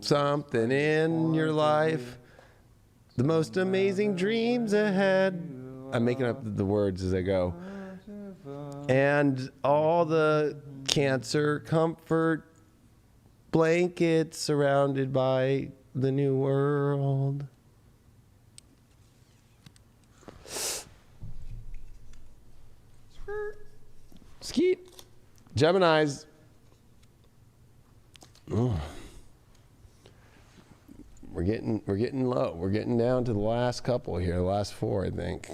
S1: Something in your life. The most amazing dreams ahead. I'm making up the words as I go. And all the Cancer comfort blankets surrounded by the new world. Skeet. Geminis. Oh. We're getting low. We're getting down to the last couple here, the last 4, I think.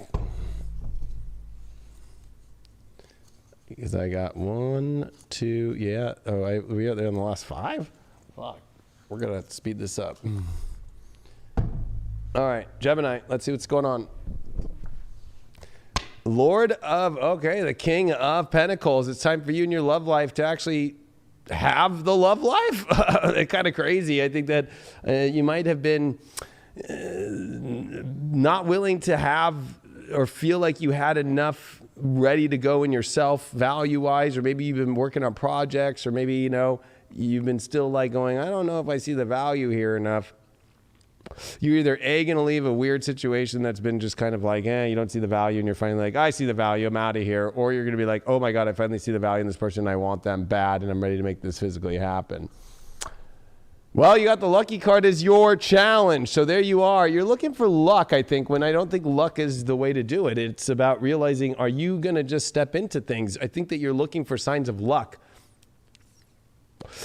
S1: Because I got 1, 2, yeah. Oh, we are there in the last 5? Fuck. We're going to speed this up. All right, Gemini, let's see what's going on. The King of Pentacles. It's time for you in your love life to actually have the love life. It's kind of crazy. I think that you might have been not willing to have or feel like you had enough ready to go in yourself value-wise, or maybe you've been working on projects, or maybe, you know, you've been still like going, I don't know if I see the value here enough. You're either A, going to leave a weird situation that's been just kind of like, you don't see the value, and you're finally like, I see the value, I'm out of here. Or you're going to be like, oh my God, I finally see the value in this person, and I want them bad, and I'm ready to make this physically happen. Well, you got the lucky card as your challenge. So there you are. You're looking for luck, I think, when I don't think luck is the way to do it. It's about realizing, are you going to just step into things? I think that you're looking for signs of luck.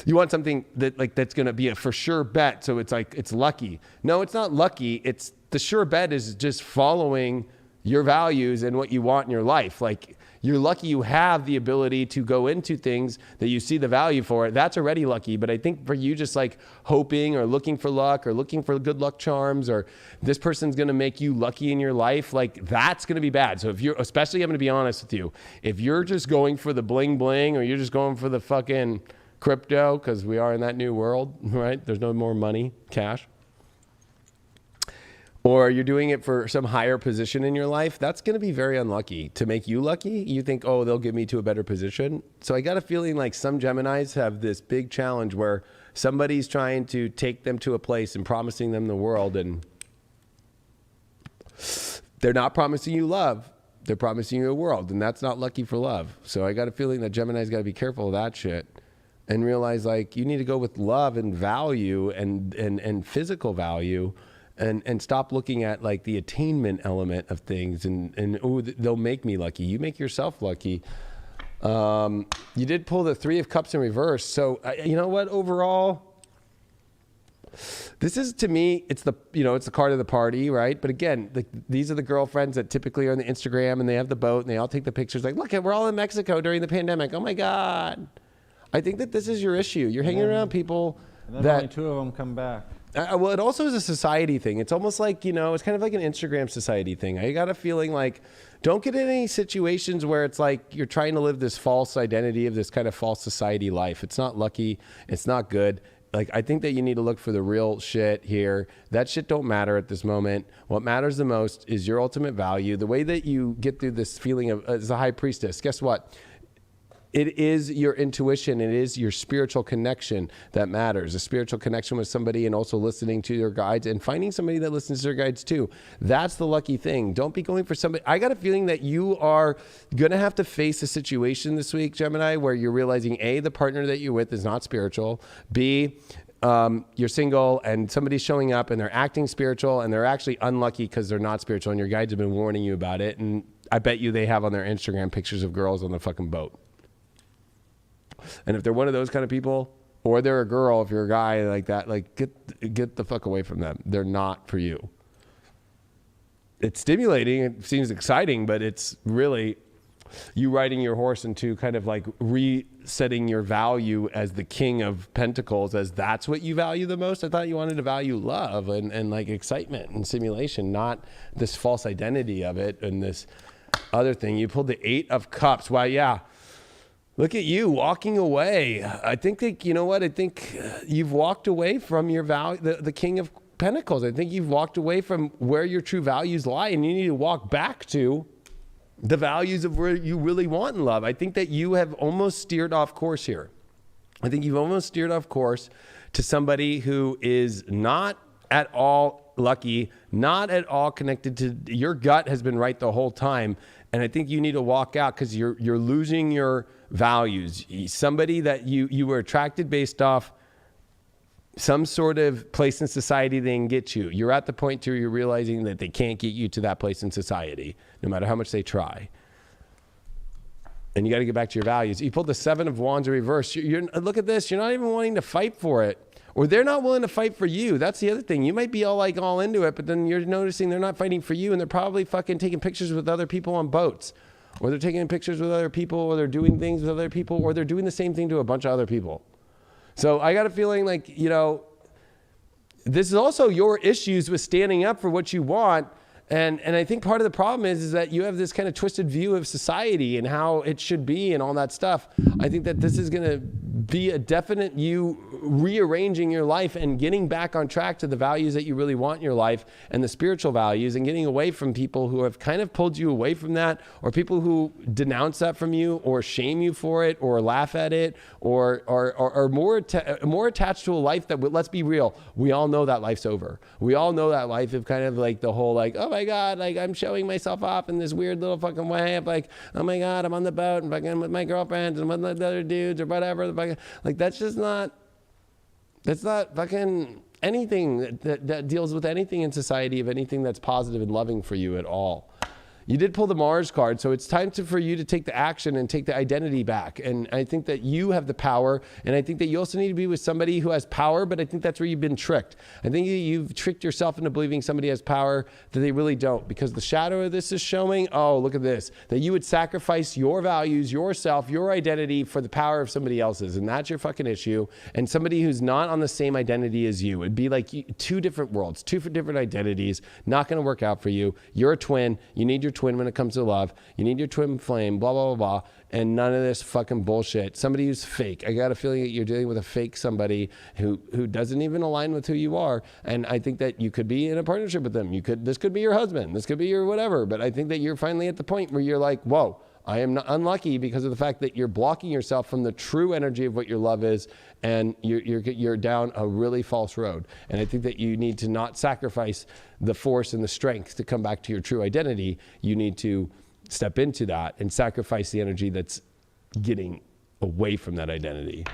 S1: You want something that's going to be a for sure bet. So it's like, it's lucky. No, it's not lucky. It's the sure bet is just following your values and what you want in your life. Like, you're lucky you have the ability to go into things that you see the value for. That's already lucky. But I think for you just like hoping or looking for luck or looking for good luck charms or this person's going to make you lucky in your life, like that's going to be bad. So if you're, especially I'm going to be honest with you, if you're just going for the bling bling or you're just going for the fucking crypto, because we are in that new world, right? There's no more money, cash. Or you're doing it for some higher position in your life, that's going to be very unlucky. To make you lucky, you think, oh, they'll get me to a better position. So I got a feeling like some Geminis have this big challenge where somebody's trying to take them to a place and promising them the world, and they're not promising you love. They're promising you a world, and that's not lucky for love. So I got a feeling that Gemini's got to be careful of that shit and realize like you need to go with love and value and physical value. And stop looking at like the attainment element of things and oh, they'll make me lucky. You make yourself lucky. You did pull the 3 of Cups in reverse. So you know what, overall, this is, to me, it's the card of the party, right? But again, these are the girlfriends that typically are on the Instagram and they have the boat and they all take the pictures like, look, we're all in Mexico during the pandemic. Oh my God. I think that this is your issue. You're hanging around people
S2: and then
S1: that
S2: only 2 of them come back.
S1: Well, it also is a society thing. It's almost like, it's kind of like an Instagram society thing. I got a feeling like, don't get in any situations where it's like you're trying to live this false identity of this kind of false society life. It's not lucky. It's not good. Like, I think that you need to look for the real shit here. That shit don't matter at this moment. What matters the most is your ultimate value. The way that you get through this feeling of, as a high priestess, guess what? It is your intuition. It is your spiritual connection that matters. A spiritual connection with somebody and also listening to your guides and finding somebody that listens to your guides too. That's the lucky thing. Don't be going for somebody. I got a feeling that you are going to have to face a situation this week, Gemini, where you're realizing A, the partner that you're with is not spiritual. B, you're single and somebody's showing up and they're acting spiritual and they're actually unlucky because they're not spiritual and your guides have been warning you about it. And I bet you they have on their Instagram pictures of girls on the fucking boat. And if they're one of those kind of people, or they're a girl, if you're a guy like that, like get the fuck away from them. They're not for you. It's stimulating. It seems exciting, but it's really you riding your horse into kind of like resetting your value as the King of Pentacles, as that's what you value the most. I thought you wanted to value love and like excitement and simulation, not this false identity of it and this other thing. You pulled the 8 of Cups. Wow, yeah. Look at you walking away. I think that, you know what? I think you've walked away from your value, the King of Pentacles. I think you've walked away from where your true values lie, and you need to walk back to the values of where you really want in love. I think that you have almost steered off course here. I think you've almost steered off course to somebody who is not at all lucky, not at all connected to your gut has been right the whole time. And I think you need to walk out because you're losing your values. Somebody that you were attracted based off some sort of place in society they can get you. You're at the point where you're realizing that they can't get you to that place in society, no matter how much they try. And you got to get back to your values. You pulled the 7 of Wands in reverse. Look at this. You're not even wanting to fight for it. Or they're not willing to fight for you. That's the other thing. You might be all into it, but then you're noticing they're not fighting for you, and they're probably fucking taking pictures with other people on boats. Or they're taking pictures with other people, or they're doing things with other people, or they're doing the same thing to a bunch of other people. So I got a feeling like, this is also your issues with standing up for what you want. And I think part of the problem is that you have this kind of twisted view of society and how it should be and all that stuff. I think that this is going to be a definite you rearranging your life and getting back on track to the values that you really want in your life and the spiritual values, and getting away from people who have kind of pulled you away from that, or people who denounce that from you or shame you for it or laugh at it, or more attached to a life that, let's be real, we all know that life's over. We all know that life of kind of like the whole like, oh my God, like I'm showing myself off in this weird little fucking way of like, oh my God, I'm on the boat and fucking with my girlfriends and with the other dudes or whatever. Like that's not fucking anything that deals with anything in society of anything that's positive and loving for you at all. You did pull the Mars card, so it's time for you to take the action and take the identity back. And I think that you have the power, and I think that you also need to be with somebody who has power, but I think that's where you've been tricked. I think you've tricked yourself into believing somebody has power that they really don't, because the shadow of this is showing, oh, look at this, that you would sacrifice your values, yourself, your identity for the power of somebody else's, and that's your fucking issue. And somebody who's not on the same identity as you, it'd be like two different worlds, two different identities, not going to work out for you. You're a twin, you need your twin when it comes to love, you need your twin flame, blah blah blah blah, and none of this fucking bullshit. Somebody who's fake. I got a feeling that you're dealing with a fake somebody who doesn't even align with who you are. And I think that you could be in a partnership with them. This could be your husband, this could be your whatever, but I think that you're finally at the point where you're like, whoa, I am not unlucky because of the fact that you're blocking yourself from the true energy of what your love is, and you're down a really false road. And I think that you need to not sacrifice the force and the strength to come back to your true identity. You need to step into that and sacrifice the energy that's getting away from that identity.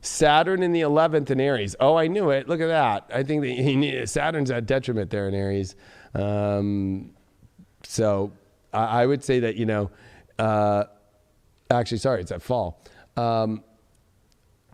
S1: Saturn in the 11th in Aries. Oh, I knew it. Look at that. I think that Saturn's at detriment there in Aries. So I would say that, actually, sorry, it's at fall.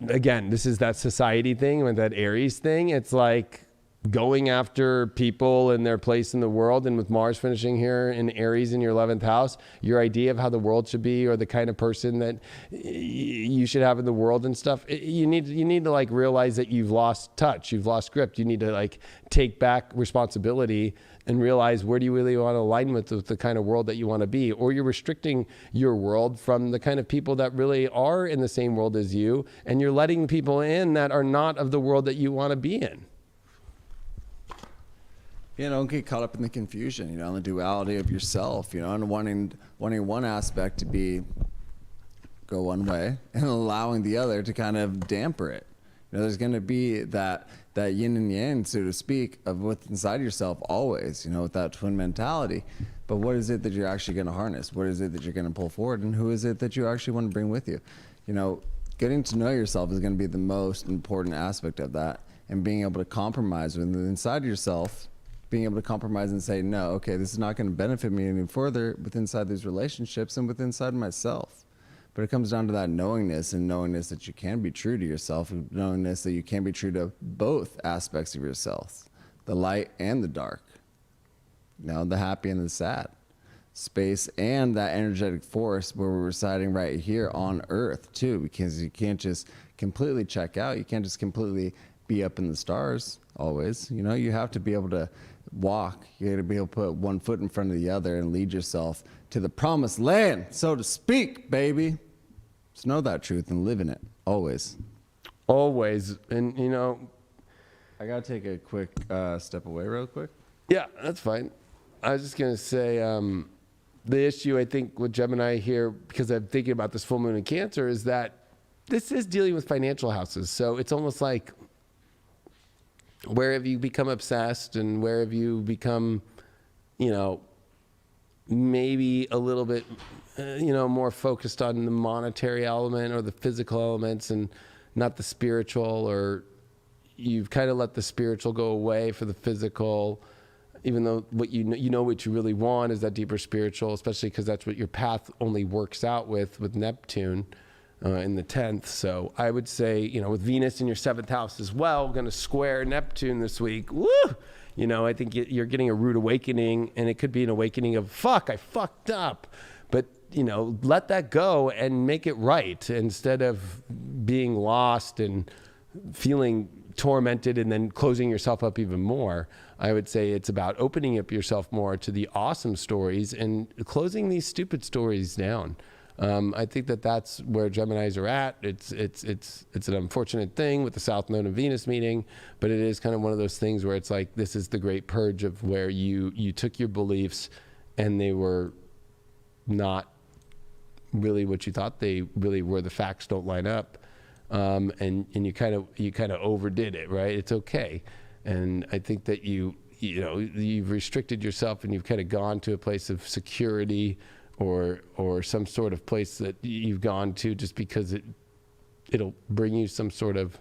S1: Again, this is that society thing with that Aries thing. It's like going after people and their place in the world. And with Mars finishing here in Aries in your 11th house, your idea of how the world should be, or the kind of person that you should have in the world and stuff, you need to like realize that you've lost touch, you've lost grip. You need to like take back responsibility and realize, where do you really want to align with the kind of world that you want to be? Or you're restricting your world from the kind of people that really are in the same world as you, and you're letting people in that are not of the world that you want to be in.
S2: Don't get caught up in the confusion, and the duality of yourself, and wanting one aspect to go one way and allowing the other to kind of damper it. There's going to be that yin and yang, so to speak, of what's inside yourself always, with that twin mentality. But what is it that you're actually going to harness? What is it that you're going to pull forward? And who is it that you actually want to bring with you? Getting to know yourself is going to be the most important aspect of that, and being able to compromise with inside yourself, being able to compromise and say, no, okay, this is not going to benefit me any further with inside these relationships and with inside myself. But it comes down to that knowingness, and knowingness that you can be true to yourself, and knowingness that you can be true to both aspects of yourself, the light and the dark, the happy and the sad, space and that energetic force where we're residing right here on Earth too, because you can't just completely check out. You can't just completely be up in the stars always. You have to be able to walk. You got to be able to put one foot in front of the other and lead yourself to the promised land, so to speak, baby. Just know that truth and live in it always.
S1: Always. And
S2: I gotta take a quick step away real quick.
S1: Yeah, that's fine. I was just gonna say, the issue I think with Gemini here, because I'm thinking about this full moon in Cancer, is that this is dealing with financial houses. So it's almost like, where have you become obsessed, and where have you become, maybe a little bit, more focused on the monetary element or the physical elements and not the spiritual, or you've kind of let the spiritual go away for the physical, even though what what you really want is that deeper spiritual, especially because that's what your path only works out with Neptune in the 10th. So I would say, with Venus in your 7th house as well, going to square Neptune this week. Woo! I think you're getting a rude awakening, and it could be an awakening of, fuck, I fucked up. But, let that go and make it right, instead of being lost and feeling tormented and then closing yourself up even more. I would say it's about opening up yourself more to the awesome stories and closing these stupid stories down. I think that that's where Geminis are at. It's an unfortunate thing with the South Node and Venus meeting, but it is kind of one of those things where it's like, this is the great purge of where you took your beliefs and they were not really what you thought they really were. The facts don't line up. And you kind of overdid it, right? It's okay. And I think that you've restricted yourself and you've kind of gone to a place of security or some sort of place that you've gone to just because it'll bring you some sort of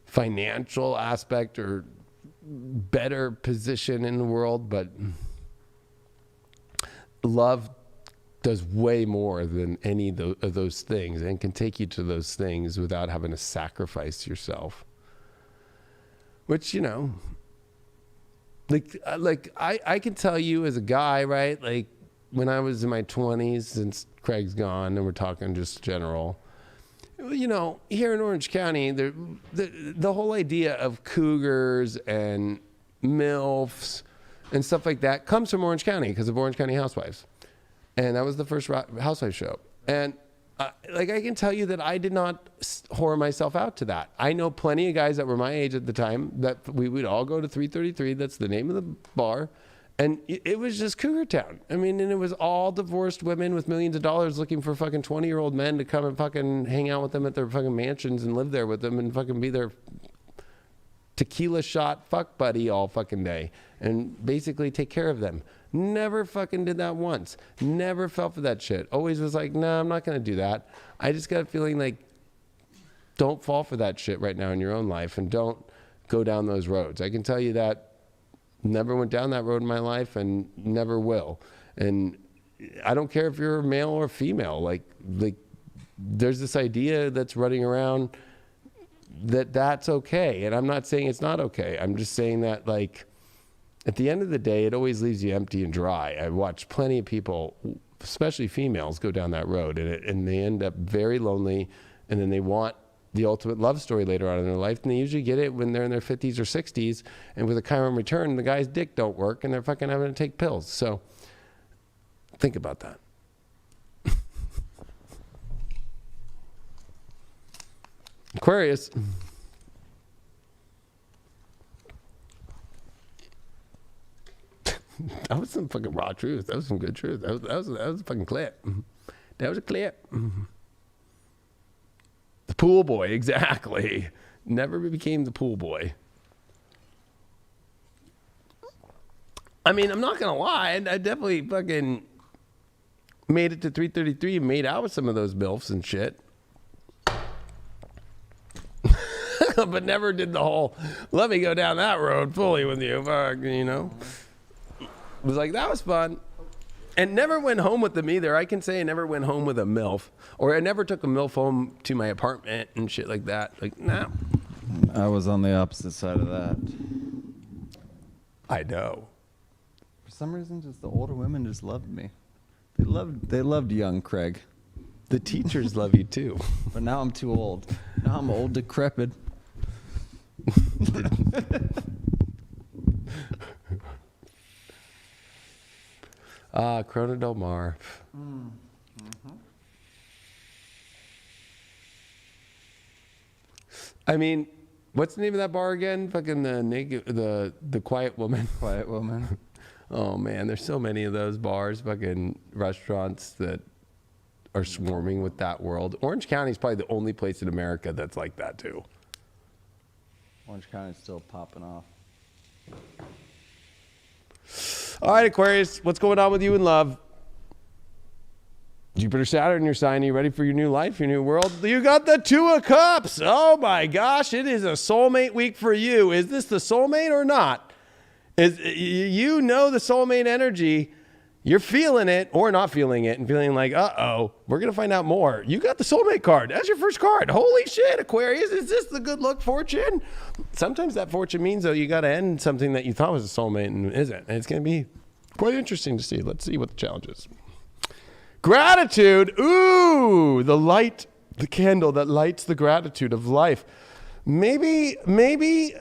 S1: financial aspect or better position in the world. But love does way more than any of those things and can take you to those things without having to sacrifice yourself. Which, like I can tell you as a guy, right? Like when I was in my 20s, since Craig's gone and we're talking just general, here in Orange County, the whole idea of cougars and MILFs and stuff like that comes from Orange County because of Orange County Housewives. And that was the first Housewives show. And I can tell you that I did not whore myself out to that. I know plenty of guys that were my age at the time that we would all go to 333. That's the name of the bar. And it was just Cougar Town. I mean, and it was all divorced women with millions of dollars looking for fucking 20-year-old men to come and fucking hang out with them at their fucking mansions and live there with them and fucking be their tequila shot fuck buddy all fucking day and basically take care of them. Never fucking did that once. Never fell for that shit. Always was like, nah, I'm not going to do that. I just got a feeling like, don't fall for that shit right now in your own life and don't go down those roads. I can tell you that never went down that road in my life and never will. And I don't care if you're a male or female. Like there's this idea that's running around that's okay. And I'm not saying it's not okay. I'm just saying that like, at the end of the day, it always leaves you empty and dry. I've watched plenty of people, especially females, go down that road and they end up very lonely and then they want the ultimate love story later on in their life. And they usually get it when they're in their 50s or 60s. And with a Chiron return, the guy's dick don't work and they're fucking having to take pills. So think about that. Aquarius. That was some fucking raw truth. That was some good truth. That was a fucking clip. That was a clip. The pool boy, exactly. Never became the pool boy. I mean, I'm not gonna lie. I definitely fucking made it to 333 and made out with some of those MILFs and shit. But never did the whole, let me go down that road fully with you. Fuck, It was like, that was fun. And never went home with them either. I can say I never went home with a MILF. Or I never took a MILF home to my apartment and shit like that. Like, nah.
S3: I was on the opposite side of that.
S1: I know.
S3: For some reason, just the older women just loved me. They loved young Craig.
S1: The teachers love you too.
S3: But now I'm too old. Now I'm old, decrepit.
S1: Corona Del Mar.
S3: Mm-hmm.
S1: I mean, what's the name of that bar again? Fucking the Quiet Woman.
S3: Quiet Woman.
S1: Oh man, there's so many of those bars, fucking restaurants that are swarming with that world. Orange County is probably the only place in America that's like that too.
S3: Orange County's still popping off.
S1: All right, Aquarius, what's going on with you in love? Jupiter, Saturn, your sign. Are you ready for your new life, your new world? You got the Two of Cups. Oh my gosh, it is a soulmate week for you. Is this the soulmate or not? The soulmate energy. You're feeling it or not feeling it and feeling like, uh-oh, we're going to find out more. You got the soulmate card. That's your first card. Holy shit, Aquarius. Is this the good luck fortune? Sometimes that fortune means, though, you got to end something that you thought was a soulmate and isn't. And it's going to be quite interesting to see. Let's see what the challenge is. Gratitude. Ooh, the light, the candle that lights the gratitude of life. Maybe there's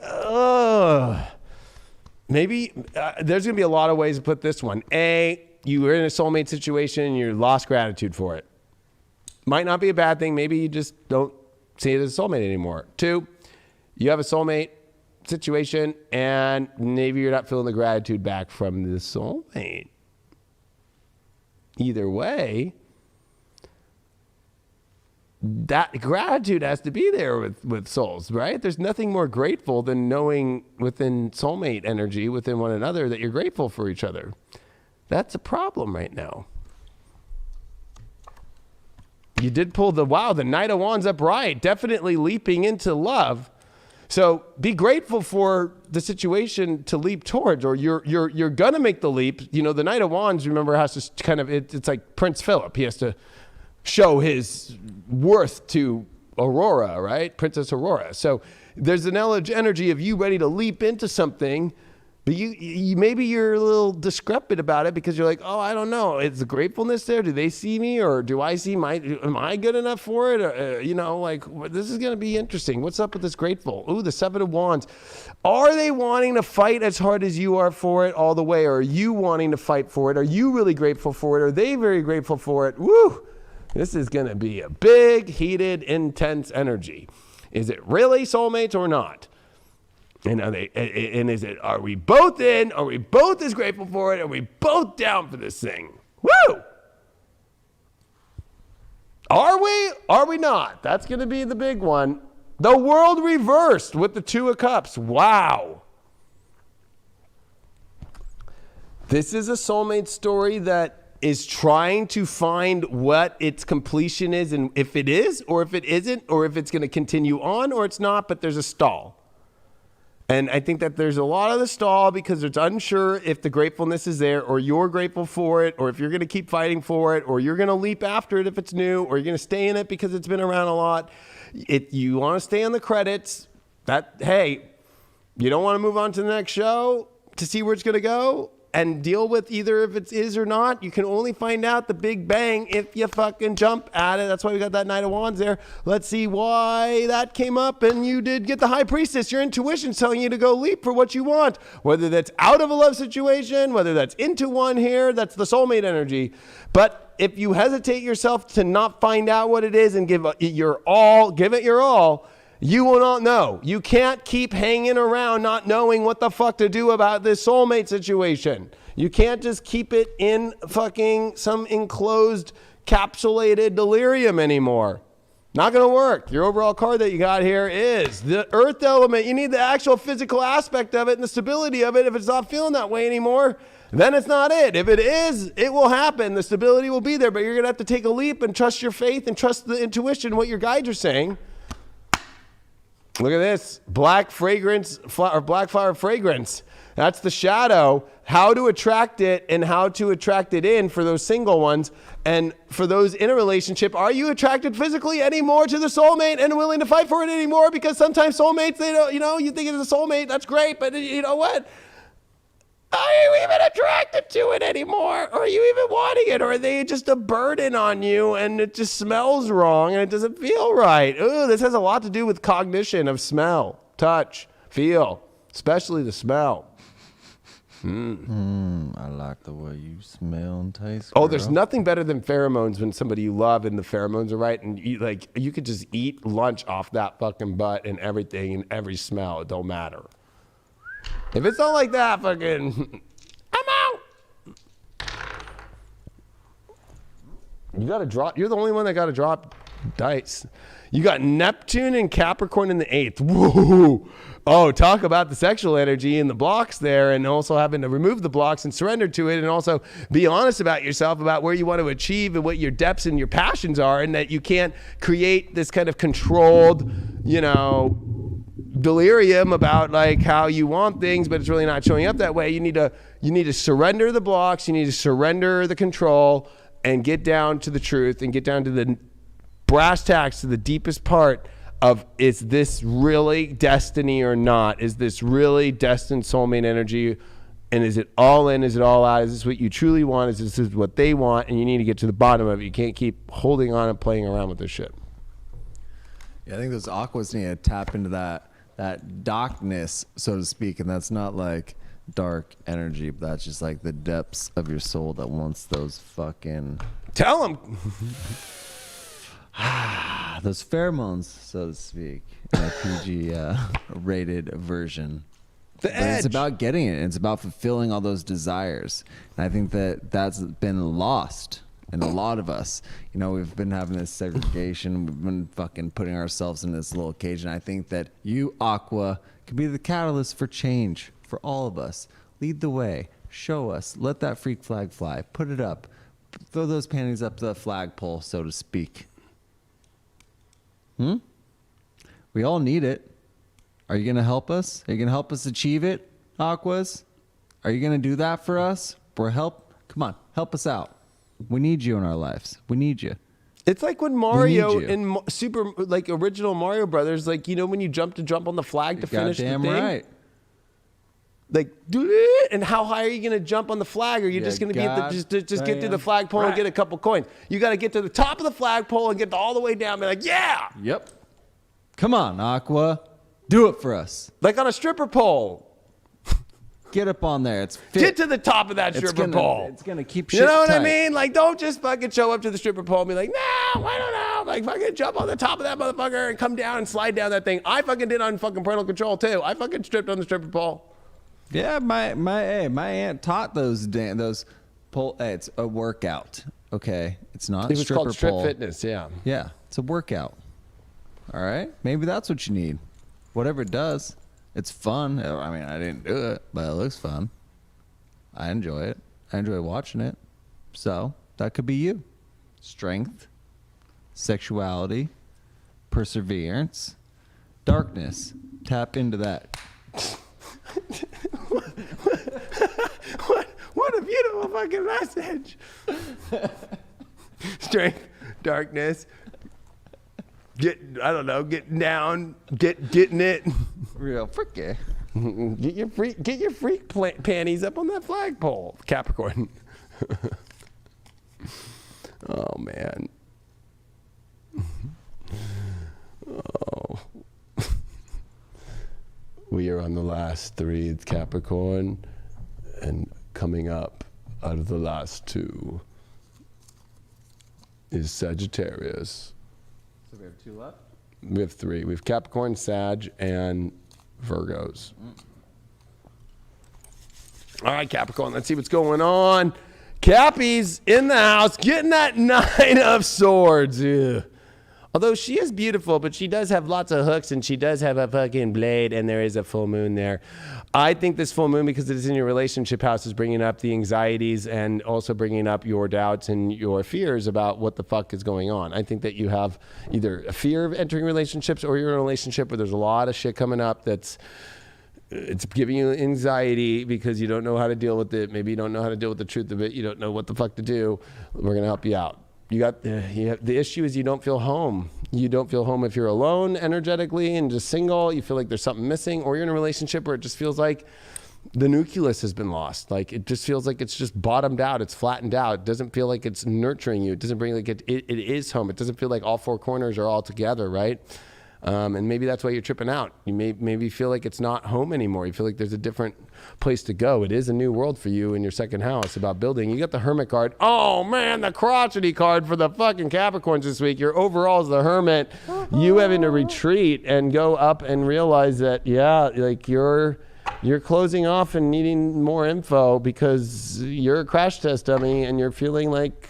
S1: going to be a lot of ways to put this one. A, you were in a soulmate situation and you lost gratitude for it. Might not be a bad thing. Maybe you just don't see it as a soulmate anymore. 2, you have a soulmate situation and maybe you're not feeling the gratitude back from the soulmate. Either way, that gratitude has to be there with souls, right? There's nothing more grateful than knowing within soulmate energy, within one another, that you're grateful for each other. That's a problem right now. You did pull the Knight of Wands upright, definitely leaping into love. So be grateful for the situation to leap towards, or you're gonna make the leap. You know, the Knight of Wands, remember, has to kind of, it's like Prince Philip. He has to show his worth to Aurora, right? Princess Aurora. So there's an energy of you ready to leap into something, but you maybe you're a little discrepant about it because you're like, oh, I don't know. Is the gratefulness there? Do they see me, or do I see am I good enough for it? Or, you know, like, this is going to be interesting. What's up with this grateful? Ooh, the 7 of Wands. Are they wanting to fight as hard as you are for it all the way? Or are you wanting to fight for it? Are you really grateful for it? Are they very grateful for it? Woo! This is going to be a big, heated, intense energy. Is it really soulmates or not? And are we both in? Are we both as grateful for it? Are we both down for this thing? Woo! Are we? Are we not? That's going to be the big one. The world reversed with the 2 of Cups. Wow. This is a soulmate story that is trying to find what its completion is, and if it is, or if it isn't, or if it's going to continue on, or it's not, but there's a stall. And I think that there's a lot of the stall because it's unsure if the gratefulness is there, or you're grateful for it, or if you're going to keep fighting for it, or you're going to leap after it if it's new, or you're going to stay in it because it's been around a lot. If you want to stay on the credits, hey, you don't want to move on to the next show to see where it's going to go and deal with either if it is or not. You can only find out the big bang if you fucking jump at it. That's why we got that Knight of Wands there. Let's see why that came up, and you did get the High Priestess. Your intuition's telling you to go leap for what you want, whether that's out of a love situation, whether that's into one here. That's the soulmate energy. But if you hesitate yourself to not find out what it is and give it your all, you will not know. You can't keep hanging around not knowing what the fuck to do about this soulmate situation. You can't just keep it in fucking some enclosed, capsulated delirium anymore. Not going to work. Your overall card that you got here is the earth element. You need the actual physical aspect of it and the stability of it. If it's not feeling that way anymore, then it's not it. If it is, it will happen. The stability will be there, but you're going to have to take a leap and trust your faith and trust the intuition, what your guides are saying. Look at this, black flower fragrance. That's the shadow, how to attract it and how to attract it in for those single ones. And for those in a relationship, are you attracted physically anymore to the soulmate and willing to fight for it anymore? Because sometimes soulmates, they don't, you think it's a soulmate, that's great, but you know what? Are you even attracted to it anymore? Or are you even wanting it? Or are they just a burden on you and it just smells wrong and it doesn't feel right? Ooh, this has a lot to do with cognition of smell, touch, feel, especially the smell.
S2: I like the way you smell and taste.
S1: Oh, there's nothing better than pheromones when somebody you love and the pheromones are right. And you could just eat lunch off that fucking butt and everything and every smell. It don't matter. If it's not like that, fucking, I'm out. You got to drop. You're the only one that got to drop dice. You got Neptune and Capricorn in the 8th. Whoa. Oh, talk about the sexual energy and the blocks there, and also having to remove the blocks and surrender to it, and also be honest about yourself, about where you want to achieve and what your depths and your passions are, and that you can't create this kind of controlled, delirium about like how you want things, but it's really not showing up that way. You need to surrender the blocks. You need to surrender the control and get down to the truth and get down to the brass tacks, to the deepest part of, is this really destiny or not? Is this really destined soulmate energy? And is it all in? Is it all out? Is this what you truly want? Is this what they want? And you need to get to the bottom of it. You can't keep holding on and playing around with this shit.
S2: Yeah, I think those aquas need to tap into that darkness, so to speak, and that's not like dark energy, but that's just like the depths of your soul that wants those fucking...
S1: Tell them.
S3: those pheromones, so to speak, in a PG rated version.
S1: The
S3: But
S1: edge.
S3: it's about getting it. It's about fulfilling all those desires. And I think that that's been lost in a lot of us. You know, we've been having this segregation. We've been fucking putting ourselves in this little cage. And I think that you, Aqua, can be the catalyst for change for all of us. Lead the way. Show us. Let that freak flag fly. Put it up. Throw those panties up the flagpole, so to speak. We all need it. Are you going to help us? Are you going to help us achieve it, Aquas? Are you going to do that for us? For help? Come on, help us out. We need you in our lives. We need you.
S1: It's like when Mario
S3: you.
S1: in super, like original Mario Brothers, like, you know, when you jump on the flag to finish the thing.
S3: Goddamn right.
S1: Like, do it, and how high are you going to jump on the flag? Or are you just going to be at the, just get to the flagpole and get a couple coins? You got to get to the top of the flagpole and get all the way down. And be like, yeah,
S3: Yep. Come on, Aqua. Do it for us.
S1: like on a stripper pole.
S3: Get up on there. It's fit.
S1: Get to the top of that stripper pole.
S3: It's gonna keep shit
S1: You know what I
S3: tight.
S1: mean? Like, don't just fucking show up to the stripper pole and be like, no, I don't know. Like, fucking jump on the top of that motherfucker and come down and slide down that thing. I fucking did on fucking parental control too. I fucking stripped on the stripper pole.
S3: Yeah, my aunt taught those pole. Hey, it's a workout. Okay, it's not
S1: It was
S3: stripper
S1: called strip
S3: pole.
S1: fitness. Yeah.
S3: Yeah, it's a workout. All right, maybe that's what you need. Whatever it does, it's fun. I mean, I didn't do it, but it looks fun. I enjoy it. I enjoy watching it. So that could be you. Strength, sexuality, perseverance, darkness. Tap into that.
S1: What a beautiful fucking message. Strength, darkness. Getting down, getting it.
S3: Real freaky.
S1: Get your freak panties up on that flagpole, Capricorn. Oh man. Oh. We are on the last three, it's Capricorn, and coming up out of the last two is Sagittarius.
S3: So we have two left?
S1: We have three. We have Capricorn, Sag, and Virgos. All right, Capricorn, let's see what's going on. Cappy's in the house, getting that 9 of Swords. Ugh. Although she is beautiful, but she does have lots of hooks, and she does have a fucking blade, and there is a full moon there. I think this full moon, because it is in your relationship house, is bringing up the anxieties and also bringing up your doubts and your fears about what the fuck is going on. I think that you have either a fear of entering relationships, or you're in a relationship where there's a lot of shit coming up it's giving you anxiety because you don't know how to deal with it. Maybe you don't know how to deal with the truth of it. You don't know what the fuck to do. We're going to help you out. The issue is you don't feel home. You don't feel home if you're alone energetically and just single. You feel like there's something missing, or you're in a relationship where it just feels like the nucleus has been lost. Like it just feels like it's just bottomed out. It's flattened out. It doesn't feel like it's nurturing you. It doesn't bring like it is home. It doesn't feel like all four corners are all together, right? And maybe that's why you're tripping out. You maybe feel like it's not home anymore. You feel like there's a different place to go. It is a new world for you in your second house about building. You got the Hermit card. Oh man, the crotchety card for the fucking Capricorns this week. Your overall is the Hermit. You having to retreat and go up and realize that, yeah, like you're closing off and needing more info because you're a crash test dummy and you're feeling like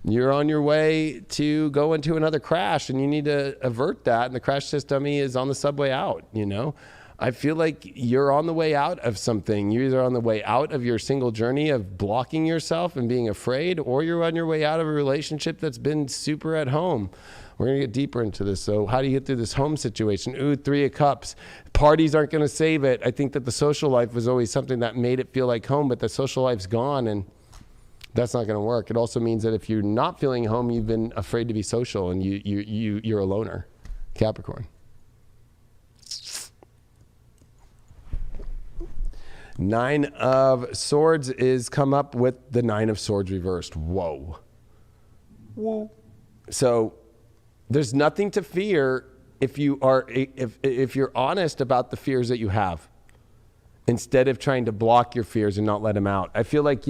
S1: you're on your way to go into another crash and you need to avert that. And the crash test dummy is on the subway out, you know? I feel like you're on the way out of something. You're either on the way out of your single journey of blocking yourself and being afraid, or you're on your way out of a relationship that's been super at home. We're going to get deeper into this. So how do you get through this home situation? Ooh, 3 of Cups. Parties aren't going to save it. I think that the social life was always something that made it feel like home, but the social life's gone, and that's not going to work. It also means that if you're not feeling home, you've been afraid to be social, and you're a loner, Capricorn. Nine of Swords is come up with the 9 of Swords reversed. Whoa. Whoa. So there's nothing to fear if you're honest about the fears that you have, instead of trying to block your fears and not let them out. I feel like,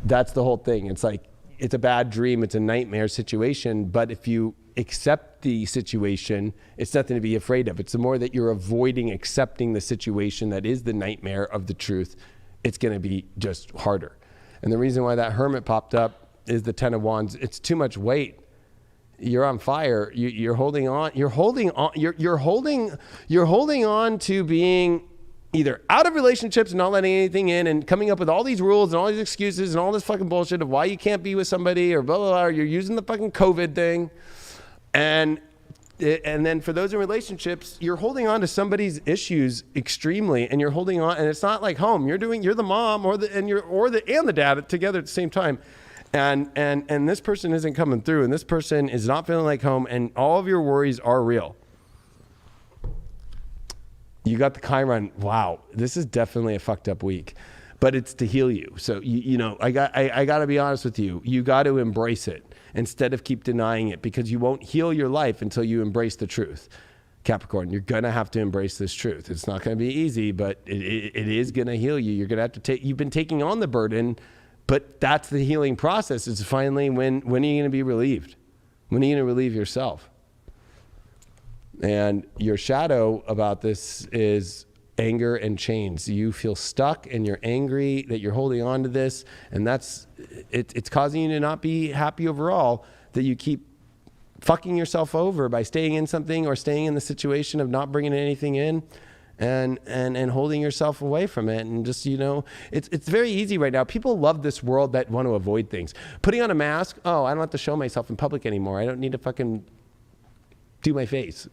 S1: that's the whole thing. It's like, it's a bad dream. It's a nightmare situation. But if accept the situation, it's nothing to be afraid of. It's the more that you're avoiding accepting the situation that is the nightmare of the truth, it's going to be just harder. And the reason why that Hermit popped up is the Ten of Wands. It's too much weight. You're on fire. You're holding on. You're holding on to being either out of relationships and not letting anything in, and coming up with all these rules and all these excuses and all this fucking bullshit of why you can't be with somebody, or blah, blah, blah, or you're using the fucking COVID thing. And then for those in relationships, you're holding on to somebody's issues extremely, and you're holding on, and it's not like home. You're the mom or the dad together at the same time. And this person isn't coming through, and this person is not feeling like home, and all of your worries are real. You got the Chiron. Wow, this is definitely a fucked up week, but it's to heal you. So I got to be honest with you. You got to embrace it instead of keep denying it, because you won't heal your life until you embrace the truth. Capricorn, you're gonna have to embrace this truth. It's not gonna be easy, but it is gonna heal you. You're gonna have to take. You've been taking on the burden, but that's the healing process. Is finally when are you gonna be relieved? When are you gonna relieve yourself? And your shadow about this is anger and chains. You feel stuck and you're angry that you're holding on to this, and it's causing you to not be happy overall, that you keep fucking yourself over by staying in something or staying in the situation of not bringing anything in, and holding yourself away from it. And just, it's very easy right now. People love this world that want to avoid things. Putting on a mask. Oh, I don't have to show myself in public anymore. I don't need to fucking do my face.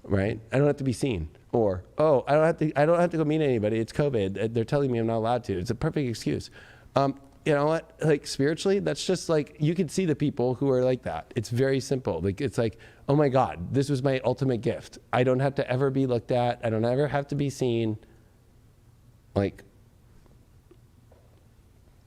S1: Right? I don't have to be seen. Or, oh, I don't have to go meet anybody. It's COVID. They're telling me I'm not allowed to. It's a perfect excuse. You know what? Like, spiritually, that's just like, you can see the people who are like that. It's very simple. Like, it's like, oh my God, this was my ultimate gift. I don't have to ever be looked at. I don't ever have to be seen. Like,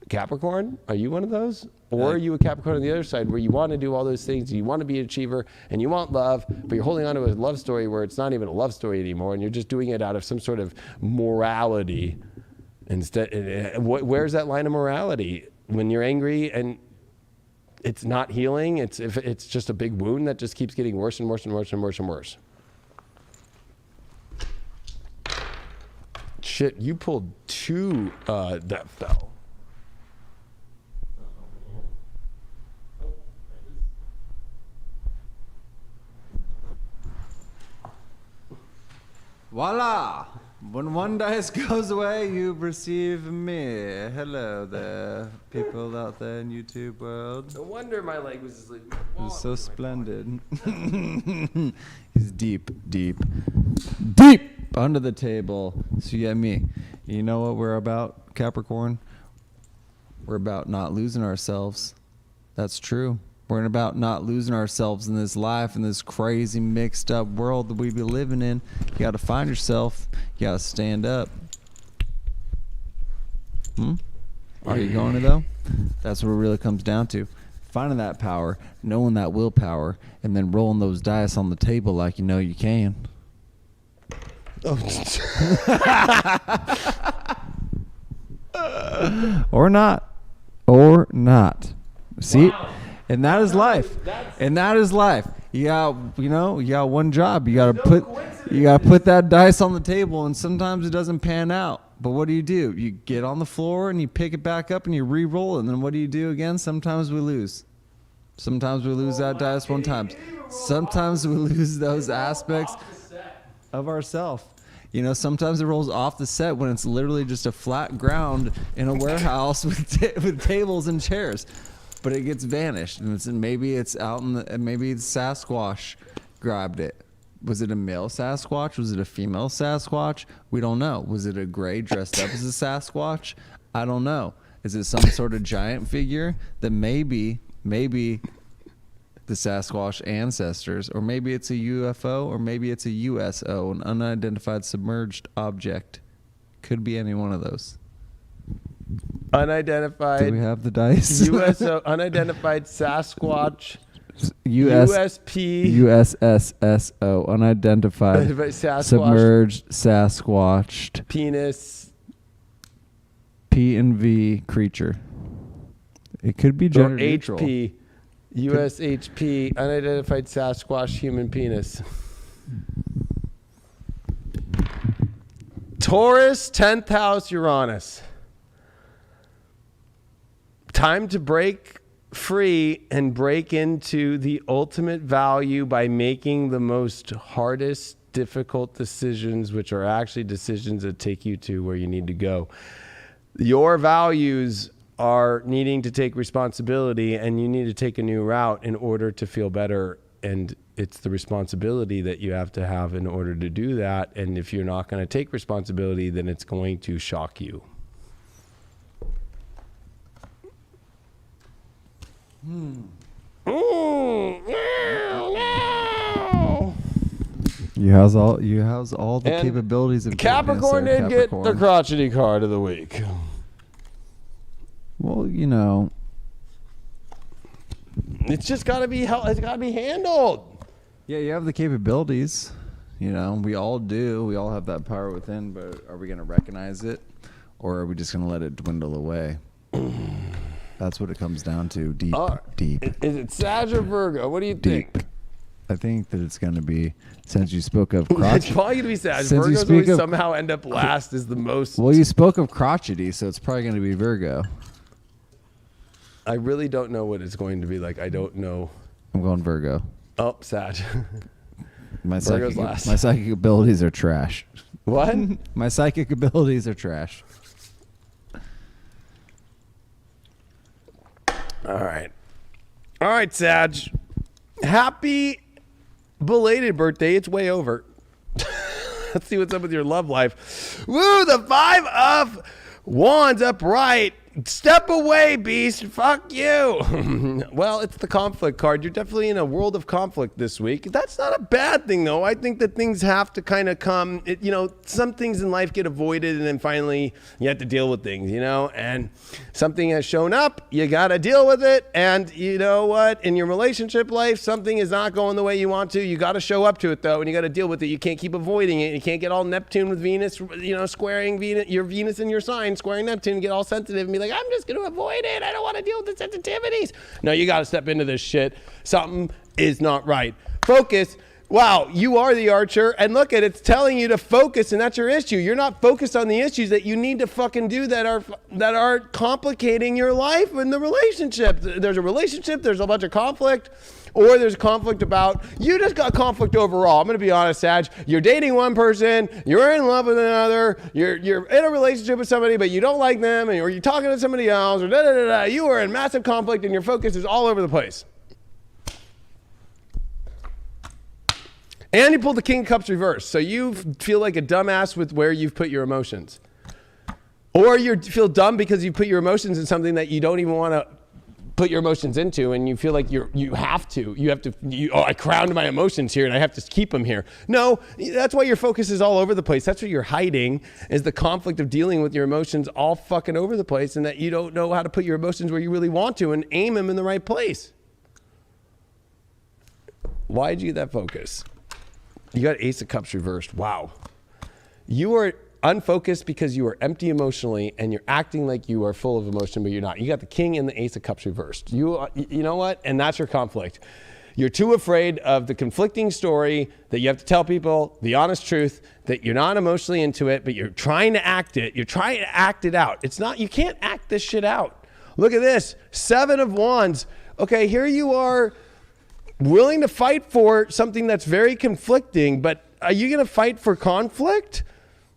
S1: Capricorn, are you one of those? Or are you a Capricorn on the other side, where you want to do all those things, you want to be an achiever, and you want love, but you're holding on to a love story where it's not even a love story anymore, and you're just doing it out of some sort of morality instead? Where's that line of morality? When you're angry and it's not healing, it's just a big wound that just keeps getting worse and worse and worse and worse and worse. Shit, you pulled two that fell.
S3: Voila! When one dice goes away, you receive me. Hello there, people out there in YouTube world.
S1: No wonder my leg was just like,
S3: It's so splendid.
S2: He's deep
S3: Under the table. So yeah, me. You know what we're about, Capricorn? We're about not losing ourselves. That's true. We're about not losing ourselves in this life, in this crazy mixed up world that we be living in. You got to find yourself. You got to stand up. Are you going to, though? That's what it really comes down to. Finding that power, knowing that willpower, and then rolling those dice on the table like you know you can. Or not. See? Wow. And that is life. And that is life. You got one job. You got to put that dice on the table, and sometimes it doesn't pan out. But what do? You get on the floor and you pick it back up and you re-roll it. And then what do you do again? Sometimes we lose. Sometimes we lose that dice one time. Sometimes we lose those aspects of ourselves. Sometimes it rolls off the set when it's literally just a flat ground in a warehouse with tables and chairs. But it gets vanished, and maybe it's out maybe Sasquatch grabbed it. Was it a male Sasquatch? Was it a female Sasquatch? We don't know. Was it a gray dressed up as a Sasquatch? I don't know. Is it some sort of giant figure that maybe the Sasquatch ancestors, or maybe it's a UFO, or maybe it's a USO, an unidentified submerged object? Could be any one of those.
S1: Unidentified.
S3: Do we have the dice?
S1: USO, unidentified Sasquatch.
S3: USP. USSSO, unidentified
S1: Sasquatch,
S3: submerged Sasquatched
S1: penis.
S3: P and V creature. It could be gender neutral.
S1: HP. USHP, unidentified Sasquatch human penis. Taurus, 10th house, Uranus. Time to break free and break into the ultimate value by making the most hardest, difficult decisions, which are actually decisions that take you to where you need to go. Your values are needing to take responsibility, and you need to take a new route in order to feel better. And it's the responsibility that you have to have in order to do that. And if you're not going to take responsibility, then it's going to shock you.
S3: You house all the
S1: And
S3: capabilities of
S1: Capricorn
S3: greatness,
S1: did get the crotchety card of the week.
S3: Well, you know,
S1: It's just got to be it's got to be handled.
S3: yeah, you have the capabilities. You know, we all do. We all have that power within, but are we going to recognize it, or are we just going to let it dwindle away? That's what it comes down to. Deep.
S1: Is it Sag or Virgo? What do you
S3: Deep.
S1: think?
S3: I think that it's going to be, since you spoke of
S1: It's
S3: crotchety.
S1: probably going to be Sag.
S3: Since you
S1: Virgos
S3: speak
S1: always
S3: of-
S1: somehow end up last is the most.
S3: Well, you spoke of crotchety, so it's probably going to be Virgo.
S1: I really don't know what it's going to be like. I don't know.
S3: I'm going Virgo.
S1: Oh, Sag.
S3: My
S1: Virgo's last.
S3: psychic abilities are trash.
S1: What?
S3: My psychic abilities are trash.
S1: All right. All right, Sag. Happy belated birthday. It's way over. Let's see what's up with your love life. Woo, the 5 of Wands upright. Step away, beast. Fuck you. Well, it's the conflict card. You're definitely in a world of conflict this week. That's not a bad thing, though. I think that things have to kind of come, some things in life get avoided, and then finally you have to deal with things, and something has shown up. You got to deal with it. And you know what? In your relationship life, something is not going the way you want to. You got to show up to it, though, and you got to deal with it. You can't keep avoiding it. You can't get all Neptune with Venus, squaring Venus, your Venus in your sign, squaring Neptune, and get all sensitive and be like, I'm just going to avoid it. I don't want to deal with the sensitivities. No, you got to step into this shit. Something is not right. Focus. Wow, you are the archer, and look at it's telling you to focus, and that's your issue. You're not focused on the issues that you need to fucking do that are complicating your life and the relationship. There's a relationship, there's a bunch of conflict, or there's conflict about, you just got conflict overall. I'm going to be honest, Sag. You're dating one person, you're in love with another, you're in a relationship with somebody, but you don't like them, or you're talking to somebody else, or da-da-da-da. You are in massive conflict, and your focus is all over the place. And you pulled the King of Cups reverse. So you feel like a dumbass with where you've put your emotions. Or you feel dumb because you put your emotions in something that you don't even want to put your emotions into, and you feel like you have to. I crowned my emotions here and I have to keep them here. No, that's why your focus is all over the place. That's what you're hiding, is the conflict of dealing with your emotions all fucking over the place, and that you don't know how to put your emotions where you really want to and aim them in the right place. Why did you get that focus? You got Ace of Cups reversed. Wow. You are unfocused because you are empty emotionally, and you're acting like you are full of emotion, but you're not. You got the King and the Ace of Cups reversed. You know what? And that's your conflict. You're too afraid of the conflicting story that you have to tell people the honest truth, that you're not emotionally into it, but you're trying to act it. You're trying to act it out. It's not, you can't act this shit out. Look at this. 7 of Wands. Okay, here you are, willing to fight for something that's very conflicting, but are you going to fight for conflict?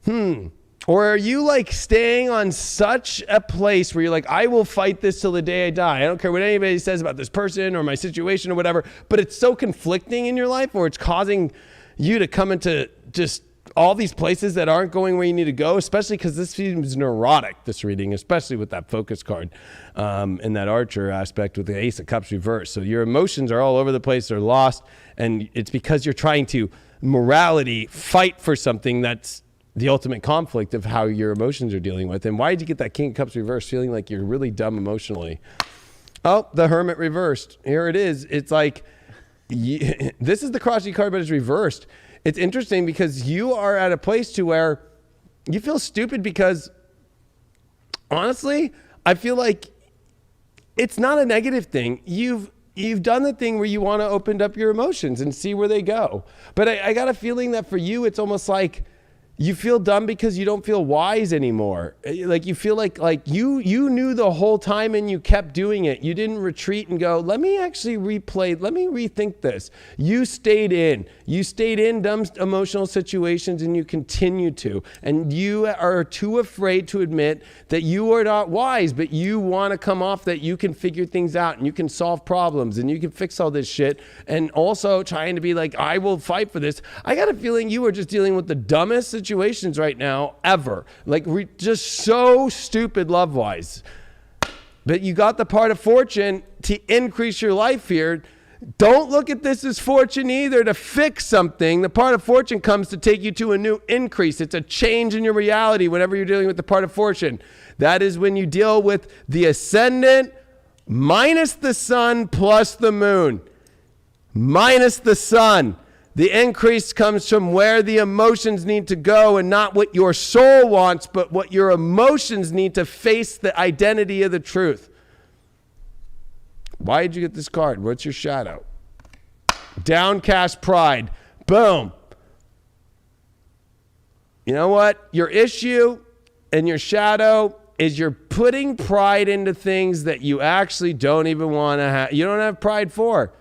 S1: Or are you like staying on such a place where you're like, I will fight this till the day I die. I don't care what anybody says about this person or my situation or whatever, but it's so conflicting in your life, or it's causing you to come into just all these places that aren't going where you need to go, especially because this seems neurotic, this reading, especially with that focus card and that archer aspect with the Ace of Cups reversed. So your emotions are all over the place, they're lost, and it's because you're trying to morality fight for something that's the ultimate conflict of how your emotions are dealing with. And why did you get that King of Cups reversed, feeling like you're really dumb emotionally? Oh, the Hermit reversed. Here it is. It's like, this is the crotchety card, but it's reversed. It's interesting because you are at a place to where you feel stupid because, honestly, I feel like it's not a negative thing. You've you've done the thing where you want to open up your emotions and see where they go. But I got a feeling that for you, it's almost like you feel dumb because you don't feel wise anymore. Like you feel like you knew the whole time and you kept doing it. You didn't retreat and go, let me actually let me rethink this. You stayed in dumb emotional situations and you continue to. And you are too afraid to admit that you are not wise, but you want to come off that you can figure things out and you can solve problems and you can fix all this shit. And also trying to be like, I will fight for this. I got a feeling you are just dealing with the dumbest situations right now ever, like just so stupid love wise. But you got the part of fortune to increase your life here. Don't look at this as fortune either to fix something. The part of fortune comes to take you to a new increase. It's a change in your reality whenever you're dealing with the part of fortune. That is when you deal with the ascendant minus the sun plus the moon minus the sun. The increase comes from where the emotions need to go and not what your soul wants, but what your emotions need to face the identity of the truth. Why did you get this card? What's your shadow? Downcast pride. Boom. You know what? Your issue and your shadow is you're putting pride into things that you actually don't even want to have. You don't have pride for.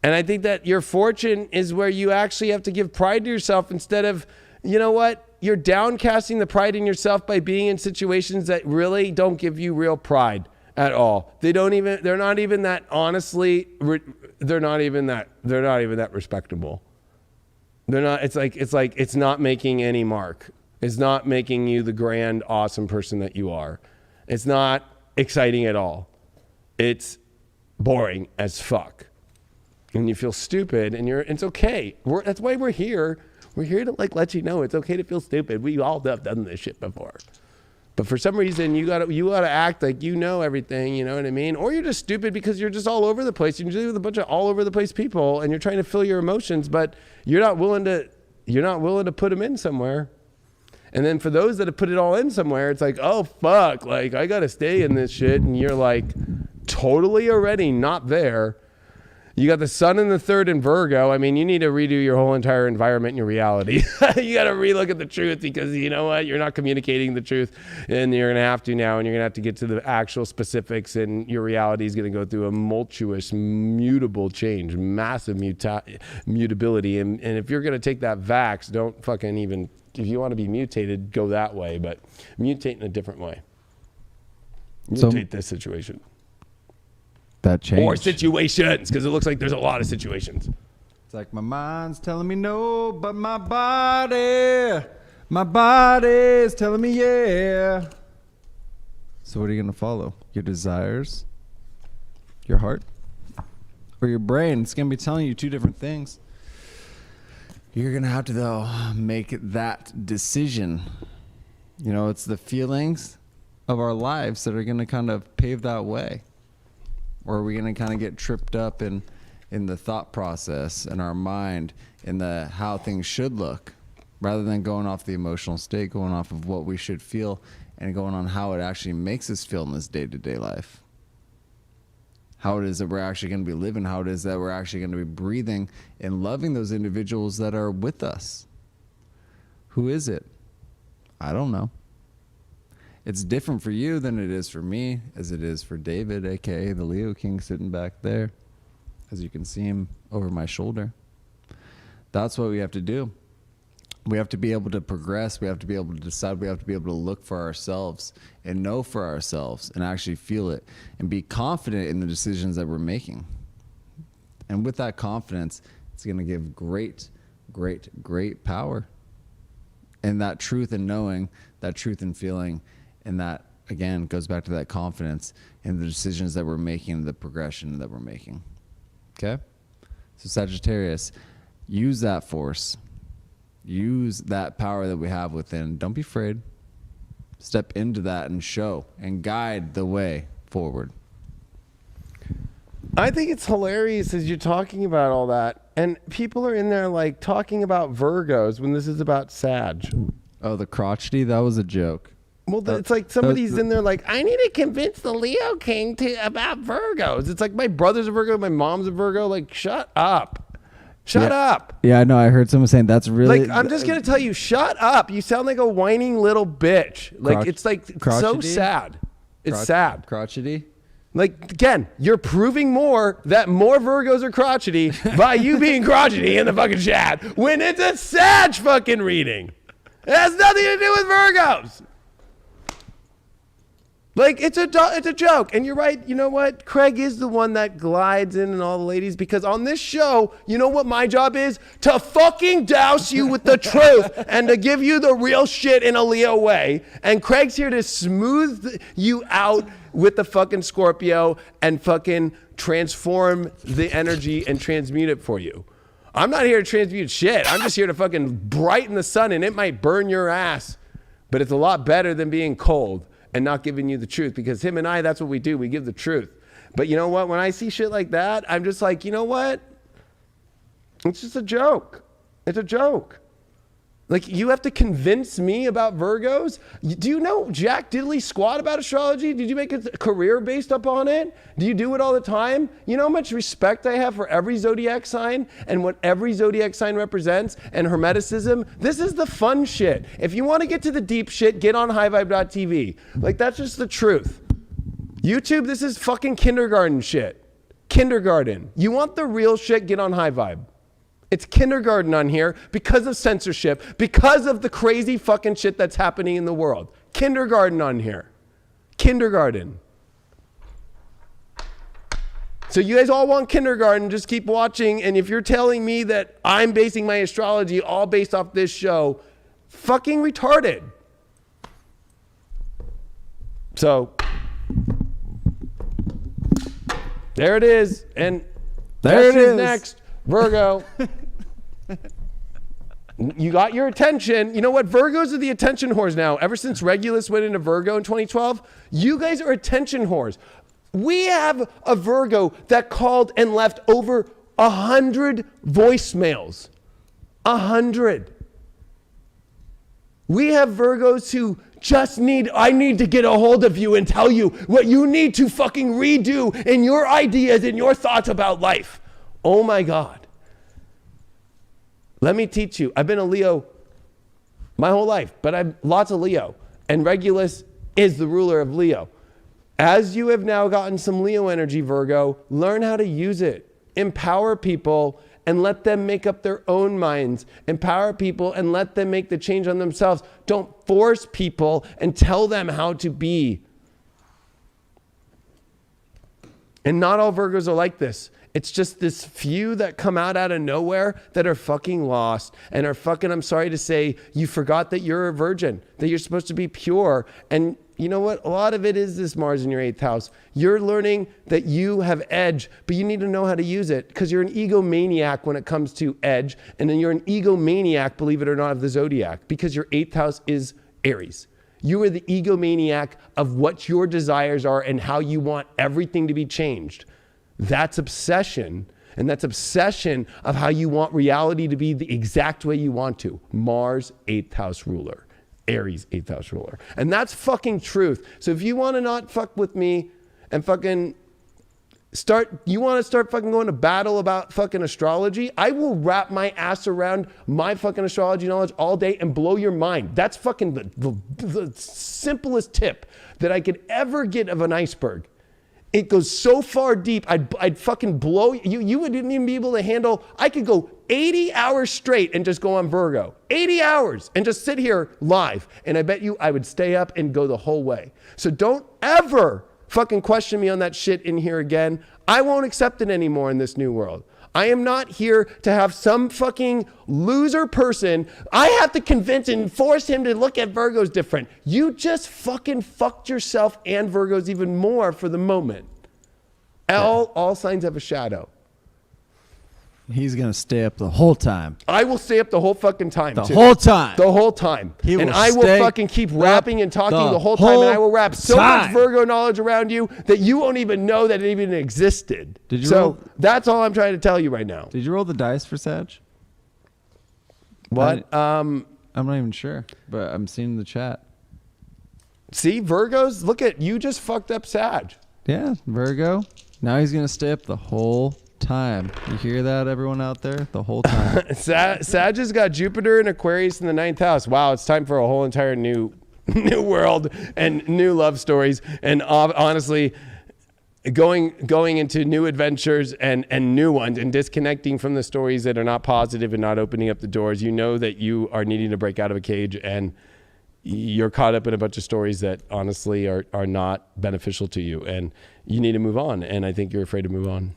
S1: And I think that your fortune is where you actually have to give pride to yourself instead of, you know what? You're downcasting the pride in yourself by being in situations that really don't give you real pride at all. They're not even that respectable. It's not making any mark. It's not making you the grand, awesome person that you are. It's not exciting at all. It's boring as fuck. And you feel stupid, and it's okay. That's why we're here. We're here to let you know it's okay to feel stupid. We all have done this shit before. But for some reason, you gotta act like you know everything. You know what I mean? Or you're just stupid because you're just all over the place. You're dealing with a bunch of all over the place people, and you're trying to fill your emotions, but you're not willing to put them in somewhere. And then for those that have put it all in somewhere, it's like, oh fuck, like I gotta stay in this shit, and you're like totally already not there. You got the sun in the third in Virgo. I mean, you need to redo your whole entire environment and your reality. You got to relook at the truth because you know what? You're not communicating the truth, and you're going to have to now, and you're going to have to get to the actual specifics, and your reality is going to go through a tumultuous, mutable change, massive mutability. And if you're going to take that vax, don't fucking even, if you want to be mutated, go that way, but mutate in a different way. Mutate this situation.
S2: That change.
S1: Or situations, because it looks like there's a lot of situations.
S3: It's like my mind's telling me no, but my body's telling me yeah. So what are you going to follow? Your desires? Your heart? Or your brain? It's going to be telling you two different things. You're going to have to, though, make that decision. You know, it's the feelings of our lives that are going to kind of pave that way. Or are we going to kind of get tripped up in the thought process in our mind in the how things should look rather than going off the emotional state, going off of what we should feel and going on how it actually makes us feel in this day-to-day life? How it is that we're actually going to be living, how it is that we're actually going to be breathing and loving those individuals that are with us. Who is it? I don't know. It's different for you than it is for me, as it is for David, aka the Leo King, sitting back there, as you can see him over my shoulder. That's what we have to do. We have to be able to progress. We have to be able to decide. We have to be able to look for ourselves and know for ourselves and actually feel it and be confident in the decisions that we're making. And with that confidence, it's going to give great, great, great power. And that truth and knowing, that truth and feeling, and that, again, goes back to that confidence in the decisions that we're making, the progression that we're making. Okay? So Sagittarius, use that force. Use that power that we have within. Don't be afraid. Step into that and show and guide the way forward.
S1: I think it's hilarious as you're talking about all that. And people are in there like talking about Virgos when this is about Sag.
S3: Oh, the crotchety? That was a joke.
S1: Well, it's like somebody's in there like, I need to convince the Leo King about Virgos. It's like my brother's a Virgo, my mom's a Virgo. Like, shut up. Shut up.
S4: Yeah, I know. I heard someone saying that's really.
S1: Like, I'm just going to tell you, shut up. You sound like a whining little bitch. Like, it's like so sad. It's sad.
S3: Crotchety.
S1: Like, again, you're proving more that more Virgos are crotchety by you being crotchety in the fucking chat when it's a Sag fucking reading. It has nothing to do with Virgos. Like, it's a joke. And you're right. You know what? Craig is the one that glides in and all the ladies, because on this show, you know what my job is? To fucking douse you with the truth and to give you the real shit in a Leo way. And Craig's here to smooth you out with the fucking Scorpio and fucking transform the energy and transmute it for you. I'm not here to transmute shit. I'm just here to fucking brighten the sun, and it might burn your ass, but it's a lot better than being cold and not giving you the truth, because him and I, that's what we do. We give the truth. But you know what? When I see shit like that, I'm just like, you know what? It's just a joke. It's a joke. Like, you have to convince me about Virgos? Do you know jack diddly squat about astrology? Did you make a career based upon it? Do you do it all the time? You know how much respect I have for every zodiac sign and what every zodiac sign represents and Hermeticism? This is the fun shit. If you want to get to the deep shit, get on highvibe.tv. Like, that's just the truth. YouTube, this is fucking kindergarten shit. Kindergarten. You want the real shit, get on High Vibe. It's kindergarten on here because of censorship, because of the crazy fucking shit that's happening in the world. Kindergarten on here. Kindergarten. So you guys all want kindergarten, just keep watching. And if you're telling me that I'm basing my astrology all based off this show, fucking retarded. So there it is. And
S4: there it is.
S1: Next. Virgo. You got your attention. You know what? Virgos are the attention whores now. Ever since Regulus went into Virgo in 2012, you guys are attention whores. We have a Virgo that called and left over 100 voicemails. 100. We have Virgos who just I need to get a hold of you and tell you what you need to fucking redo in your ideas and your thoughts about life. Oh my God. Let me teach you. I've been a Leo my whole life, but I'm lots of Leo. And Regulus is the ruler of Leo. As you have now gotten some Leo energy, Virgo, learn how to use it. Empower people and let them make up their own minds. Empower people and let them make the change on themselves. Don't force people and tell them how to be. And not all Virgos are like this. It's just this few that come out of nowhere that are fucking lost and are fucking, I'm sorry to say, you forgot that you're a virgin, that you're supposed to be pure. And you know what? A lot of it is this Mars in your 8th house. You're learning that you have edge, but you need to know how to use it, because you're an egomaniac when it comes to edge. And then you're an egomaniac, believe it or not, of the zodiac, because your 8th house is Aries. You are the egomaniac of what your desires are and how you want everything to be changed. That's obsession, and that's obsession of how you want reality to be the exact way you want to. Mars, 8th house ruler. Aries, 8th house ruler. And that's fucking truth. So if you want to not fuck with me and fucking you want to start fucking going to battle about fucking astrology, I will wrap my ass around my fucking astrology knowledge all day and blow your mind. That's fucking the simplest tip that I could ever get of an iceberg. It goes so far deep, I'd fucking blow you. You wouldn't even be able to handle. I could go 80 hours straight and just go on Virgo. 80 hours and just sit here live. And I bet you I would stay up and go the whole way. So don't ever fucking question me on that shit in here again. I won't accept it anymore in this new world. I am not here to have some fucking loser person. I have to convince and force him to look at Virgos different. You just fucking fucked yourself and Virgos even more for the moment. All signs have a shadow.
S4: He's going to stay up the whole time.
S1: I will stay up the whole fucking time.
S4: The whole time.
S1: The whole time. And I will fucking keep rapping and talking the whole time. And I will rap so much Virgo knowledge around you that you won't even know that it even existed. That's all I'm trying to tell you right now.
S4: Did you roll the dice for Sag?
S1: What?
S4: I'm not even sure, but I'm seeing the chat.
S1: See, Virgos, look at you, just fucked up Sag.
S3: Yeah, Virgo. Now he's gonna stay up the whole time. You hear that, everyone out there? The whole time.
S1: Sag has got Jupiter and Aquarius in the 9th house. Wow, it's time for a whole entire new world and new love stories. And honestly, going into new adventures and new ones, and disconnecting from the stories that are not positive and not opening up the doors. You know that you are needing to break out of a cage, and you're caught up in a bunch of stories that honestly are not beneficial to you, and you need to move on. And I think you're afraid to move on.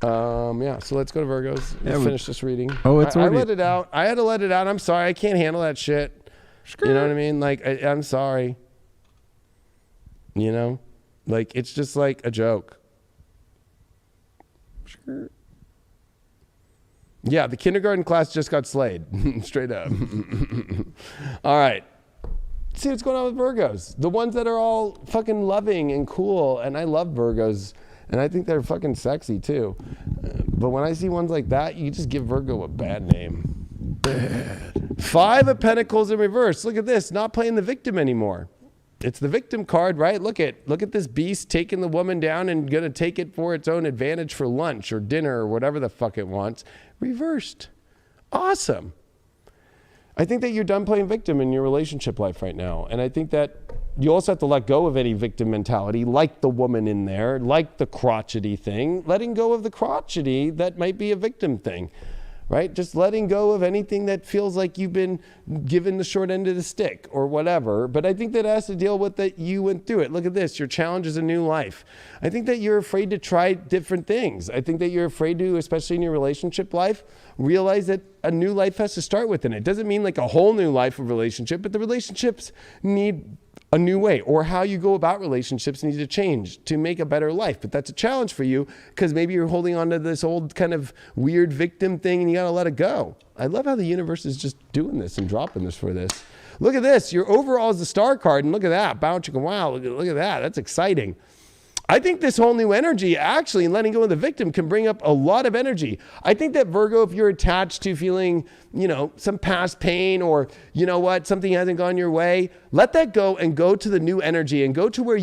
S1: Yeah, so let's go to Virgos. Let's finish this reading.
S3: Oh, it's
S1: I
S3: already...
S1: let it out. I had to let it out. I'm sorry. I can't handle that shit. You know what I mean? Like, I'm sorry. You know? Like, it's just like a joke. Yeah, the kindergarten class just got slayed. Straight up. All right. See what's going on with Virgos. The ones that are all fucking loving and cool. And I love Virgos. And I think they're fucking sexy too. But when I see ones like that, you just give Virgo a bad name. Bad. 5 of Pentacles in reverse. Look at this. Not playing the victim anymore. It's the victim card, right? Look at this beast taking the woman down and gonna take it for its own advantage for lunch or dinner or whatever the fuck it wants. Reversed. Awesome. I think that you're done playing victim in your relationship life right now. And I think that you also have to let go of any victim mentality, like the woman in there, like the crotchety thing, letting go of the crotchety that might be a victim thing. Right? Just letting go of anything that feels like you've been given the short end of the stick or whatever. But I think that has to deal with that you went through it. Look at this. Your challenge is a new life. I think that you're afraid to try different things. I think that you're afraid to, especially in your relationship life, realize that a new life has to start within it. It doesn't mean like a whole new life of relationship, but the relationships need a new way, or how you go about relationships needs to change to make a better life. But that's a challenge for you because maybe you're holding on to this old kind of weird victim thing and you got to let it go. I love how the universe is just doing this and dropping this for this. Look at this. Your overall is the star card, and look at that. Bow chicka wow. Look at that. That's exciting. I think this whole new energy, actually, and letting go of the victim can bring up a lot of energy. I think that Virgo, if you're attached to feeling, some past pain, or something hasn't gone your way, let that go and go to the new energy and go to where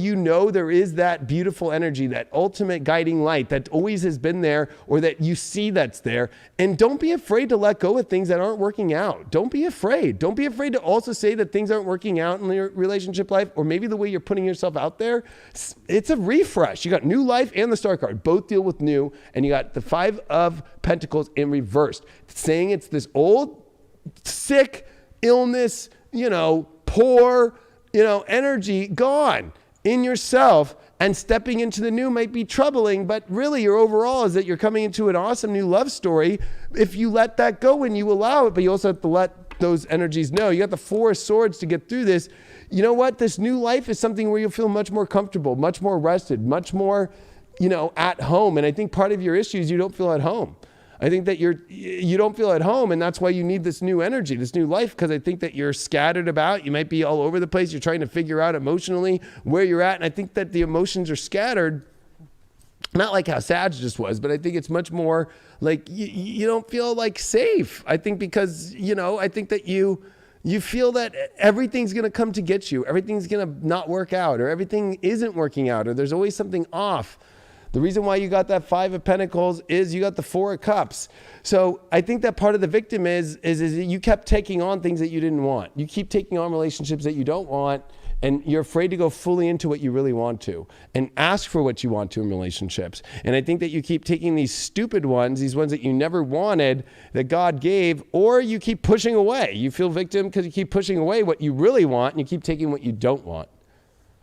S1: there is that beautiful energy, that ultimate guiding light that always has been there, or that you see that's there. And don't be afraid to let go of things that aren't working out. Don't be afraid. Don't be afraid to also say that things aren't working out in your relationship life, or maybe the way you're putting yourself out there. It's a refresh. You got new life and the star card. Both deal with new. And you got the 5 of Pentacles in reverse. Saying it's this old, sick, illness, poor, energy gone in yourself, and stepping into the new might be troubling, but really your overall is that you're coming into an awesome new love story if you let that go and you allow it, but you also have to let those energies know. You got the 4 of Swords to get through this. You know what? This new life is something where you'll feel much more comfortable, much more rested, much more, at home. And I think part of your issue is you don't feel at home. I think that you don't feel at home, and that's why you need this new energy, this new life, because I think that you're scattered about. You might be all over the place. You're trying to figure out emotionally where you're at, and I think that the emotions are scattered, not like how Sag just was, but I think it's much more like you don't feel like safe. I think because, I think that you feel that everything's going to come to get you. Everything's going to not work out, or everything isn't working out, or there's always something off. The reason why you got that 5 of Pentacles is you got the 4 of Cups. So I think that part of the victim is you kept taking on things that you didn't want. You keep taking on relationships that you don't want, and you're afraid to go fully into what you really want to and ask for what you want to in relationships. And I think that you keep taking these stupid ones, these ones that you never wanted, that God gave, or you keep pushing away. You feel victim because you keep pushing away what you really want, and you keep taking what you don't want.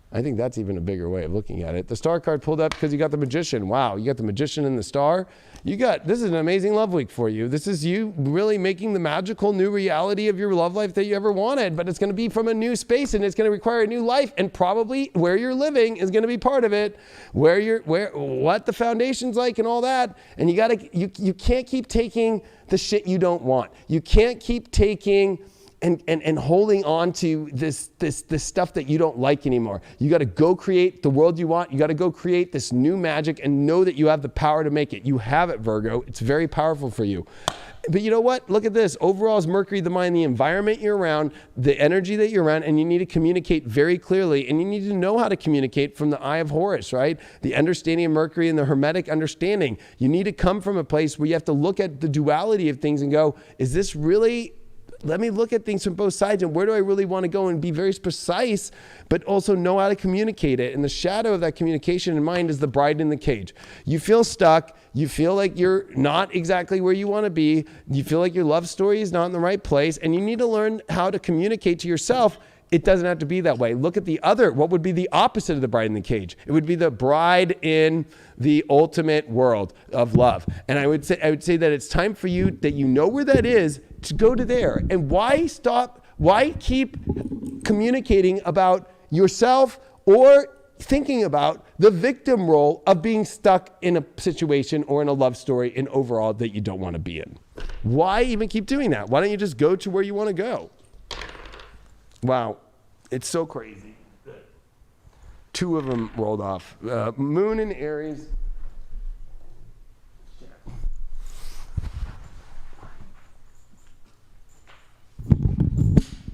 S1: I think that's even a bigger way of looking at it. The star card pulled up because you got the Magician. Wow, you got the Magician and the star. This is an amazing love week for you. This is you really making the magical new reality of your love life that you ever wanted, but it's going to be from a new space, and it's going to require a new life, and probably where you're living is going to be part of it, what the foundation's like and all that. And you can't keep taking the shit you don't want. You can't keep taking and holding on to this stuff that you don't like anymore. You got to go create the world you want. You got to go create this new magic and know that you have the power to make it. You have it, Virgo. It's very powerful for you. But you know what? Look at this. Overall is Mercury, the mind, the environment you're around, the energy that you're around, and you need to communicate very clearly. And you need to know how to communicate from the eye of Horus, right? The understanding of Mercury and the Hermetic understanding. You need to come from a place where you have to look at the duality of things and go, is this really... Let me look at things from both sides and where do I really want to go, and be very precise, but also know how to communicate it. And the shadow of that communication in mind is the bride in the cage. You feel stuck. You feel like you're not exactly where you want to be. You feel like your love story is not in the right place, and you need to learn how to communicate to yourself. It doesn't have to be that way. Look at the other. What would be the opposite of the bride in the cage? It would be the bride in the ultimate world of love. And I would say that it's time for you, that you know where that is, to go to there. And why keep communicating about yourself or thinking about the victim role of being stuck in a situation or in a love story in overall that you don't want to be in? Why even keep doing that? Why don't you just go to where you want to go? Wow, it's so crazy. 2 of them rolled off. Moon in Aries.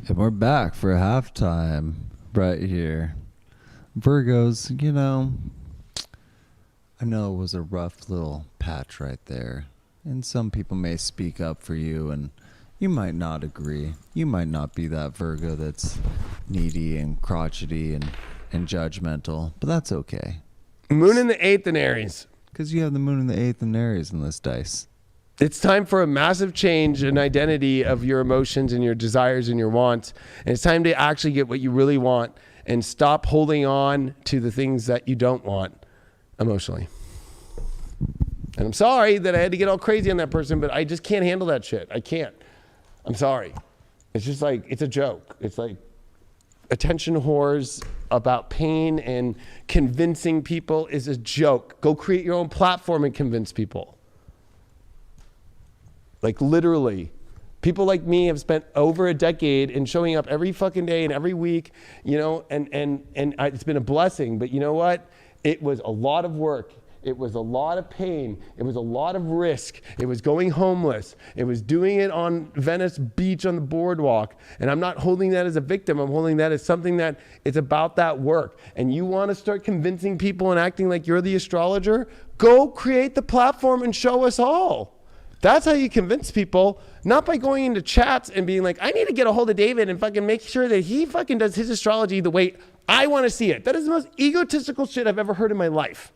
S3: And we're back for halftime right here. Virgos, I know it was a rough little patch right there. And some people may speak up for you, and you might not agree. You might not be that Virgo that's needy and crotchety and judgmental, but that's okay.
S1: Moon in the 8th in Aries.
S3: Because you have the moon in the 8th in Aries in this dice.
S1: It's time for a massive change in identity of your emotions and your desires and your wants. And it's time to actually get what you really want and stop holding on to the things that you don't want emotionally. And I'm sorry that I had to get all crazy on that person, but I just can't handle that shit. I can't. I'm sorry. It's just like, it's a joke. It's like attention whores about pain and convincing people is a joke. Go create your own platform and convince people. Like literally, people like me have spent over a decade in showing up every fucking day and every week, and it's been a blessing. But you know what? It was a lot of work. It was a lot of pain. It was a lot of risk. It was going homeless. It was doing it on Venice Beach on the boardwalk. And I'm not holding that as a victim. I'm holding that as something that it's about that work. And you want to start convincing people and acting like you're the astrologer? Go create the platform and show us all. That's how you convince people, not by going into chats and being like, I need to get a hold of David and fucking make sure that he fucking does his astrology the way I want to see it. That is the most egotistical shit I've ever heard in my life.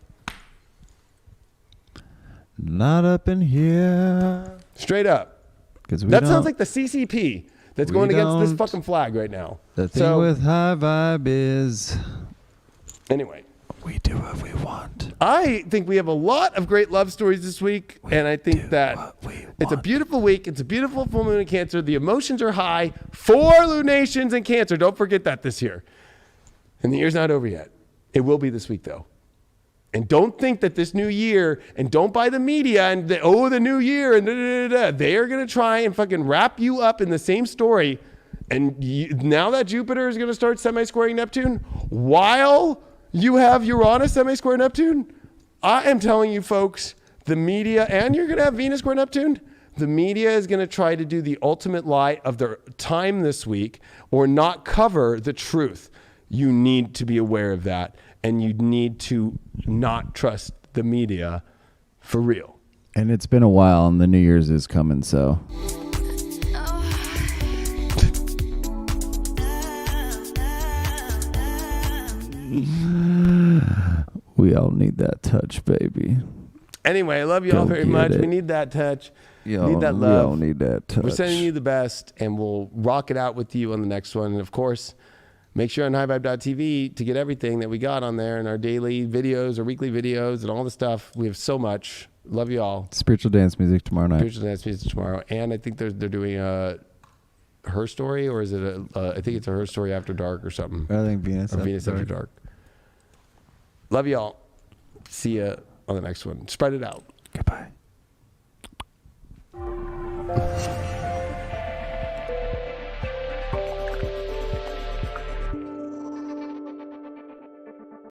S3: Not up in here.
S1: Straight up. That sounds like the CCP that's going against this fucking flag right now.
S3: The thing with high vibe is...
S1: Anyway.
S3: We do what we want.
S1: I think we have a lot of great love stories this week, and I think that it's a beautiful week. It's a beautiful full moon in Cancer. The emotions are high for lunations in Cancer. Don't forget that this year. And the year's not over yet. It will be this week, though. And don't think that this new year, and don't buy the media and the new year, and they are going to try and fucking wrap you up in the same story. And now that Jupiter is going to start semi-squaring Neptune, while you have Uranus semi-square Neptune, I am telling you folks, the media, and you're going to have Venus square Neptune, the media is going to try to do the ultimate lie of their time this week or not cover the truth. You need to be aware of that, and you need to not trust the media for real.
S3: And it's been a while, and the New Year's is coming, so... We all need that touch, baby.
S1: Anyway, I love you all very much. We need that touch. We need that love.
S3: We all need that touch.
S1: We're sending you the best, and we'll rock it out with you on the next one. And of course, make sure on highvibe.tv to get everything that we got on there and our daily videos, our weekly videos, and all the stuff. We have so much. Love you all.
S3: Spiritual dance music tomorrow night.
S1: Spiritual dance music tomorrow. And I think they're doing Her Story, or is it I think it's a Her Story After Dark or something.
S3: I think Venus.
S1: Or Venus After Dark. Love you all. See ya on the next one. Spread it out.
S3: Goodbye.